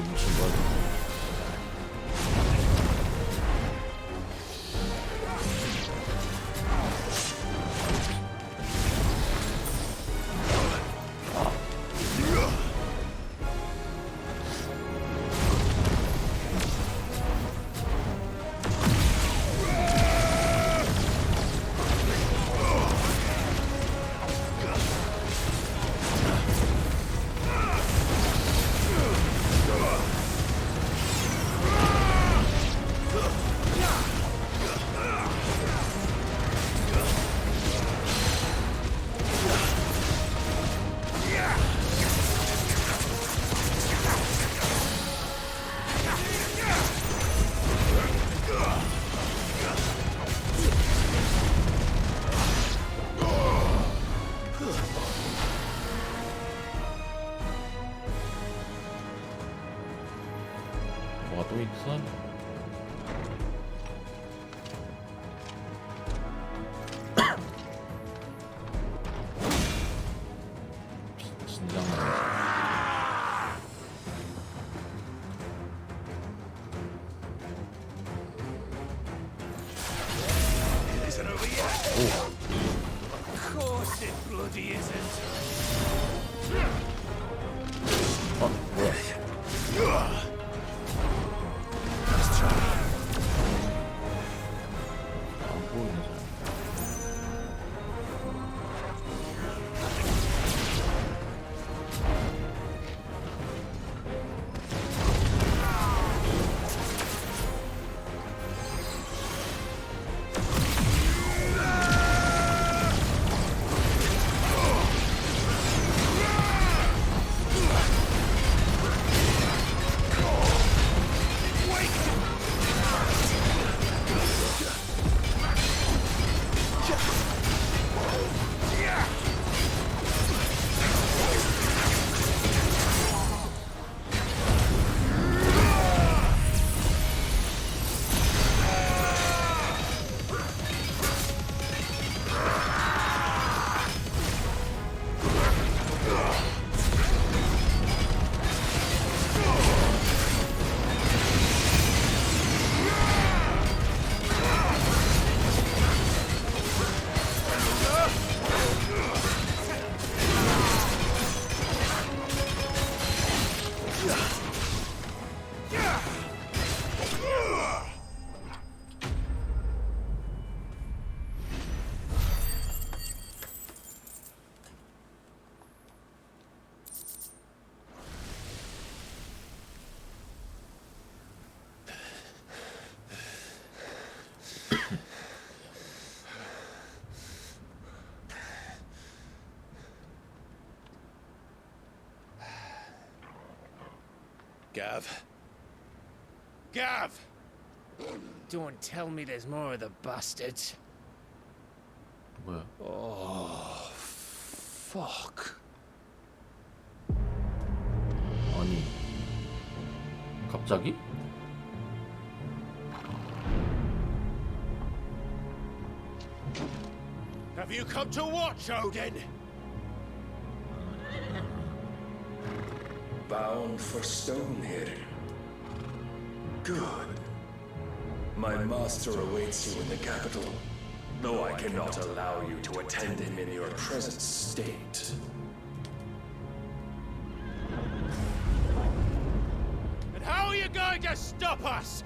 미친 거야. 뭐가 또 있어? 진작 Isn't over yet. Of course it bloody isn't. 뭐야? Let's try. 안 보이네 잘. Gav. Gav! Don't tell me there's more of the bastards. 뭐야? Oh, fuck. 아니 갑자기? Have you come to watch, Odin? Bound for Stonehill. Good. My master awaits you in the capital, though I cannot allow you to attend him in your present state. to stop us?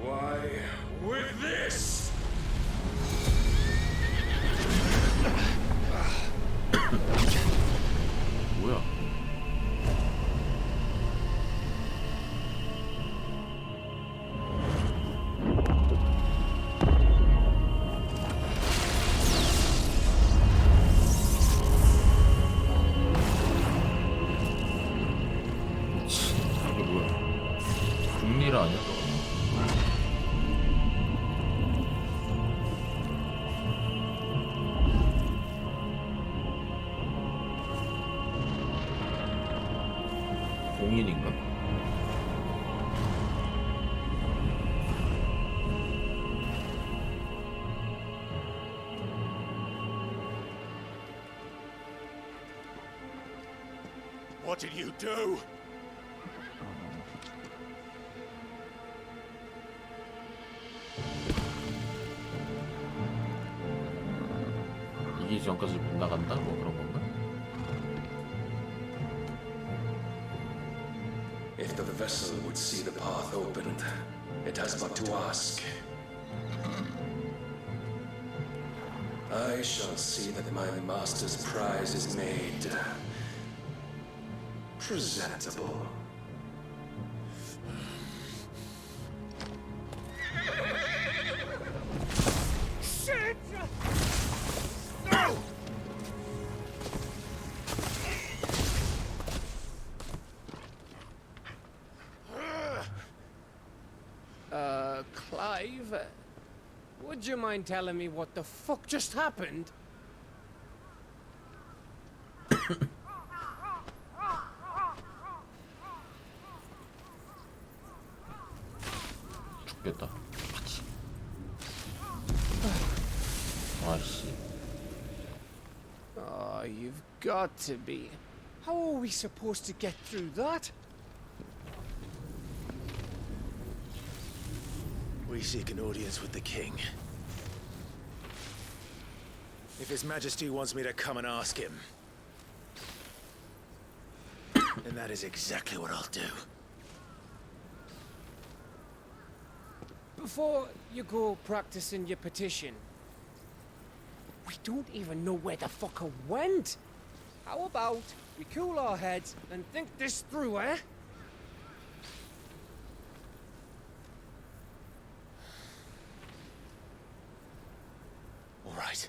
Why, with this! 뭐야? 이게 뭐야? 국리라 아니야? 공인인가? What did you do? 이기기 전까지 못 나간다? 뭐 그런 건가? If the vessel would see the path opened, it has but to ask. I shall see that my master's prize is made presentable. Shit! No! Clive, would you mind telling me what the fuck just happened? 죽겠다. 아씨. Oh, you've got to be. How are we supposed to get through that? We seek an audience with the king. If His Majesty wants me to come and ask him, then that is exactly what I'll do. Before you go practicing your petition, we don't even know where the fucker went. How about we cool our heads and think this through, eh? All right.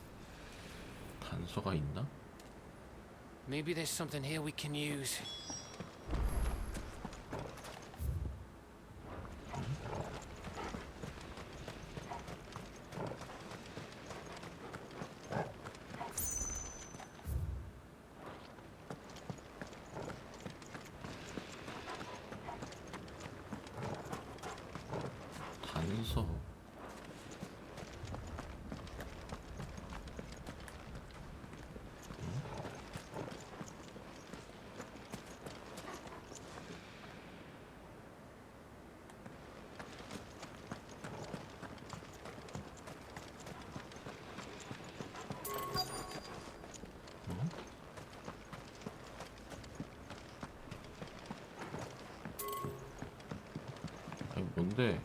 단서가 있나? Maybe there's something here we can use. 단서. 아니 뭔데?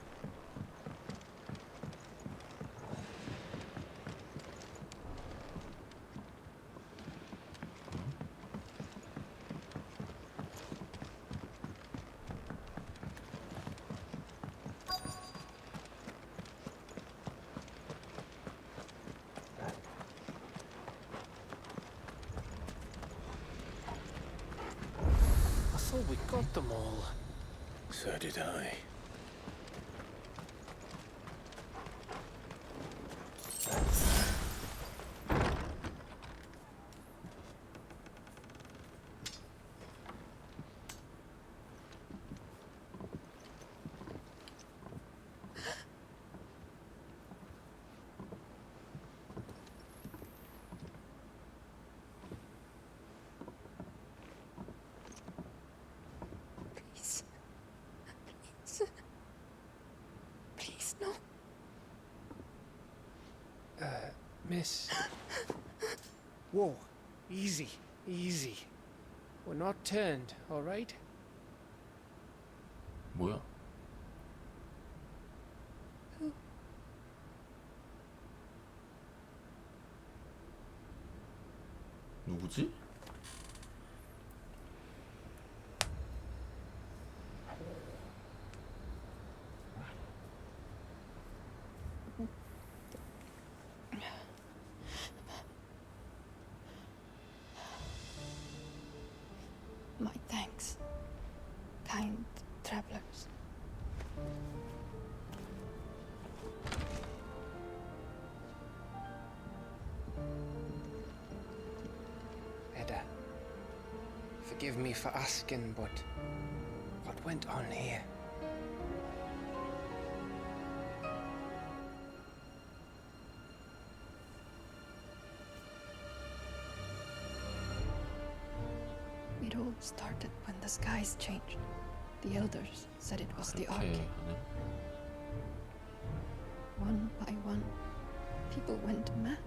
I thought we got them all. So did I. Please. Please, no. Miss. Whoa. Easy. Easy. We're not turned, all right? 뭐야? 누구지? My thanks, kind travelers. Edda, forgive me for asking, but what went on here? It all started when the skies changed. The elders said it was the Arcade. One by one, people went mad.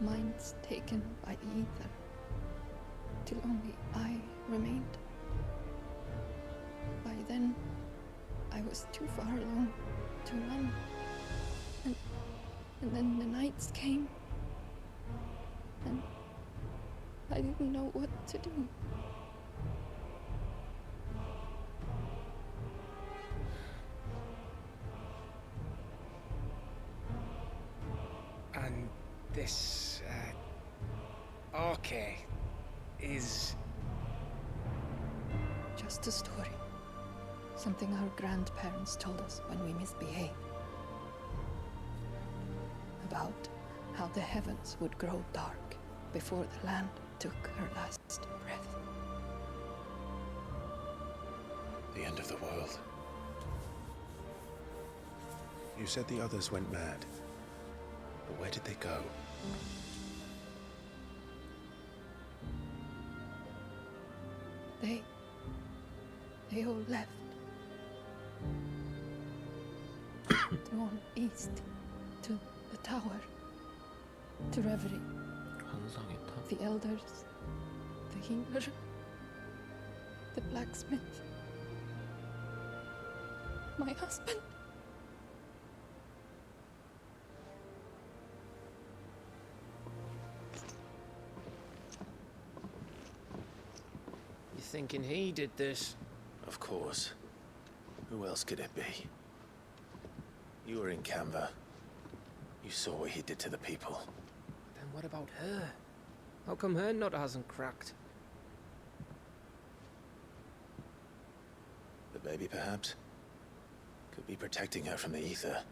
Minds taken by the ether. Till only I remained. By then, I was too far along to run. And then the nights came. And I didn't know what to do. And this, Arcade is... Just a story. Something our grandparents told us when we misbehaved. About how the heavens would grow dark before the land took her last breath. The end of the world. You said the others went mad. But where did they go? They all left. Drawn east to the tower, to Reverie. The elders, the healer, the blacksmith, my husband. You thinking he did this? Of course. Who else could it be? You were in Canva. You saw what he did to the people. Then what about her? How come her nut hasn't cracked? The baby, perhaps? Could be protecting her from the ether.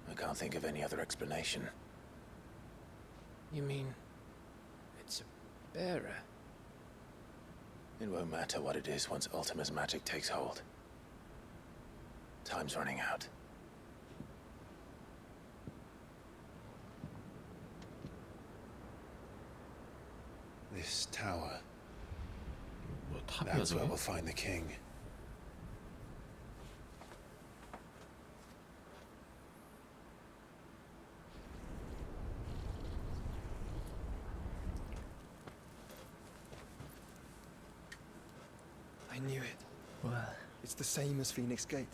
I can't think of any other explanation. You mean... it's a bearer? It won't matter what it is once Ultima's magic takes hold. Time's running out. This tower. That's where we'll find the king. I knew it. Well, it's the same as Phoenix Gate.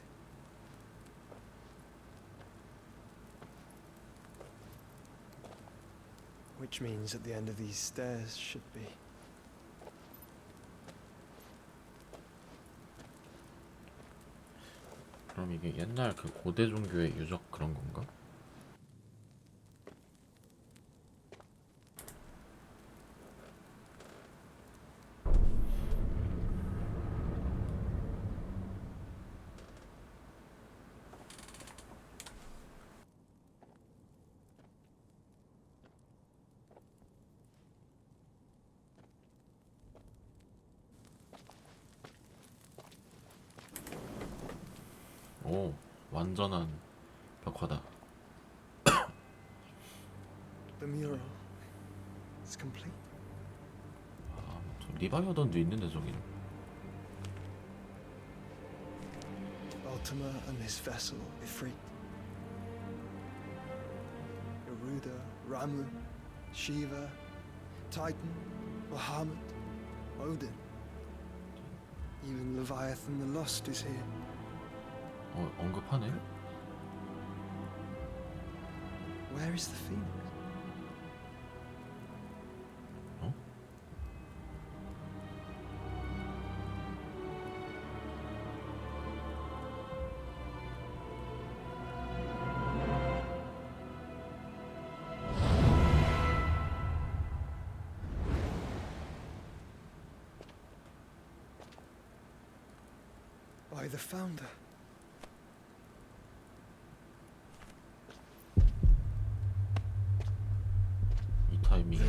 Which means at the end of these stairs should be... 그럼 이게 옛날 그 고대 종교의 유적 그런 건가? 오, 완전한 벽화다. The mural is complete. 아, 저 리바이어던도 있는데 저기는. Ultima and his vessel, Ifrit. Garuda, Ramu, Shiva, Titan, Bahamut, Odin. Even Leviathan the Lost is here. 언급하네. Where is the phoenix? By the founder. 이 타이밍에.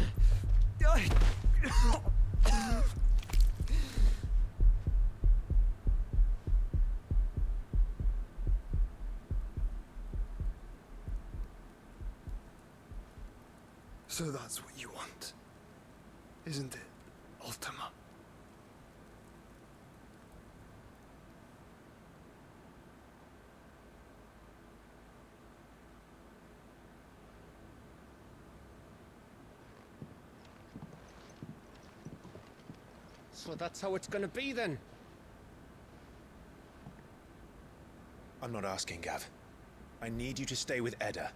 So that's what you want, isn't it, Ultima? So that's how it's gonna be then? I'm not asking, Gav. I need you to stay with Edda.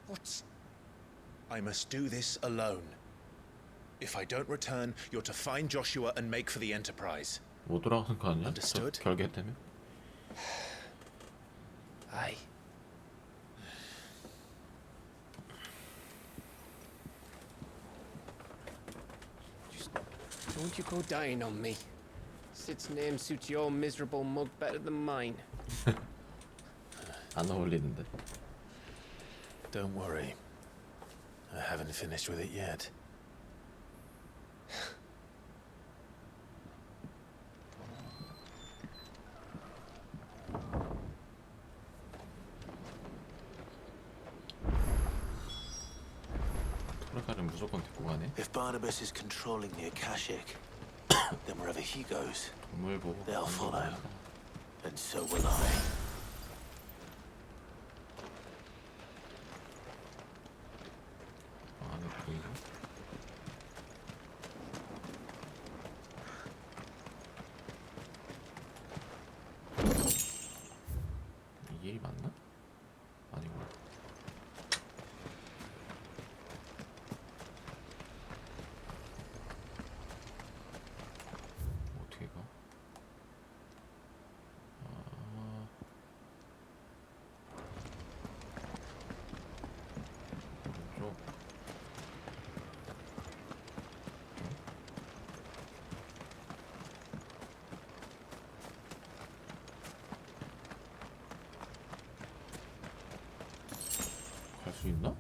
What's... I must do this alone. If I don't return, you're to find Joshua and make for the Enterprise. 못 돌아가는 거 아니야? Understood? 결계 때문에? Aye. Don't you go dying on me. Sid's name suits your miserable mug better than mine. 안 어울리는데. Don't worry. I haven't finished with it yet. 토라카는 무조건 데리고 가네. If Barnabas is controlling the Akashic, then wherever he goes, 건물 보고 they'll follow. And so will I. 안에 보이고. 이 길이 맞나? 아니구나. 어떻게 가? 오른쪽. 갈 수 있나?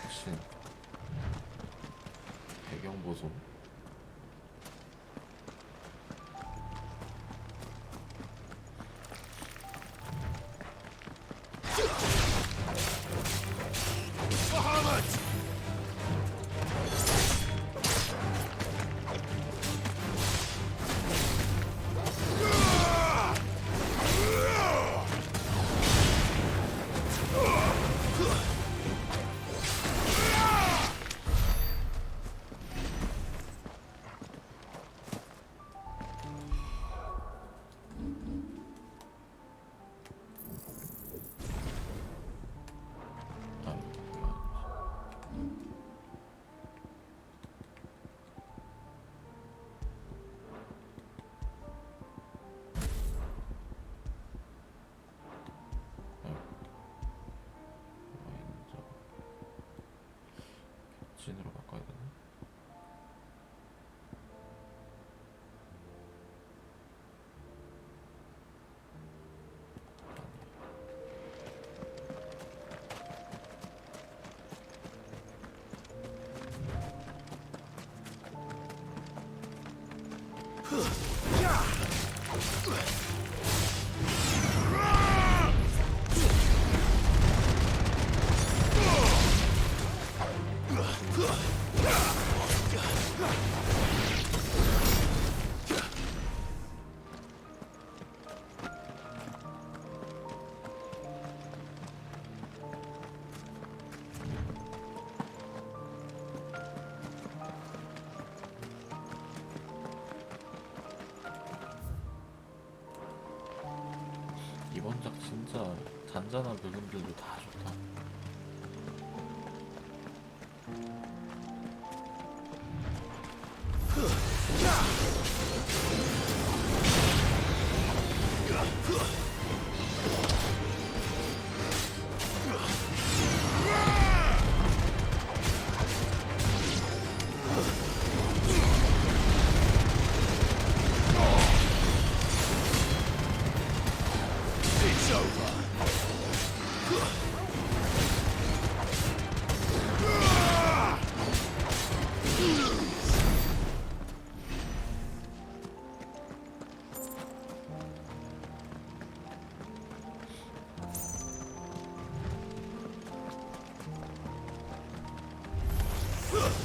미친. 배경 보소. 진으로 바꿔야 되나? Yeah! 진짜 잔잔한 부분들도 다 좋다. It's over.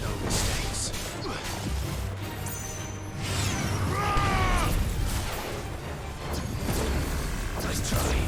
No mistakes. Nice try.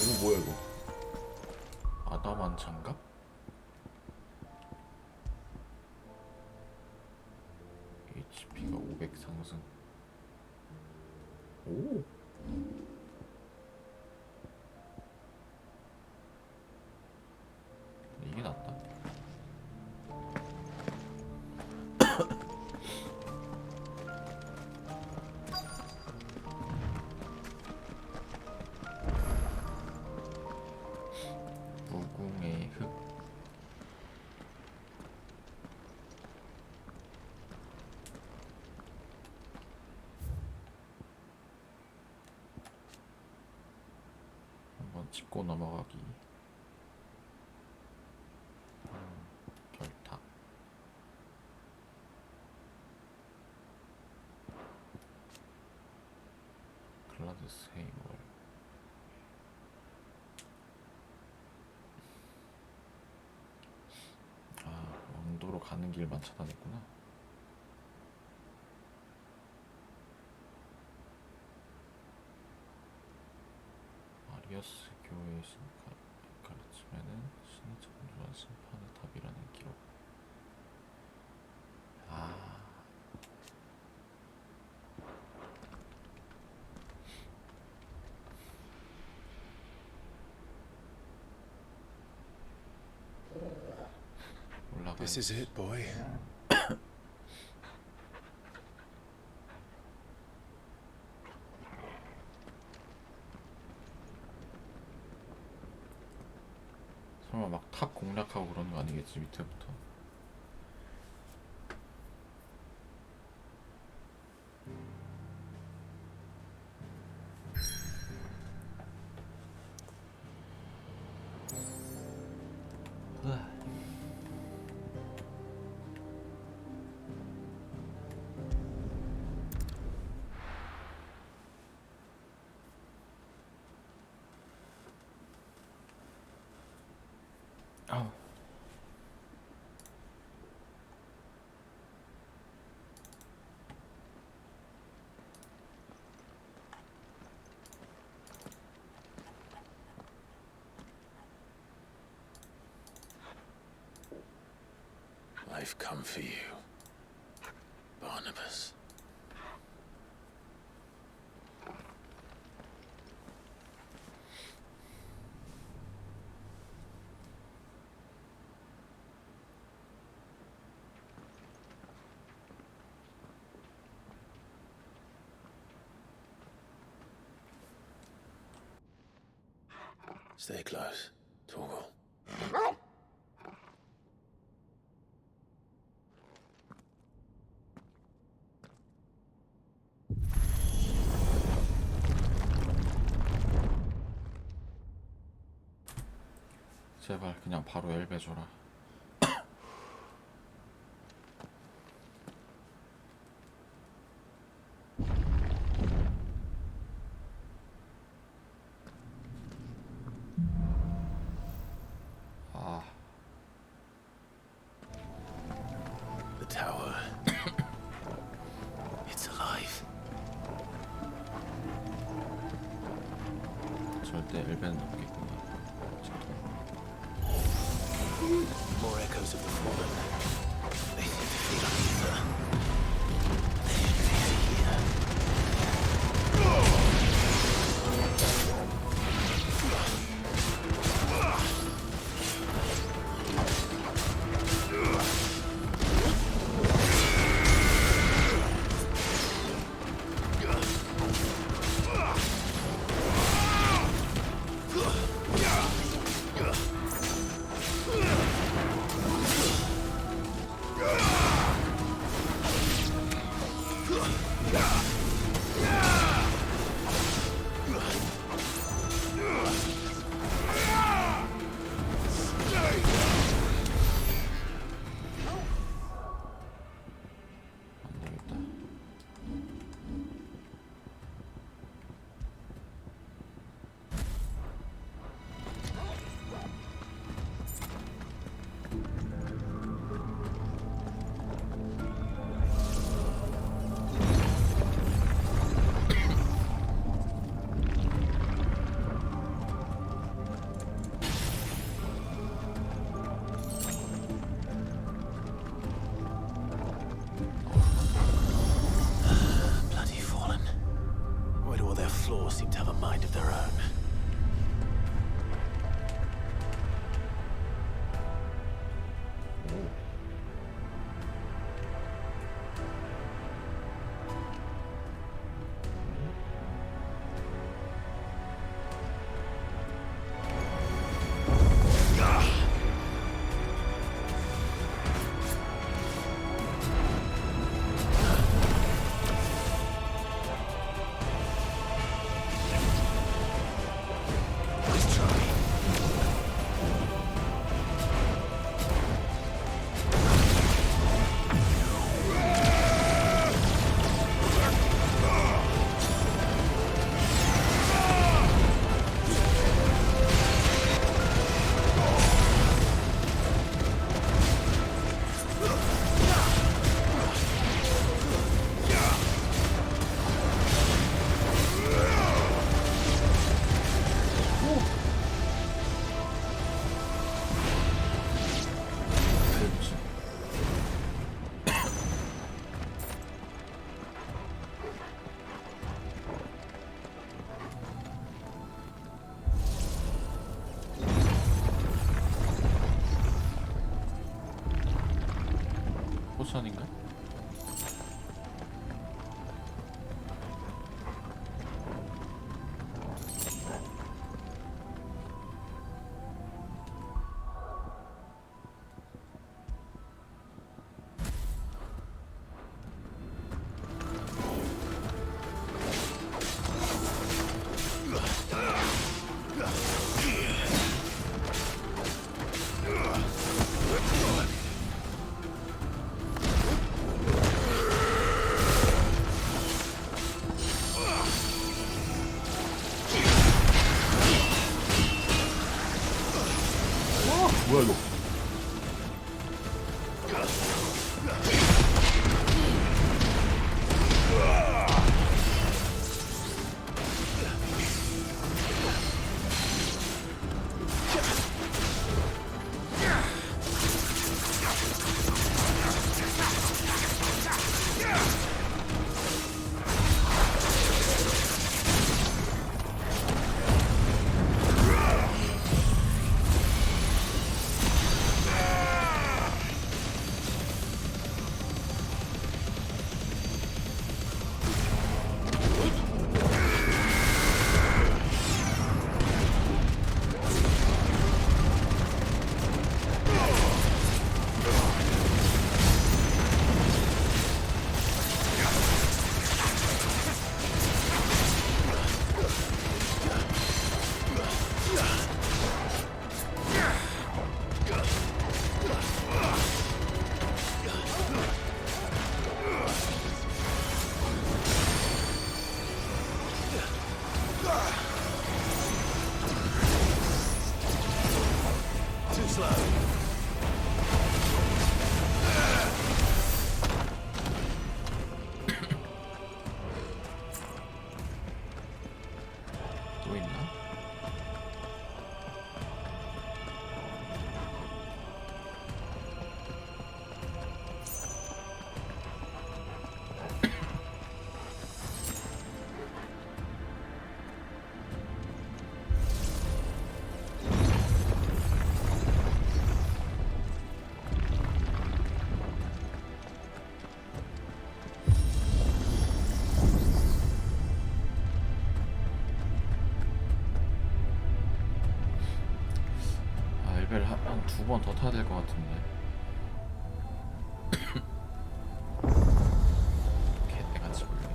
오 뭐야 이거? 아담한 장갑? HP가 500 상승. 오. 이게 낫다. 무궁의 흙. 한번 짚고 넘어가기. 결탁. 클라드스 헤이월. 왕도로 가는 길만 차단했구나. 아리어스 교회의 가르침에는 신이 창조한 심판의 답이라는 기록. This is it, boy. 설마 막 탑 공략하고 그런 거 아니겠지 밑에부터. 아우. I've come for you, Barnabas. Stay close, Torgal. 제발 그냥 바로 엘베 줘라. 아. The tower. It's alive. 절대 엘베는 없겠구나. More echoes of the fallen. They seem to feed on ether. They should be here. Bloody fallen. Why do all their flaws seem to have a mind of their own? 포션인가? 번 더 타야 될 것 같은데. 개떼같이 보이네.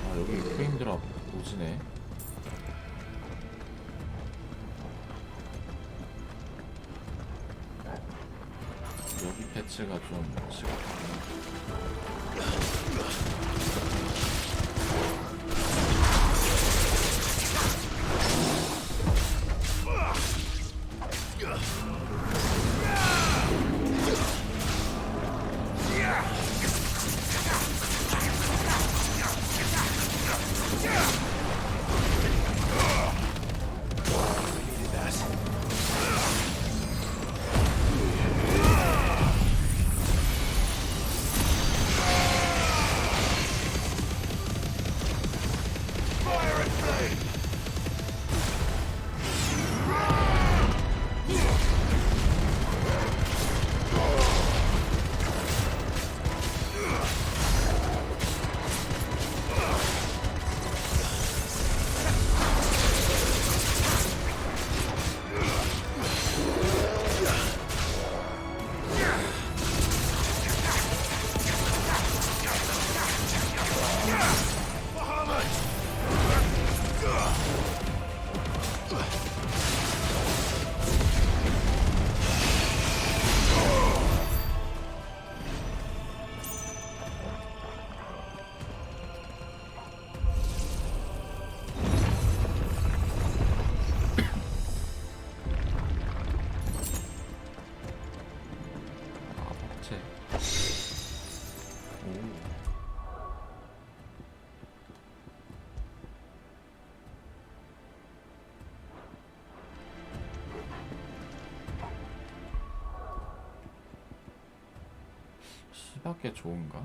아, 여기 프레임드랍 오지네. 여기 패치가 좀 심각하구나. 시밖에 좋은가?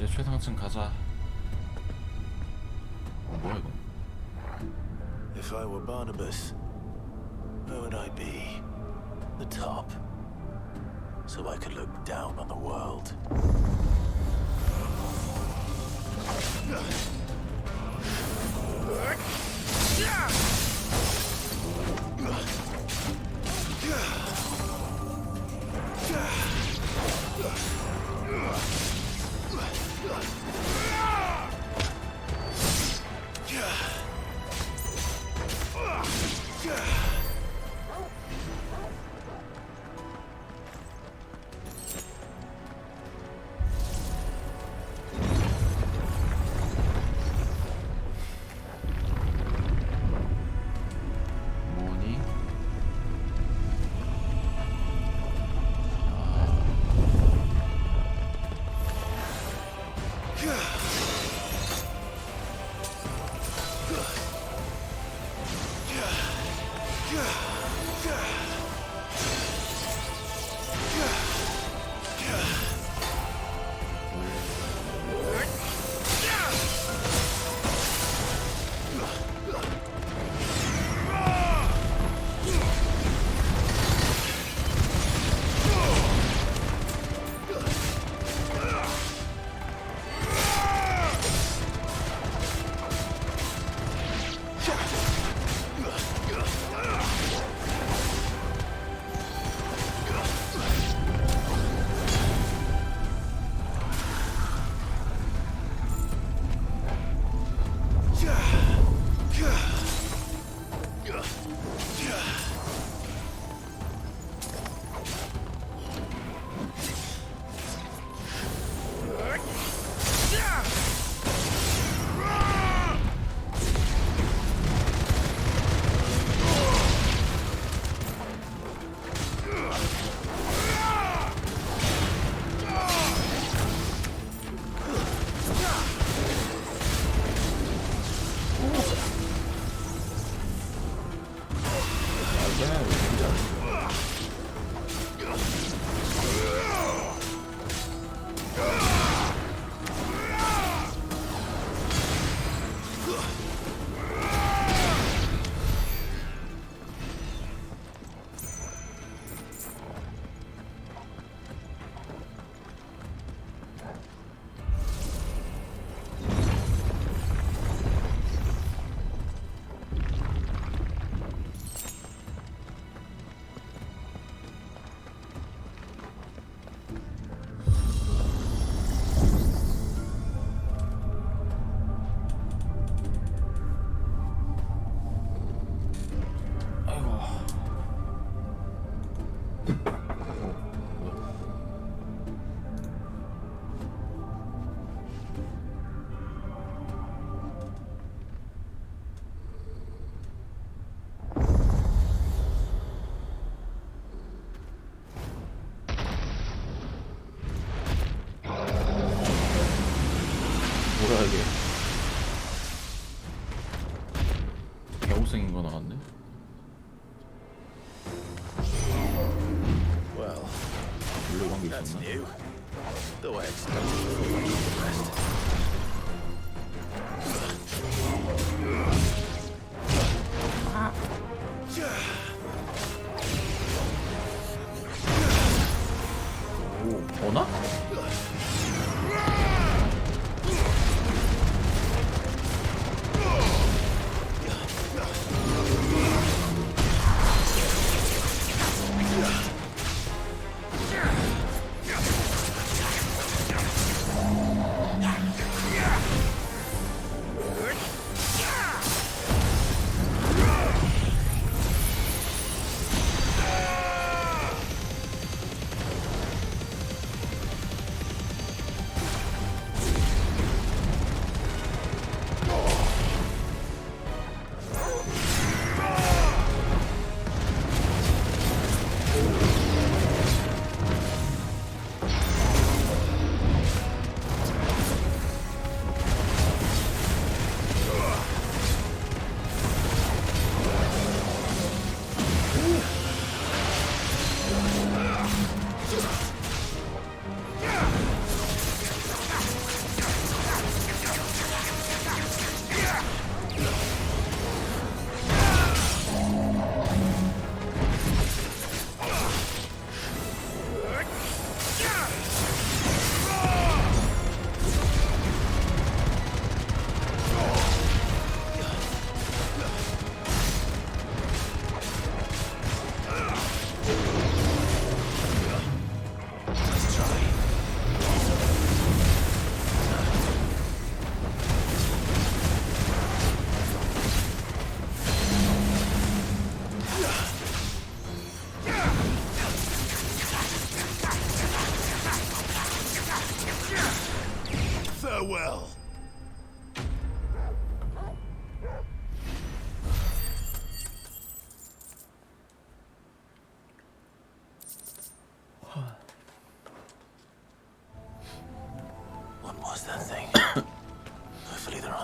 이제 최상층 가자. 뭐야 이거? If I were Barnabas, where would I be? The top. So I could look down on the world. 뭐야 이게? 개고생인 거 나왔네. Well, 물려간 게 that's 있었나? new. Though I expect the rest. 오, 오나?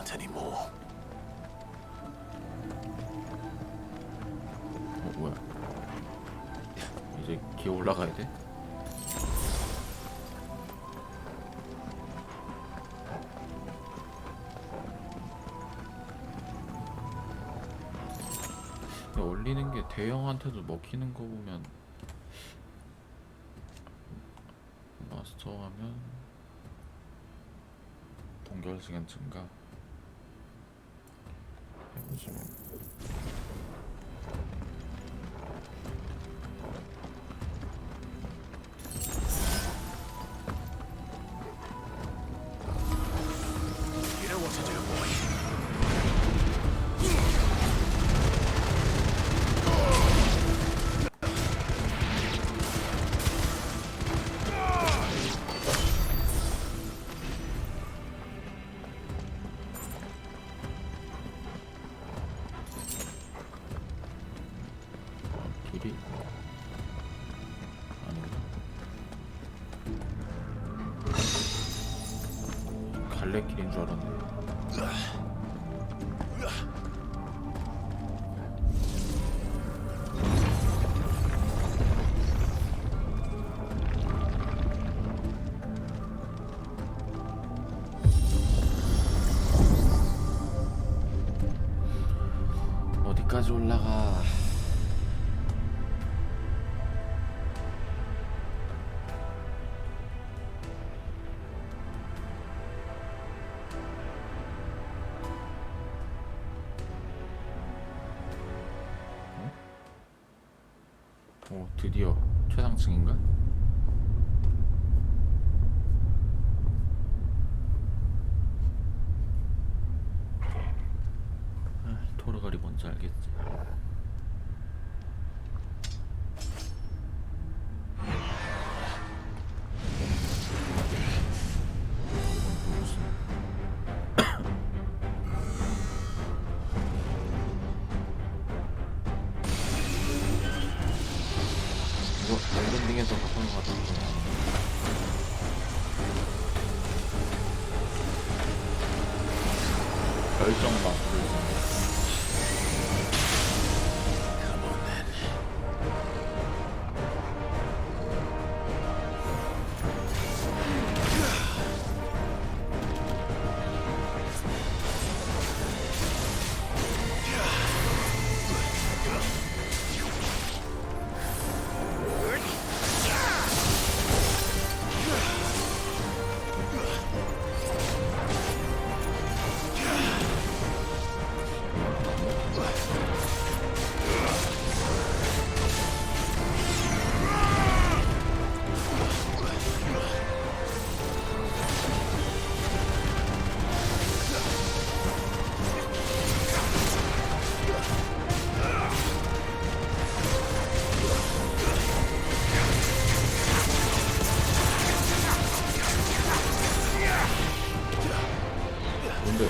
can't anymore. 뭐야? 이제 기어 올라가야 돼? 근데 올리는 게 대형한테도 먹히는 거 보면 마스터하면 동결 시간 증가 해보지 뭐. You know what to do, boy. 길이 아닌가? 갈래길인 줄 알았네. 어디까지 올라가? 오, 드디어 최상층인가? 토르가리 뭔지 알겠지? 이거 랜딩에서 바꾸는 거 같은데. 열정막 뭔데?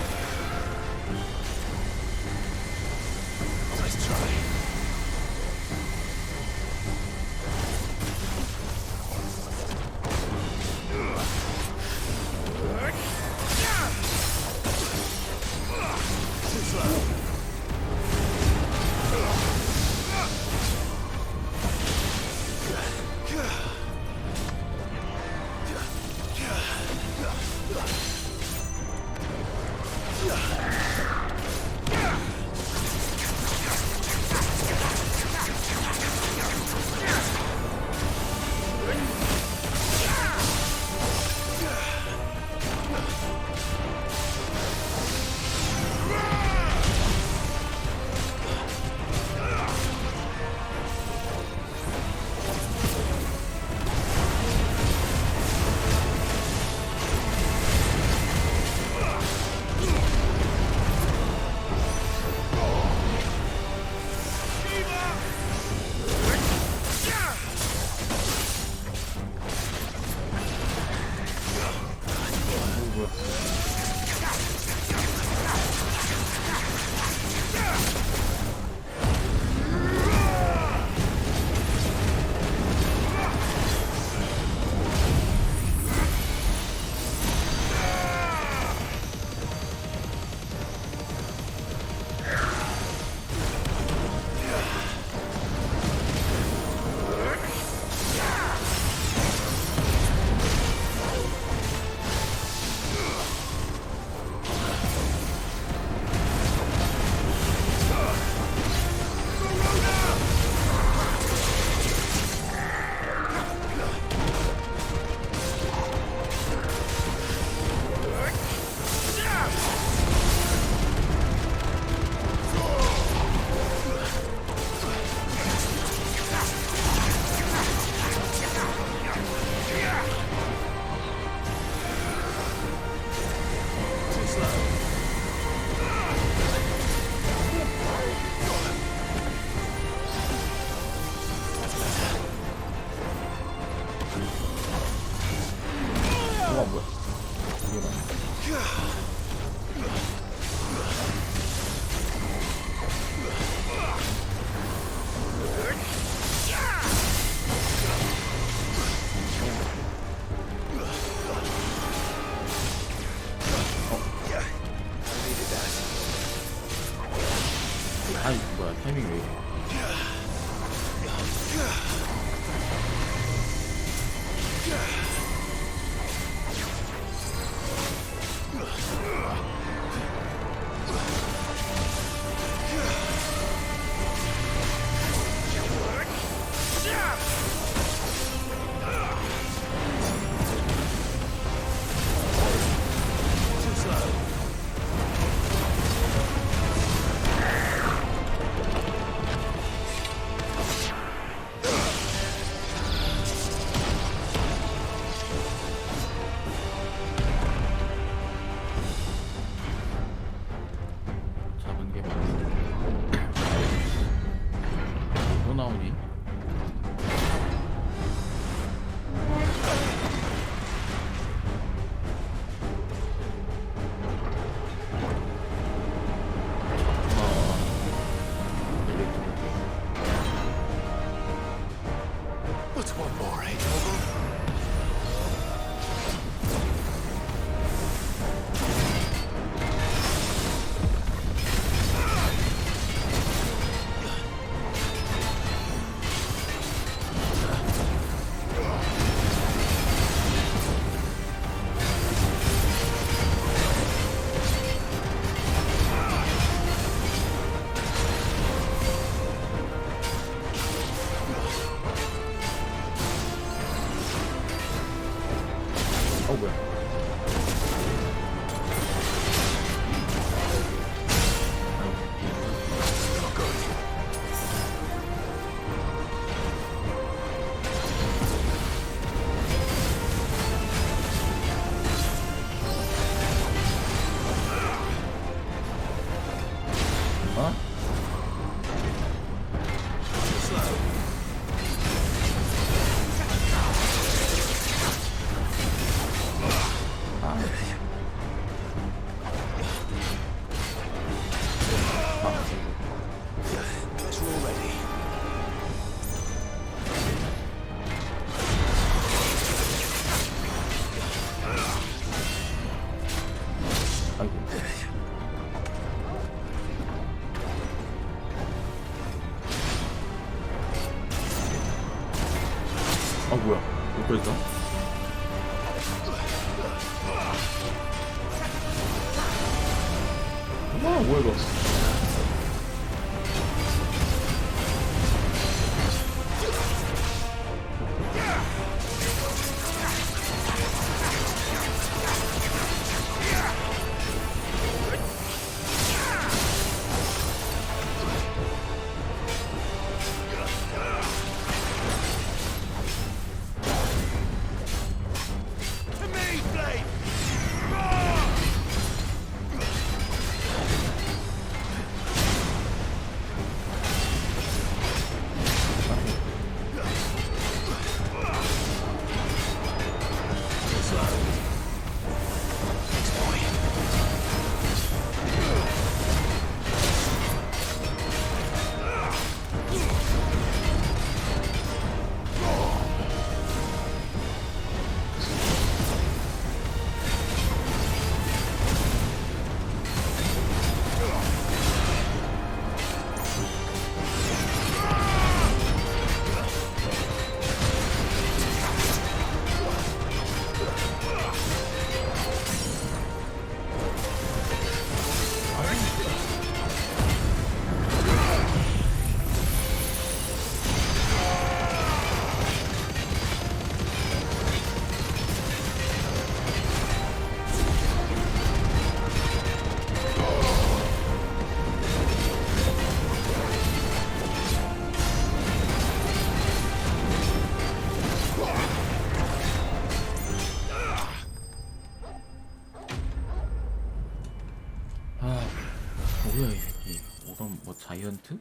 Let's try. Too slow. 아이 뭐야 타이밍이 왜 이래? 잡은 게 뭐야? 또 나오니? What's one more, eh, Togo? 어 뭐야? 어? Guess we're all ready. 아이고. 아 뭐야? 왜 그랬어? 뭐야 이거? To me, Blade! 아 뭐야 이 새끼? 오던 뭐 자이언트?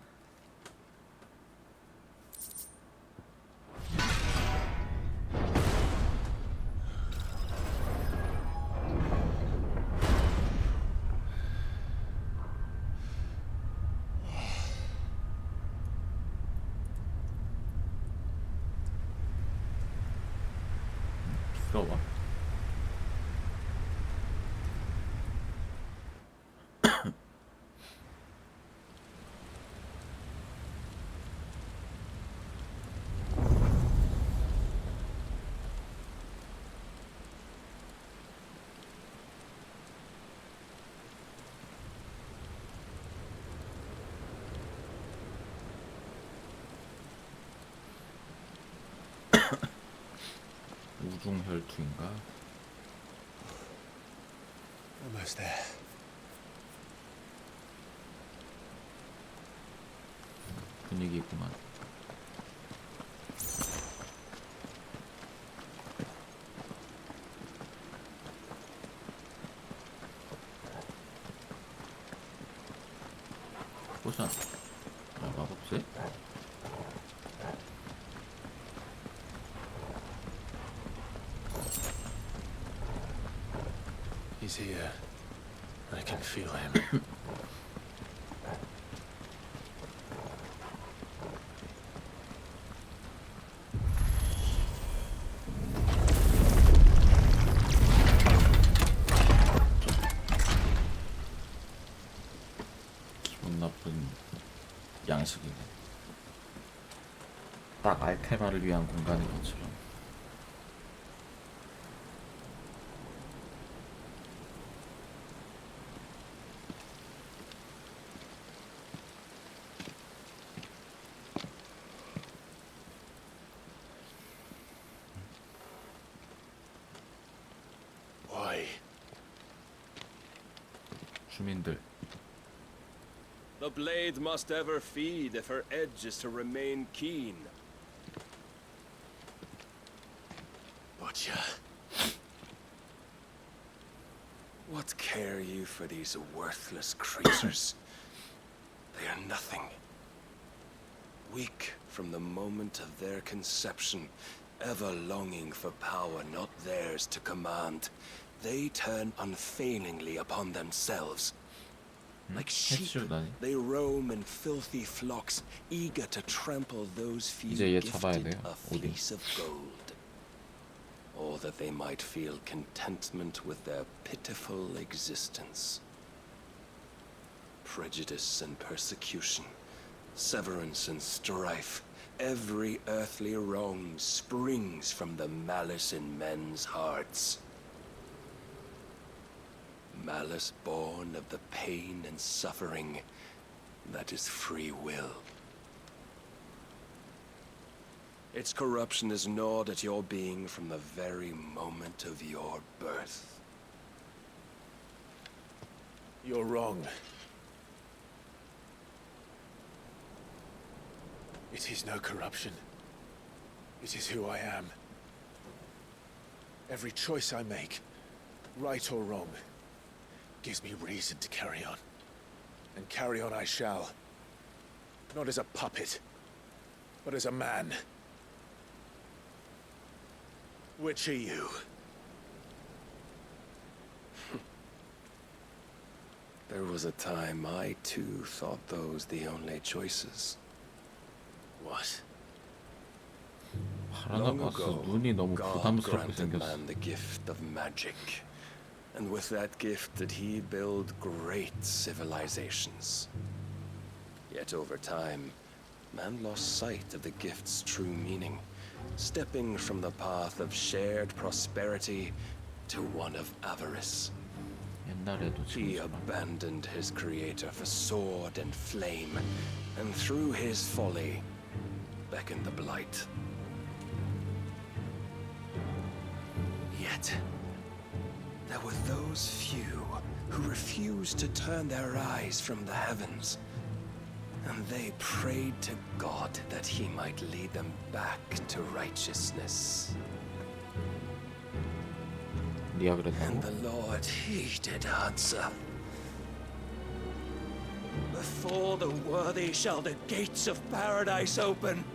들어봐. 이중혈투인가? Almost there. 분위기 있구만. 포션. 아, 마법제? He's here. I can feel him. 기분 나쁜 양식이네. 딱 알테마를 위한 공간인 것처럼. Why? 주민들. The blade must ever feed if her edge is to remain keen. Butcher. What care you for these worthless creatures? They are nothing. Weak from the moment of their conception, ever longing for power not theirs to command, they turn unfailingly upon themselves. Like sheep, they roam in filthy flocks, eager to trample those few gifted a fleece of gold. Or that they might feel contentment with their pitiful existence. Prejudice and persecution, severance and strife, every earthly wrong springs from the malice in men's hearts. Malice born of the pain and suffering that is free will. Its corruption is gnawed at your being from the very moment of your birth. You're wrong. It is no corruption. It is who I am. Every choice I make, right or wrong, gives me reason to carry on. And carry on I shall. Not as a puppet, but as a man. Which are you? There was a time I too thought those the only choices. What? Long 봤어. ago, 눈이 너무 God 부담스럽게 granted 생겼어. man the gift of magic. And with that gift did he build great civilizations. Yet over time, man lost sight of the gift's true meaning, stepping from the path of shared prosperity to one of avarice. He abandoned his creator for sword and flame, and through his folly, beckoned the blight. Yet, there were those few who refused to turn their eyes from the heavens, and they prayed to God that he might lead them back to righteousness. And the Lord, he did answer. Before the worthy shall the gates of paradise open.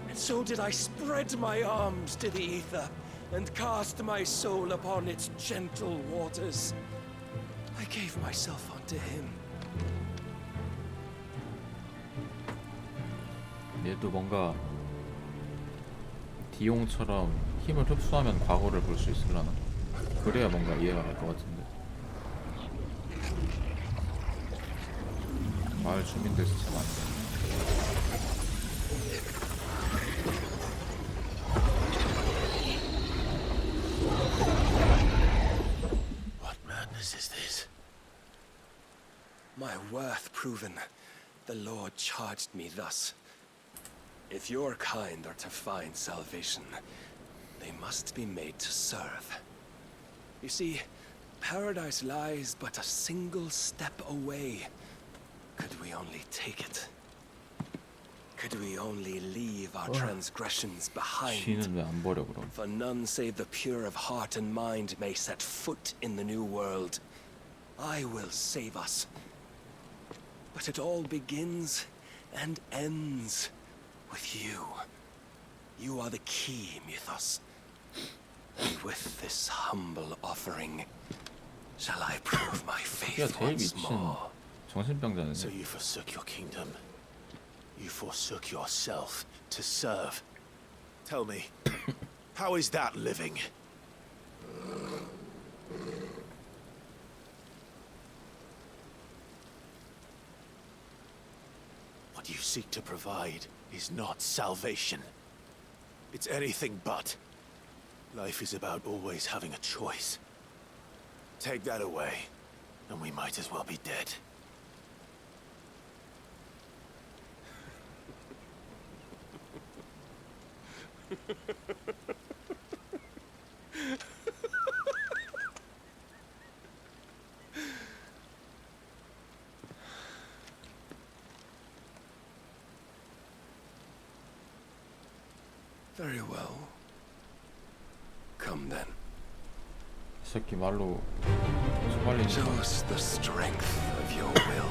And so did I spread my arms to the ether, and cast my soul upon its gentle waters. I gave myself unto him. 얘도 뭔가 디용처럼 힘을 흡수하면 과거를 볼 수 있으려나? 그래야 뭔가 이해가 갈 것 같은데. 마을 주민들 진짜 많네. What madness is this? My worth proven, the Lord charged me thus. If your kind are to find salvation, They must be made to serve. You see, paradise lies but a single step away. Could we only take it? Could we only leave our transgressions behind? 쥐는 왜 안 버려 그럼? For none save the pure of heart and mind may set foot in the new world. I will save us. But it all begins and ends with you. You are the key, Mythos. And with this humble offering, shall I prove my faith 제일 once 미친 more? 정신병자네. So you forsook your kingdom. You forsook yourself to serve. Tell me, how is that living? What you seek to provide is not salvation. It's anything but. Life is about always having a choice. Take that away, and we might as well be dead. Very well. Come then. 이 새끼 말로 처발리는 Show us the strength of your will.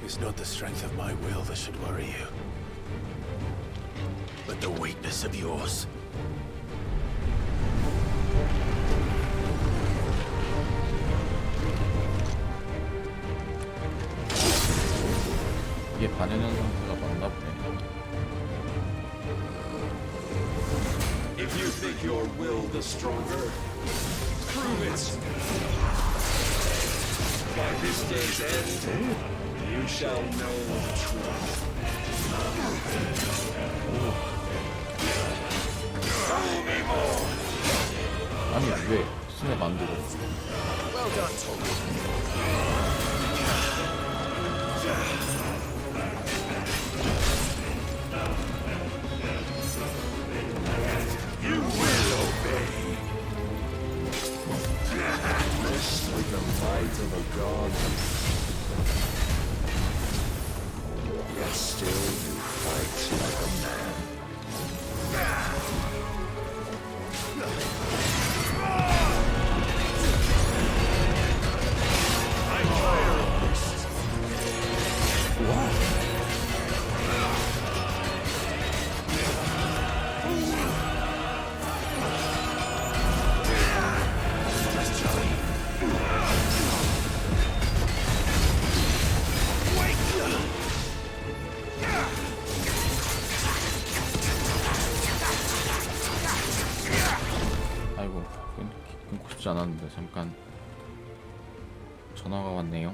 It's not the strength of my will that should worry you, but the weakness of yours. 이게 반해는 상태가 맞나 보네. If you think your will the stronger, prove it. By this day's end, you shall know the truth. Show me more. 아니 왜 스냅 안 들어? Well done, Tom. You will obey. This with the might of a god. Yet still you fight like a man. 아이고 끊고 싶지 않았는데 잠깐 전화가 왔네요.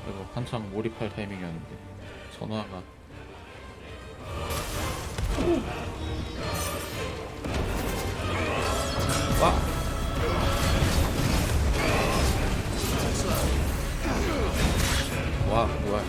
이거 한창 몰입할 타이밍이었는데 전화가. 와! 와, 뭐야?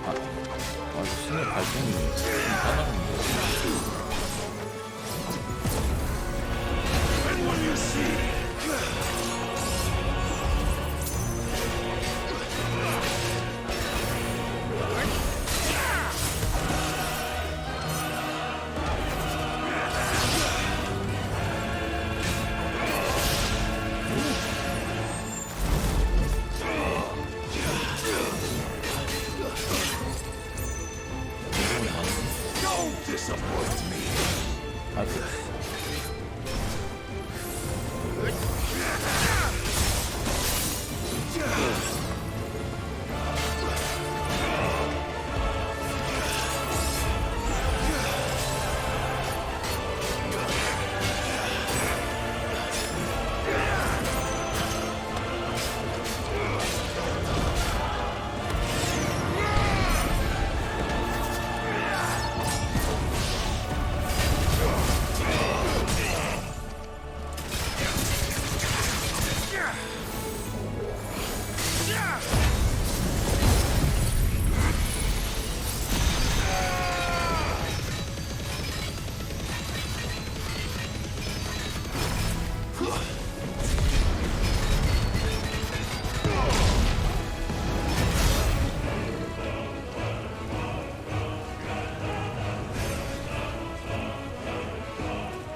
아, 신의 발전이 까다롭네. Don't disappoint me.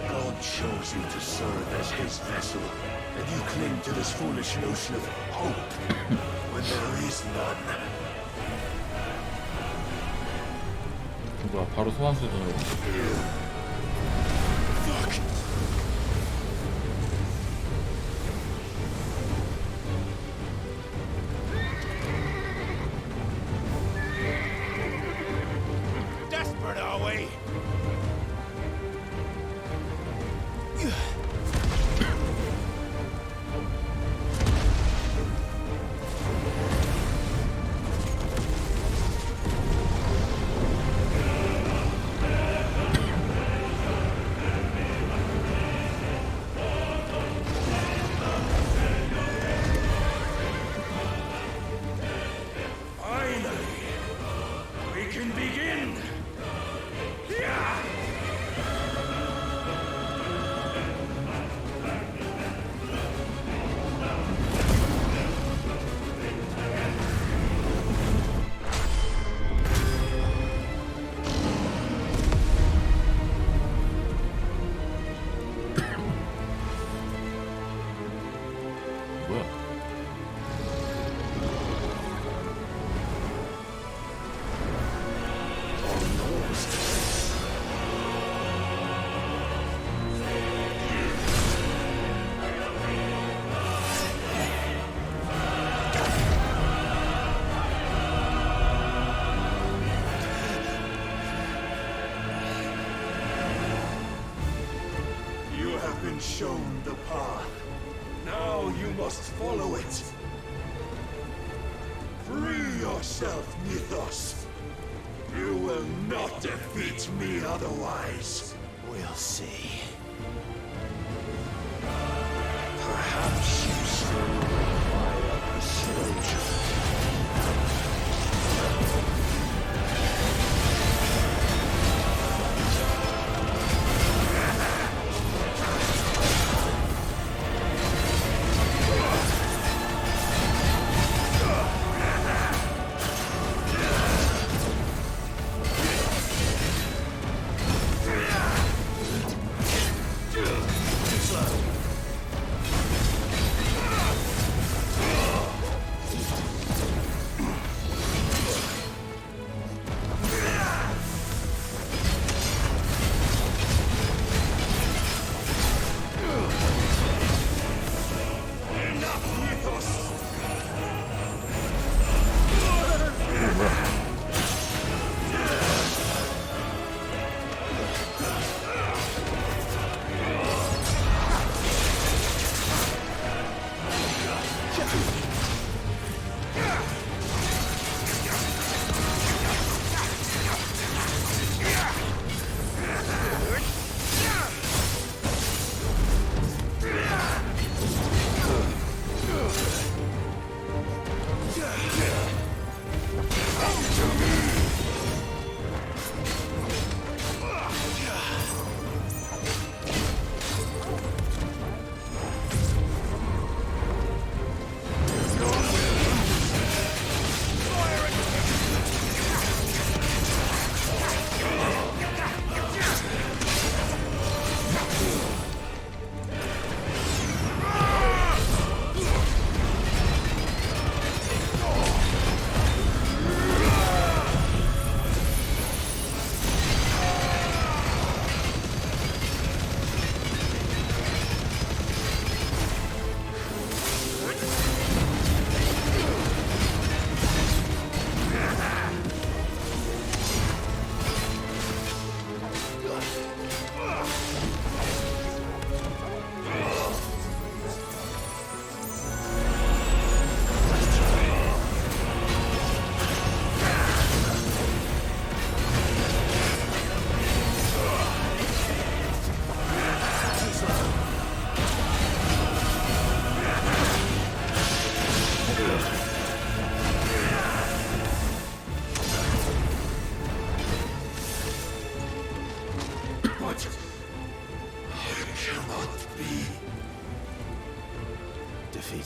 God chose you to serve as his vessel, and you cling to this foolish notion of hope when there is none. 뭐야, 바로 소환 수준으로. Desperate, are we? Finally, we can begin. Yeah! 뭐야? You have been shown the path. Now you must follow it. Free yourself, Mythos. You will not defeat me otherwise. We'll see. Perhaps you still require persuasion.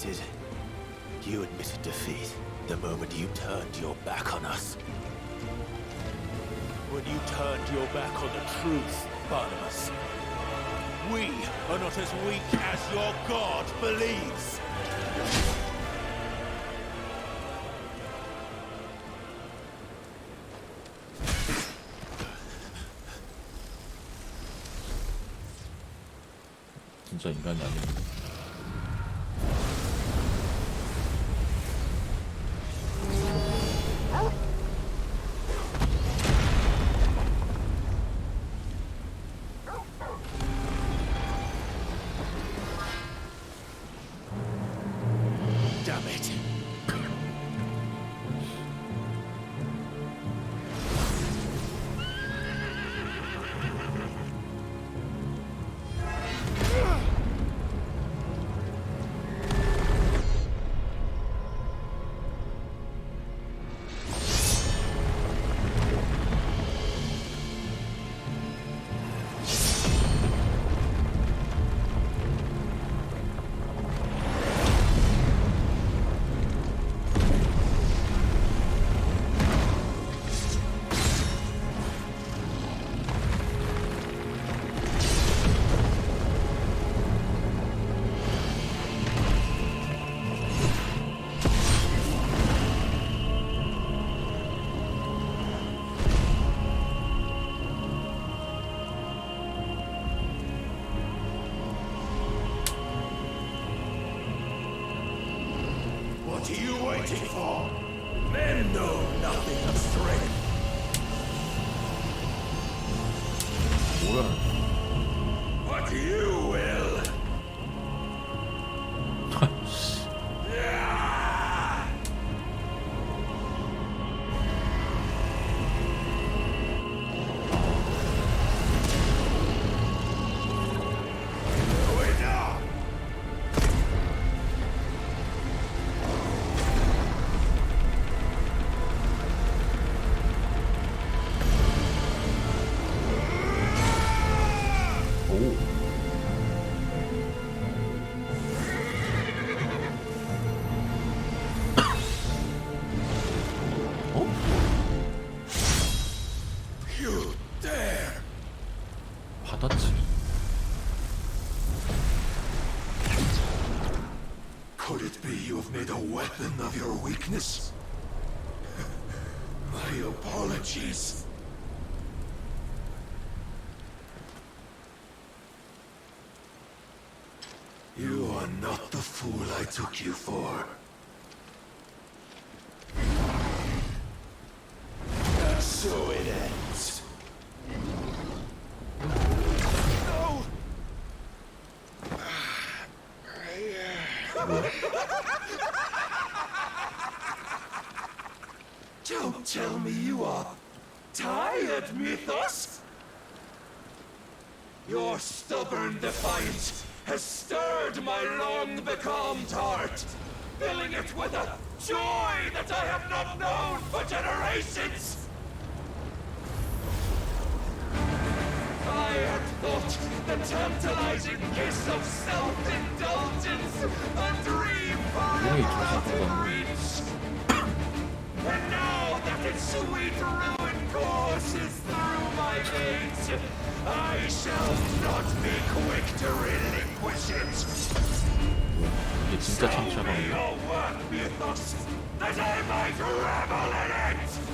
admitted. You admitted defeat the moment you turned your back on us. When you turned your back on the truth, Barnabas. We are not as weak as your god believes. 진짜 인간이 아니네. Damn it. What are you waiting for? Men know nothing of strength. 뭐야? What you will. You dare! 받았지. Could it be you have made a weapon of your weakness? My apologies. You are not the fool I took you for. And so it ends. No! Don't tell me you are tired, Mythos! Your stubborn defiance has stirred my long-becalmed heart, filling it with a joy that I have not known for generations! I had thought the tantalizing kiss of self-indulgence a dream far out of reach. And now that its sweet ruin courses through my veins, I shall not be quick to relinquish it. 이게 진짜 Show me 창피하다. your work, Mythos, that I might revel in it!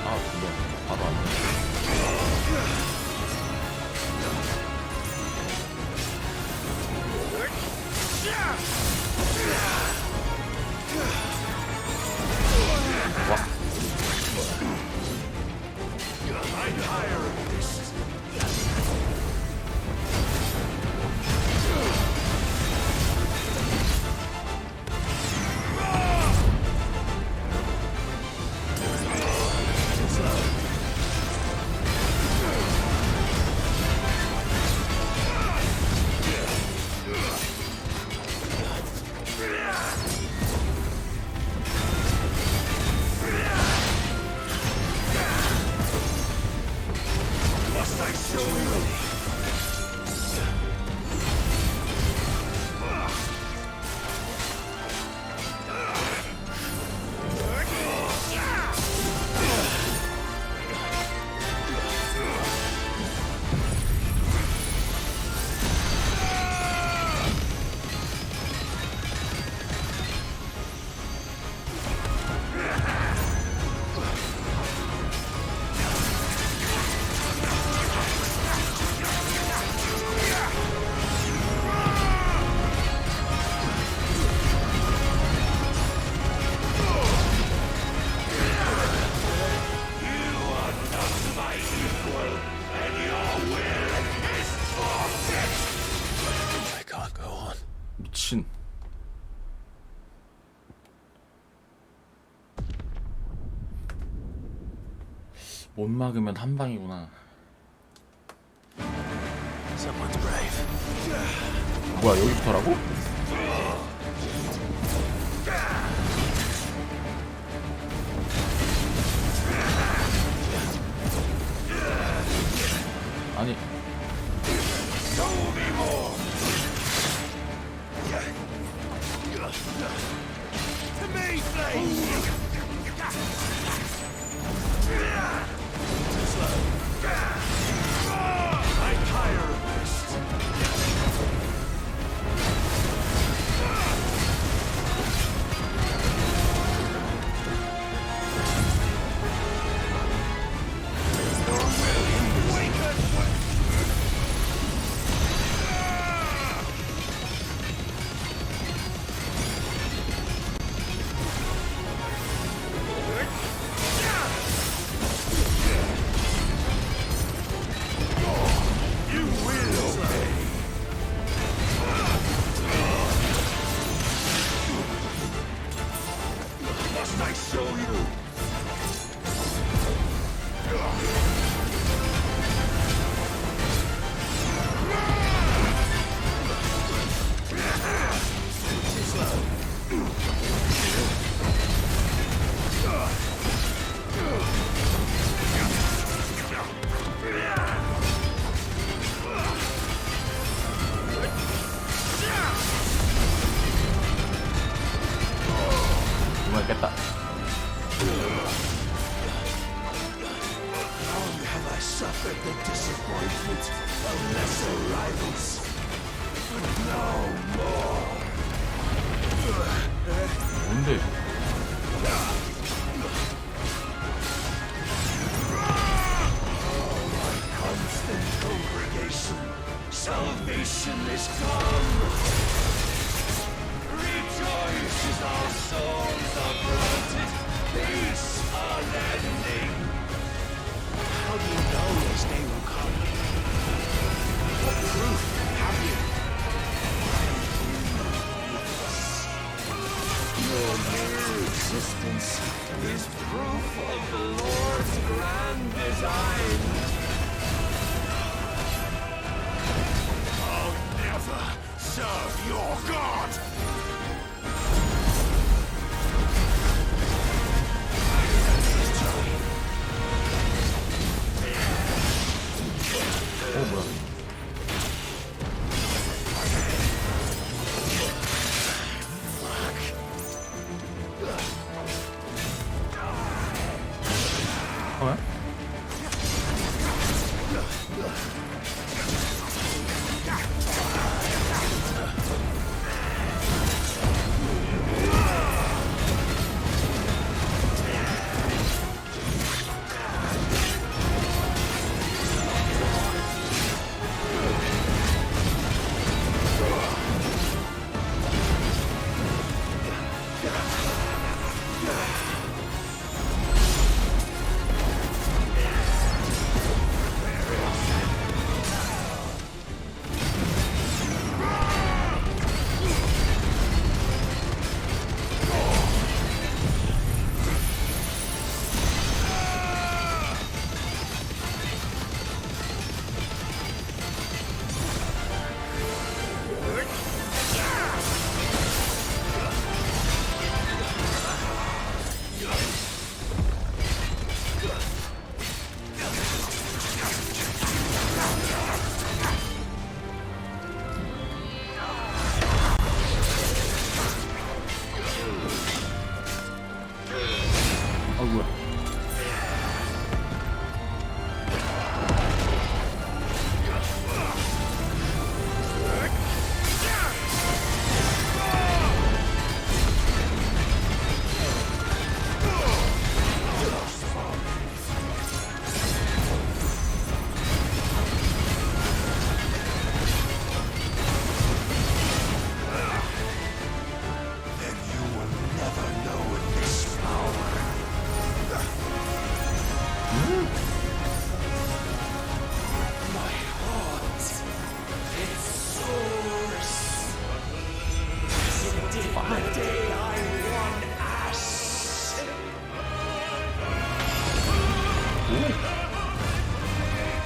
아, 근데 바로 안 돼. 와. 미친. 못 막으면 한 방이구나. 뭐야, 여기부터라고? 아니. 정말 깼다. 뭔데? Salvation is come! Rejoice as our souls are granted peace unending! How do you know this day will come? What proof have you? Your mere existence is proof of the Lord's grand design! Serve your God! 어, 뭐야? 어?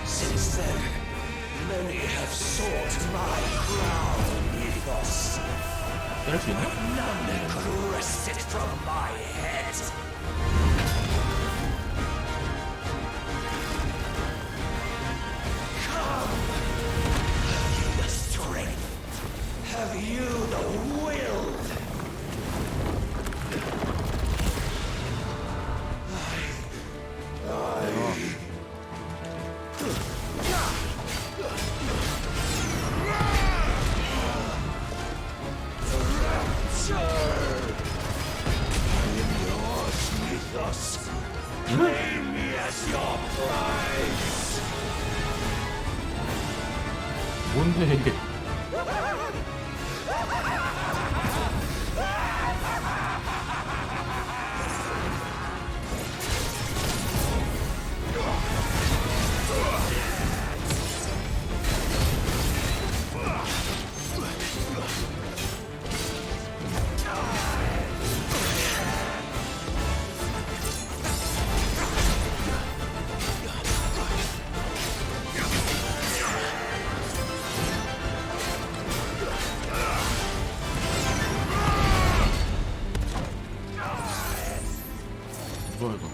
Since then, many have sought my crown, Ethos. None could wrest it from my head. Come! Have you the strength? Have you the will? Claim me as your prize. 뭔데 이게? 뭐야 이거?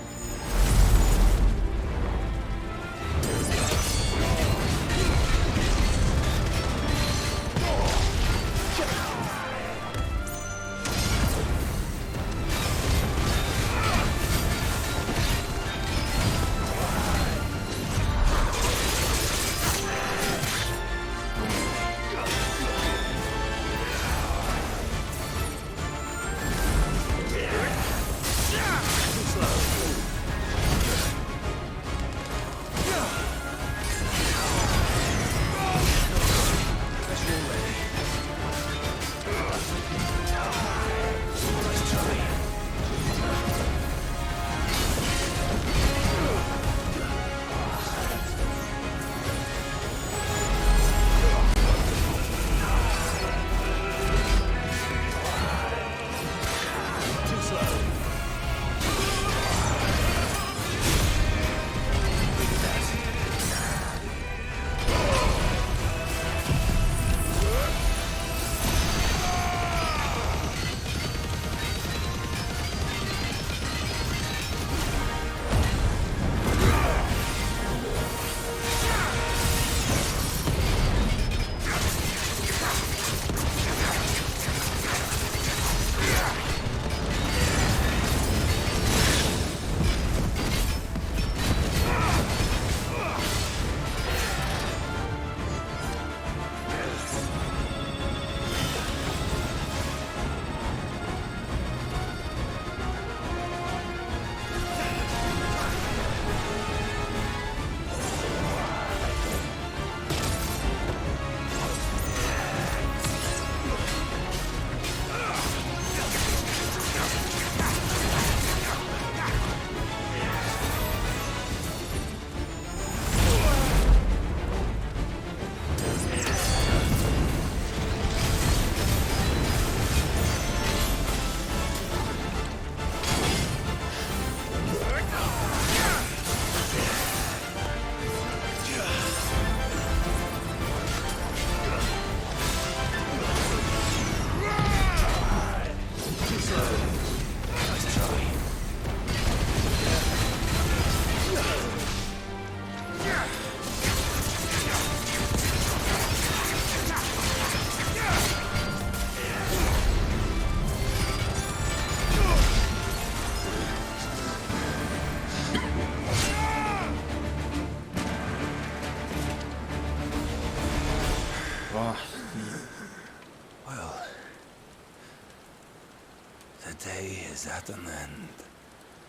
The day is at an end.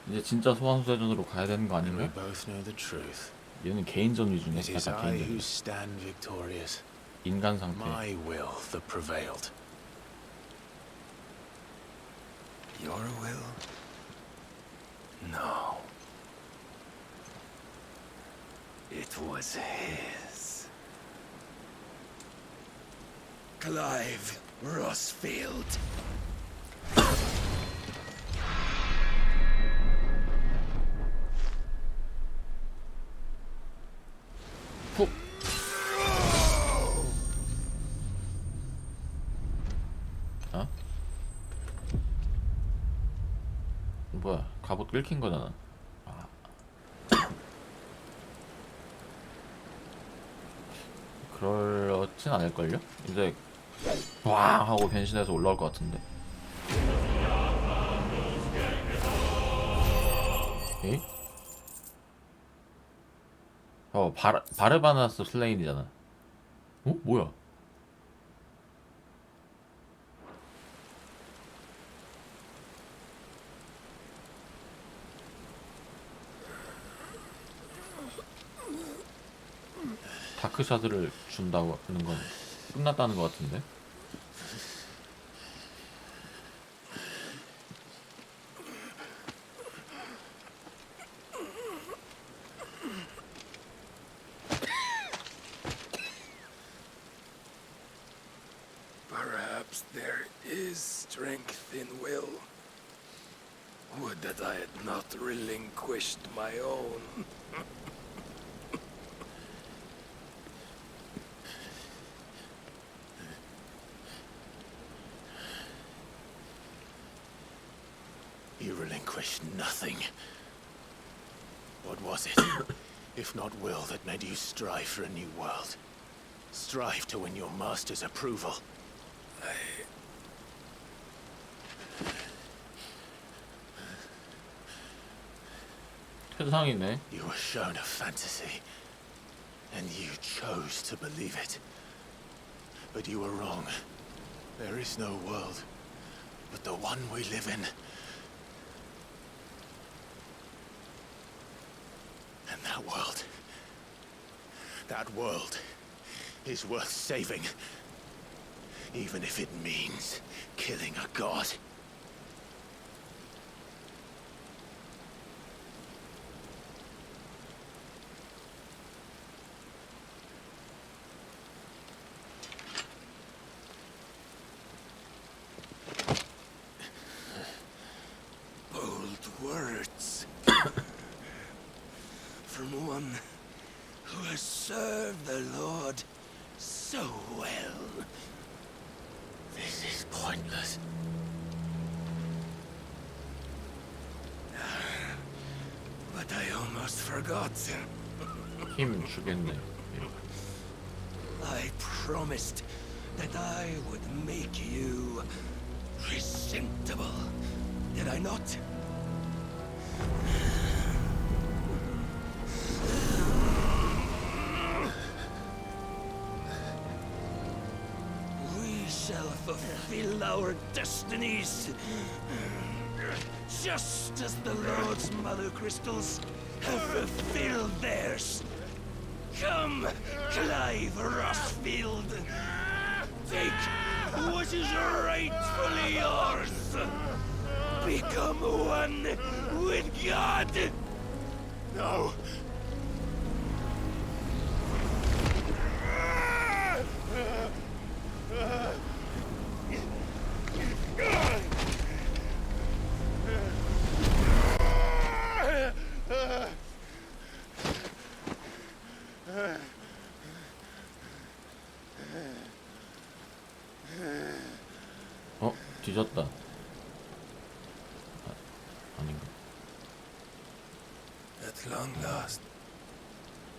이제 진짜 소환수대전으로 가야 되는 거 And we 아닌가? both know the truth. 얘는 개인전 위주네. It is 약간 I 개인전. who stand victorious. 인간 상태. My will that prevailed. Your will? No. It was his. Clive Rossfield. 끓긴 거잖아. 그렇진 않을걸요? 이제 왕 하고 변신해서 올라올 것 같은데. 에? 바르바나스 슬레인이잖아. 어? 뭐야? 다크샤드를 준다고 하는 건 끝났다는 것 같은데? Perhaps there is strength in will. Would that I had not relinquished my own. You relinquished nothing. What was it, if not will, that made you strive for a new world? Strive to win your master's approval? 세상이네. You were shown a fantasy, and you chose to believe it. But you were wrong. There is no world but the one we live in. And that world is worth saving, even if it means killing a god. Bold words. From one who has served the Lord so well. This is pointless. But I almost forgot. 힘 주겠네. I promised that I would make you presentable. Did I not? We shall fulfill our destinies, just as the Lord's Mother Crystals have fulfilled theirs. Come, Clive Rossfield. Take what is rightfully yours. Become one with God. No. 어? 뒤졌다. 아닌가? At long last,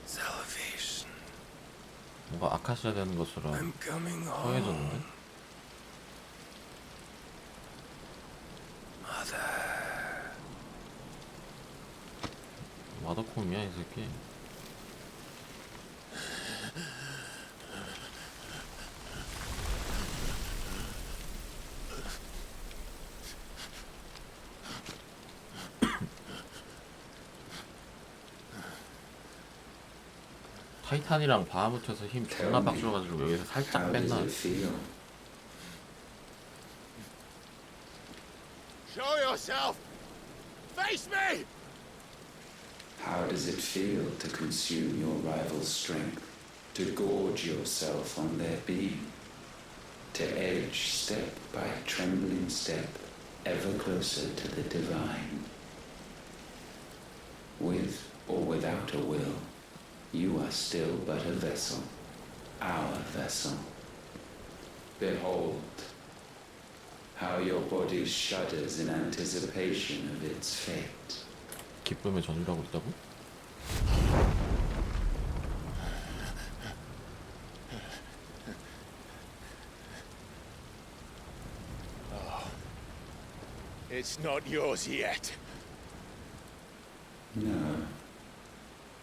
salvation. 뭔가 아카시아 되는 것처럼 I'm coming 허해졌는데? home. Mother. 마더콤이야 이 새끼. 타이탄이랑 바하무트에서 힘 존나 빡줘가지고 여기서 살짝 뺐나? Show yourself! Face me! How does it feel to consume your rival's strength, to gorge yourself on their beam, to edge step by trembling step ever closer to the divine? With or without a will, you are still but a vessel, our vessel. Behold, How your body shudders in anticipation of its fate. 기쁨의 전율하고 있다고? It's not yours yet. No.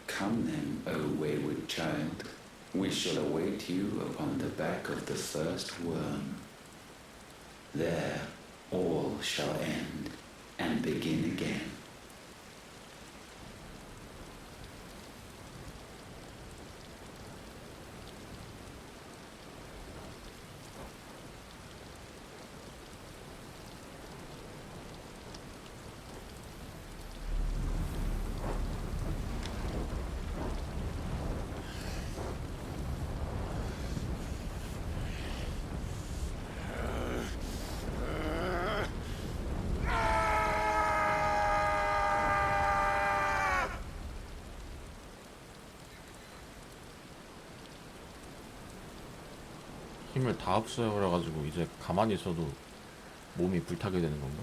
Come then, O wayward child. We shall await you upon the back of the first worm. There, all shall end and begin again. 힘을 다 흡수해버려가지고 이제 가만히 있어도 몸이 불타게 되는 건가?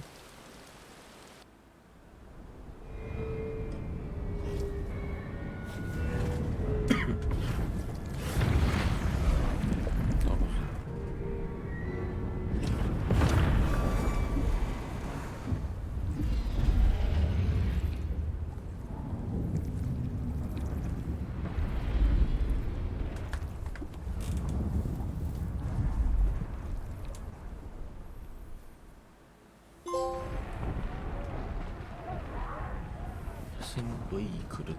생의 그릇.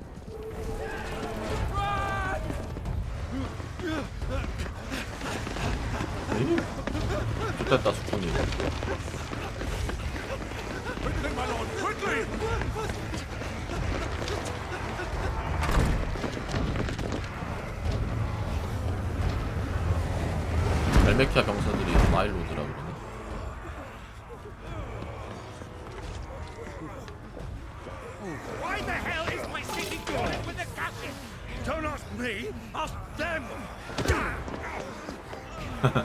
좋됐다 숙군이. Quickly, my lord, quickly! 벨메키아 병사들이 마일로드라 그러네. Why the hell is my city doing with the captain? Don't ask me, ask them!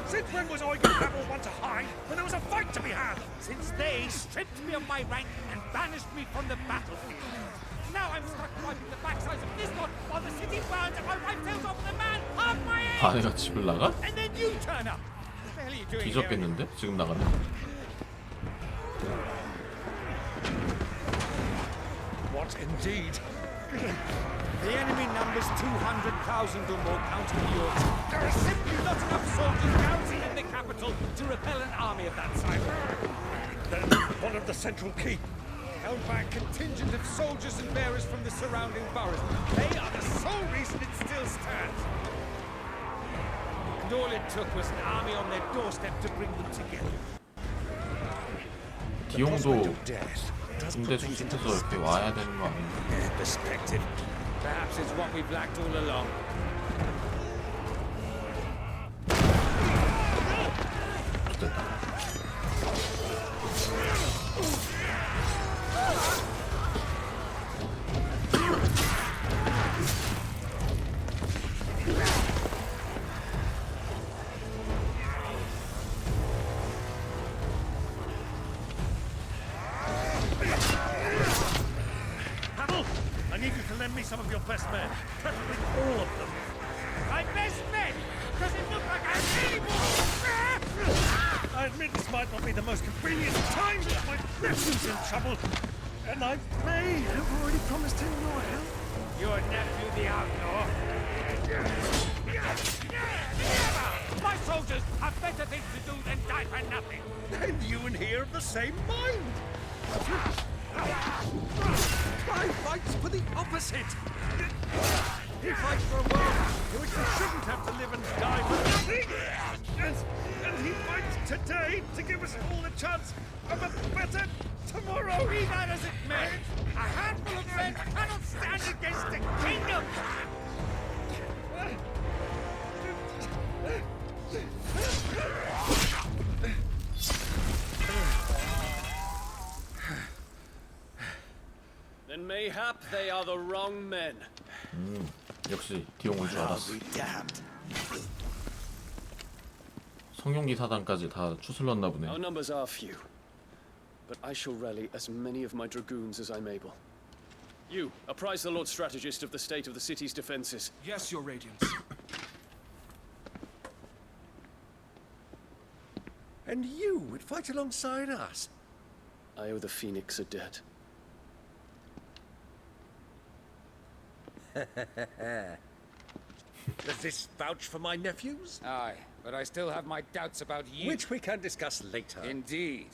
Since when was I going to have one to hide when there was a fight to be had? Since they stripped me of my rank and banished me from the battlefield. Now I'm stuck wiping the backsides of this lot while the city burns and my wife tells off the man half my age! 아내가 집을 나가? And then you turn up! What the hell are you doing here? 뒤졌겠는데? 지금 나가면? What indeed? The enemy numbers 200,000 or more, counting the Yorks. There are simply not enough soldiers garrisoned in the capital to repel an army of that size. Then one of the central keep held by a contingent of soldiers and bearers from the surrounding boroughs. They are the sole reason it still stands. And all it took was an army on their doorstep to bring them together. 디용도 군대 수습해서 이렇게 와야 되는 거 아닌가? Perspective. Perhaps it's what we've lacked all along. I need you to lend me some of your best men, preferably all of them. My best men? Does it look like I have any more? I admit this might not be the most convenient time, but my nephew's in trouble, and I may have already promised him your help. Your nephew, the outlaw? My soldiers have better things to do than die for nothing. And you and he are of the same mind. I fights for the opposite. He fights for a world in which we shouldn't have to live and die for nothing. And he fights today to give us all a chance of a better tomorrow. Be that as it may, a handful of men cannot stand against a kingdom. Then mayhap they are the wrong men. 역시 디용을 줄 알았어. 성용기 사단까지 다 추슬렀나 보네. Our numbers are few, but I shall rally as many of my dragoons as I'm able. You, apprise the Lord Strategist of the state of the city's defenses. Yes, Your Radiance. And you would fight alongside us? I owe the Phoenix a debt. Does this vouch for my nephews? Aye, but I still have my doubts about you. Which we can discuss later. Indeed.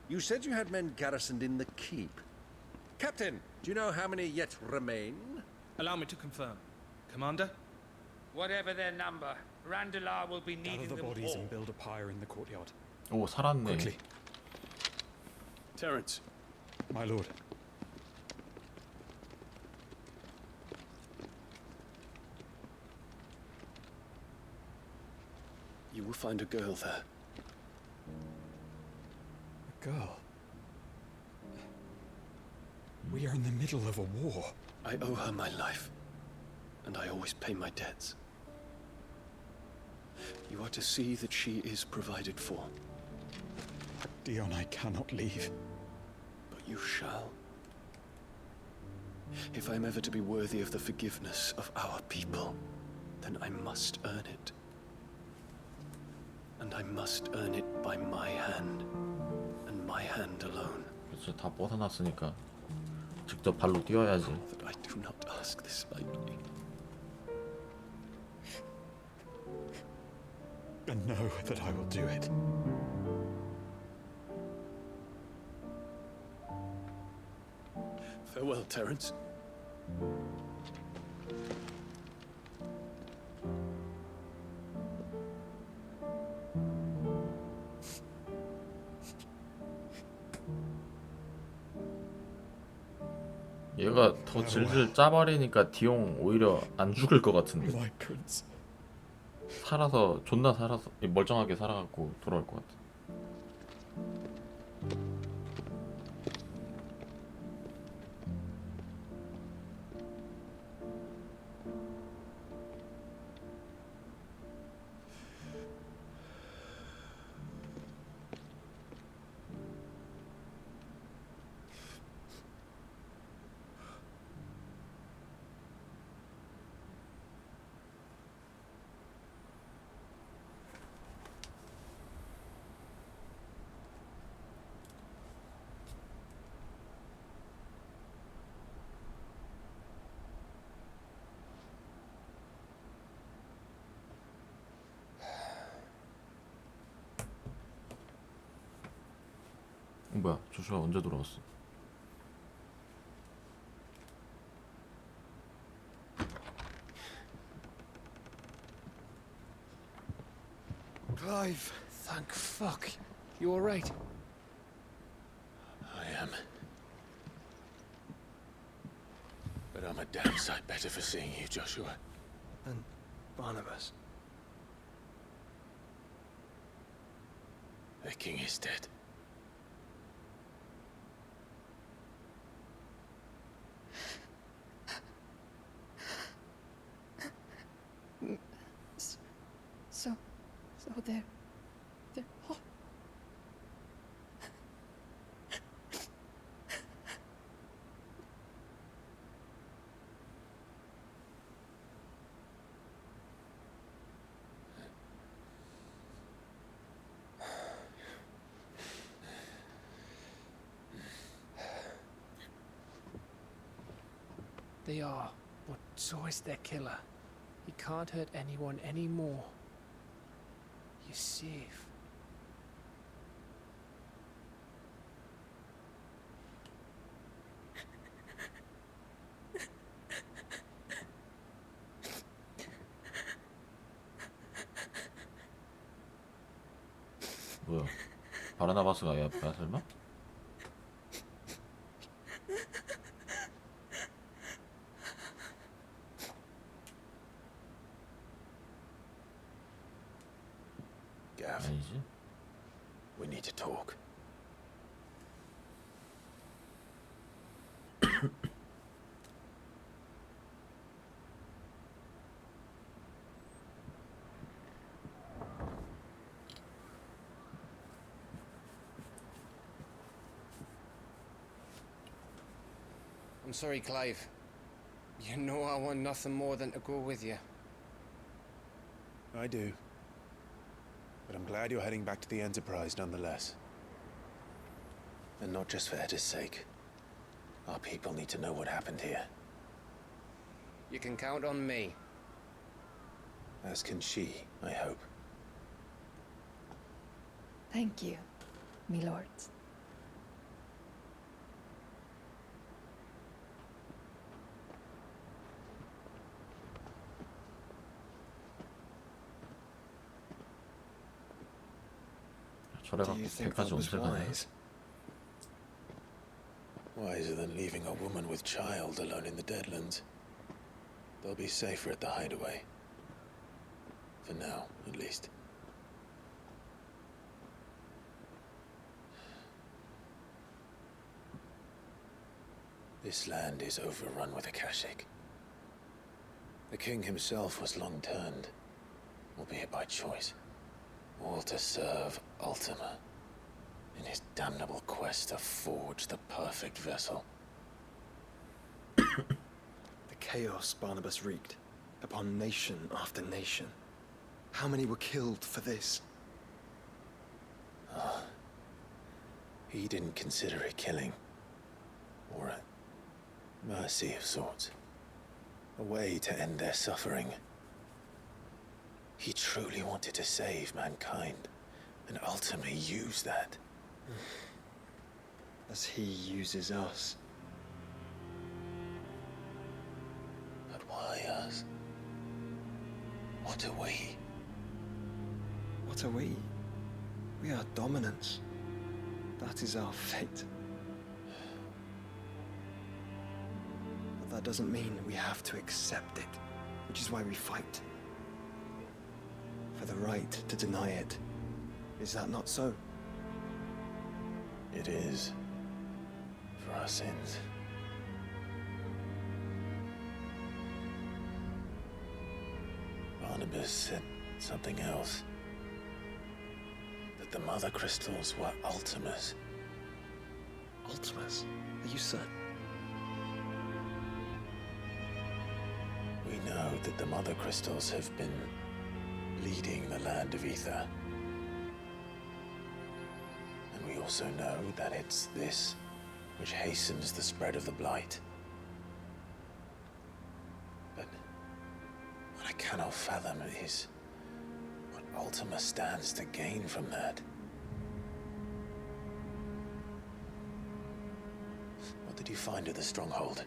You said you had men garrisoned in the keep. Captain, do you know how many yet remain? Allow me to confirm. Commander? Whatever their number, Randalar will be needing Gather the them bodies all. and build a pyre in the courtyard. 오, 살았네. Quickly. Terence. My lord. You will find a girl there. A girl. We are in the middle of a war. I owe her my life, and I always pay my debts. You are to see that she is provided for. Dion, I cannot leave. But you shall. If I am ever to be worthy of the forgiveness of our people, then I must earn it. And I must earn it by my hand, and my hand alone. 그렇죠. 다 벗어났으니까 직접 발로 뛰어야지. That I do not ask this lightly. And know that I will do it. Farewell, Terence. 얘가 더 질질 짜버리니까 디옹 오히려 안 죽을 것 같은데. My prince. 살아서 존나 살아서 멀쩡하게 살아갖고 돌아올 것 같아. 뭐야, 조슈아 언제 돌아왔어? Clive, thank fuck. You alright? I am. But I'm a damn sight better for seeing you, Joshua. And Barnabas. The king is dead. So they're hot. They are, but so is their killer. He can't hurt anyone anymore. You're safe. 뭐야? 바르나바스가 얘 앞이야 설마? Gav, 아니지? we need to talk. sorry, Clive. You know I want nothing more than to go with you. I do. But I'm glad you're heading back to the Enterprise nonetheless. And not just for Etta's sake. Our people need to know what happened here. You can count on me. As can she, I hope. Thank you, me lords. 저래갖고 배까지 언제 가냐? Wiser than leaving a woman with child alone in the Deadlands. They'll be safer at the hideaway. For now, at least. This land is overrun with Akashic. The king himself was long turned, albeit by choice, all to serve Ultima in his damnable quest to forge the perfect vessel. The chaos Barnabas wreaked upon nation after nation. How many were killed for this? He didn't consider it killing, or a mercy of sorts. A way to end their suffering. He truly wanted to save mankind, and ultimately used that. As he uses us. But why us? What are we? What are we? We are dominance. That is our fate. But that doesn't mean we have to accept it, which is why we fight. For the right to deny it. Is that not so? It is. For our sins. Barnabas said something else. That the Mother Crystals were Ultimas. Ultimas? Are you certain? We know that the Mother Crystals have been leading the land of Ether. And we also know that it's this which hastens the spread of the Blight. But what I cannot fathom is what Ultima stands to gain from that. What did you find at the stronghold?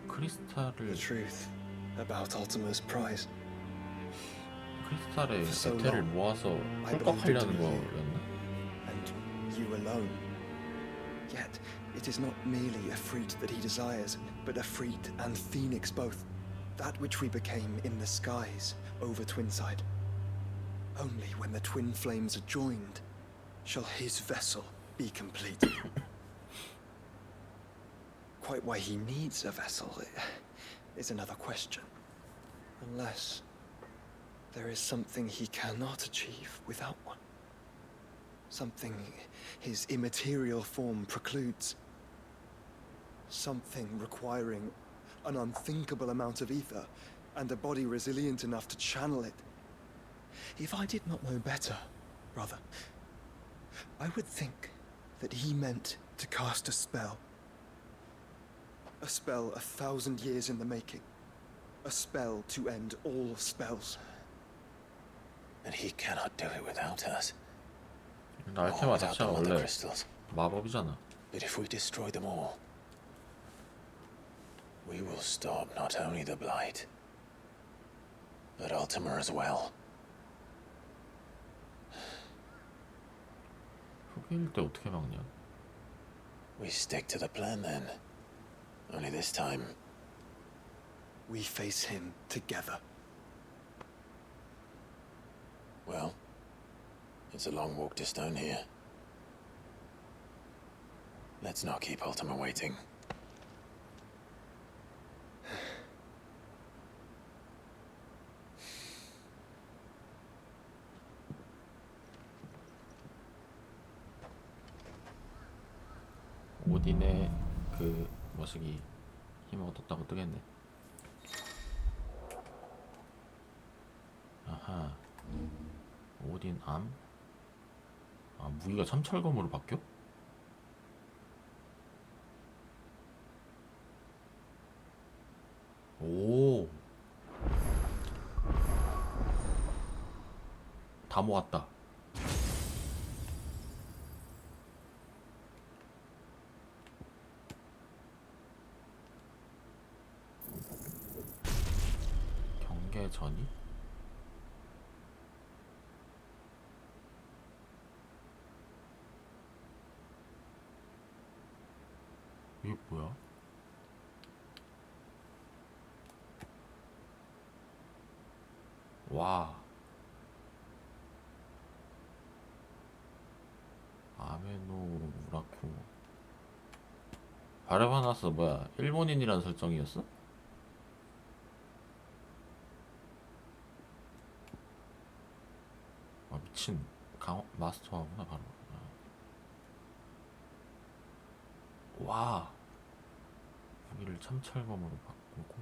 The truth about Ultima's prize. 크리스탈에 For so 에테를 long, 모아서 I 홀값 belonged to 하려는 you. 거였나? And you alone. Yet, it is not merely a freed that he desires, but a freed and phoenix both. That which we became in the skies over Twinside. Only when the twin flames are joined shall his vessel be complete. Quite why he needs a vessel is another question. Unless there is something he cannot achieve without one. Something his immaterial form precludes. Something requiring an unthinkable amount of ether and a body resilient enough to channel it. If I did not know better, brother, I would think that he meant to cast a spell. A spell 1,000 years in the making. A spell to end all spells. And he cannot do it without us. 알테마 자체가 원래 마법이잖아. But if we destroy them all, we will stop not only the Blight, but Ultima as well. 흑일 때 어떻게 막냐? We stick to the plan then. Only this time, we face him together. Well, it's a long walk to Stone here. Let's not keep Ultima waiting. 오딘의 그 머시기 힘을 얻었다고 뜨겠네. 아하. 오딘 암? 아, 무기가 참철검으로 바뀌어? 오. 다 모았다. 경계전이? 이게 뭐야? 와. 아메노 무라쿠. 바르바나스 뭐야? 일본인이란 설정이었어? 아, 미친. 마스터하구나 바로. 와. 무기를 참철검으로 바꾸고